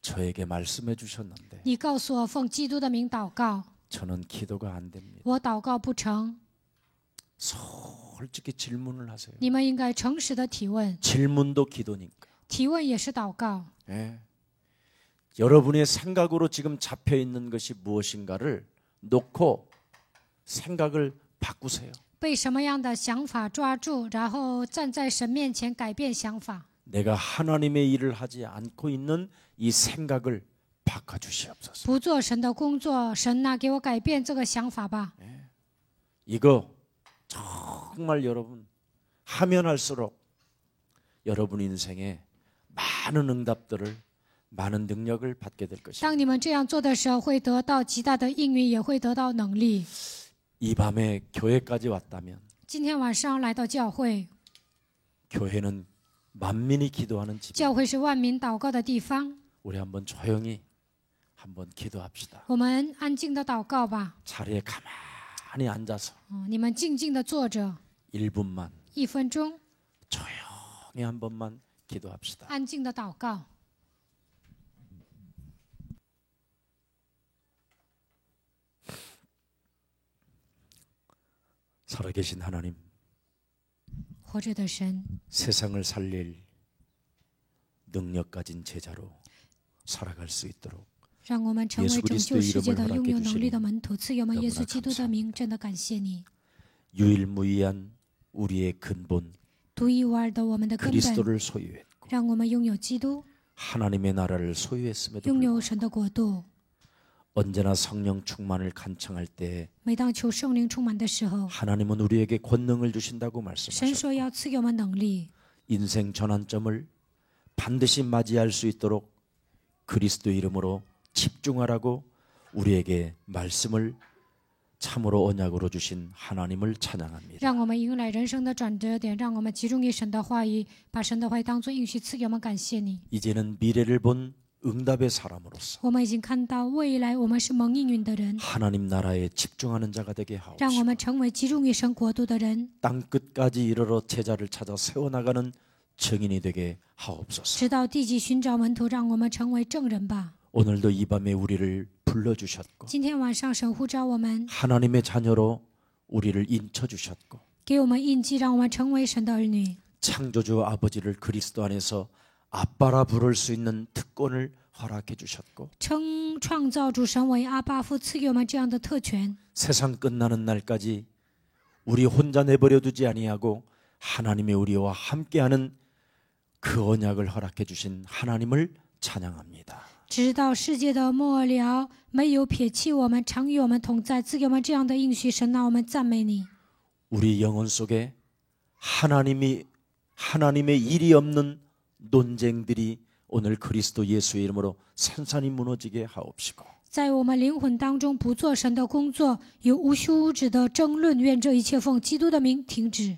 저에게 말씀해 주셨는데 你告诉我奉基督的名祷告， 저는 기도가 안 됩니다. 我祷告不成。 솔직히 질문을 하세요. 你们应该诚实的提问， 질문도 기도니까. 提问也是祷告。 예. 여러분의 생각으로 지금 잡혀 있는 것이 무엇인가를 놓고 생각을 바꾸세요. 被什么样的想法抓住，然后站在神面前改变想法。 내가 하나님의 일을 하지 않고 있는 이 생각을 바꿔 주시옵소서. 不做神的工作，神呐、给我改变这个想法吧。 이거 정말 여러분 하면 할수록 여러분 인생에 많은 응답들을 많은 능력을 받게 될 것입니다. 当你们这样做的时候，会得到极大的应允，也会得到能力。 이 밤에 교회까지 왔다면 今天晚上来到教会， 교회는 만민이 기도하는 집. 教会是万民祷告的地方。 우리 한번 조용히 한번 기도합시다. 我们安静的祷告吧。 자리에 가만히 앉아서 你们静静的坐着， 1분만 1分钟， 조용히 한 번만 기도합시다. 安静的祷告。 살아계신 하나님, 活着的神， 세상을 살릴 능력 가진 제자로 살아갈 수 있도록 让我们成为 예수 拯 그리스도의 救世界 이름을 的拥 허락해 有能力的 주시니 门徒，赐给我们耶稣 너무나 基督的 감사합니다. 名，真的感谢你。 유일무이한 우리의 근본 独一无二的我们的根本， 그리스도를 소유했고 让我们拥有基督， 하나님의 나라를 소유했음에도 拥 불구하고 有神的国度。 언제나 성령 충만을 간청할 때 每当求圣灵充满的时候， 하나님은 우리에게 권능을 주신다고 神 말씀하셨고 说要赐给我们能力， 인생 전환점을 반드시 맞이할 수 있도록 그리스도 이름으로 집중하라고 우리에게 말씀을 참으로 언약으로 주신 하나님을 찬양합니다. 让我们迎来人生的转折点，让我们集中于神的话语，把神的话语当作应许赐给我们。感谢你， 이제는 미래를 본 응답의 사람으로서 我们已经看到未来，我们是蒙应允的人， 하나님 나라에 집중하는 자가 되게 让我 하옵시고 们成为集中于神国度的人， 땅 끝까지 이르러 제자를 찾아 세워나가는 증인이 되게 하옵소서. 直到地极寻找门徒，让我们成为证人吧。 오늘도 이 밤에 우리를 불러주셨고 今天晚上，神呼召我们， 하나님의 자녀로 우리를 인쳐주셨고 给我们印记，让我们成为神的儿女。 창조주 아버지를 그리스도 안에서 아빠라 부를 수 있는 특권을 허락해 주셨고 称创造主神为阿巴父，赐给我们这样的特权。 세상 끝나는 날까지 우리 혼자 내버려 두지 아니하고 하나님의 우리와 함께하는 그 언약을 허락해 주신 하나님을 찬양합니다. 直到世界的末了，没有撇弃我们，常与我们同在，赐给我们这样的应许。神啊，我们赞美你。 우리 영혼 속에 하나님의 일이 없는 논쟁들이 오늘 그리스도 예수의 이름으로 산산이 무너지게 하옵시고 在我们灵魂当中不做神的工作，有无休止的争论，愿这一切奉基督的名停止。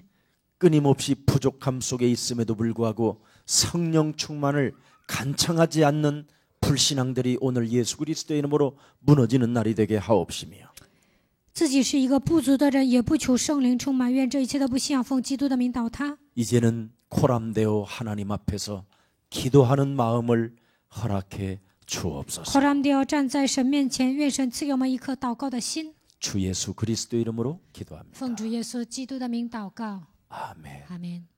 끊임없이 부족함 속에 있음에도 불구하고 성령 충만을 간청하지 않는 불신앙들이 오늘 예수 그리스도의 이름으로 무너지는 날이 되게 하옵시며 自己是一个不足的人，也不求圣灵充满，愿这一切的不信仰奉基督的名倒塌。 이제는 코람데오 하나님 앞에서 기도하는 마음을 허락해 주옵소서. 口让要站在神面前，愿神赐给我们一颗祷告的心。 주 예수 그리스도 이름으로 기도합니다. 奉主耶稣基督的名祷告， 아멘. 阿门。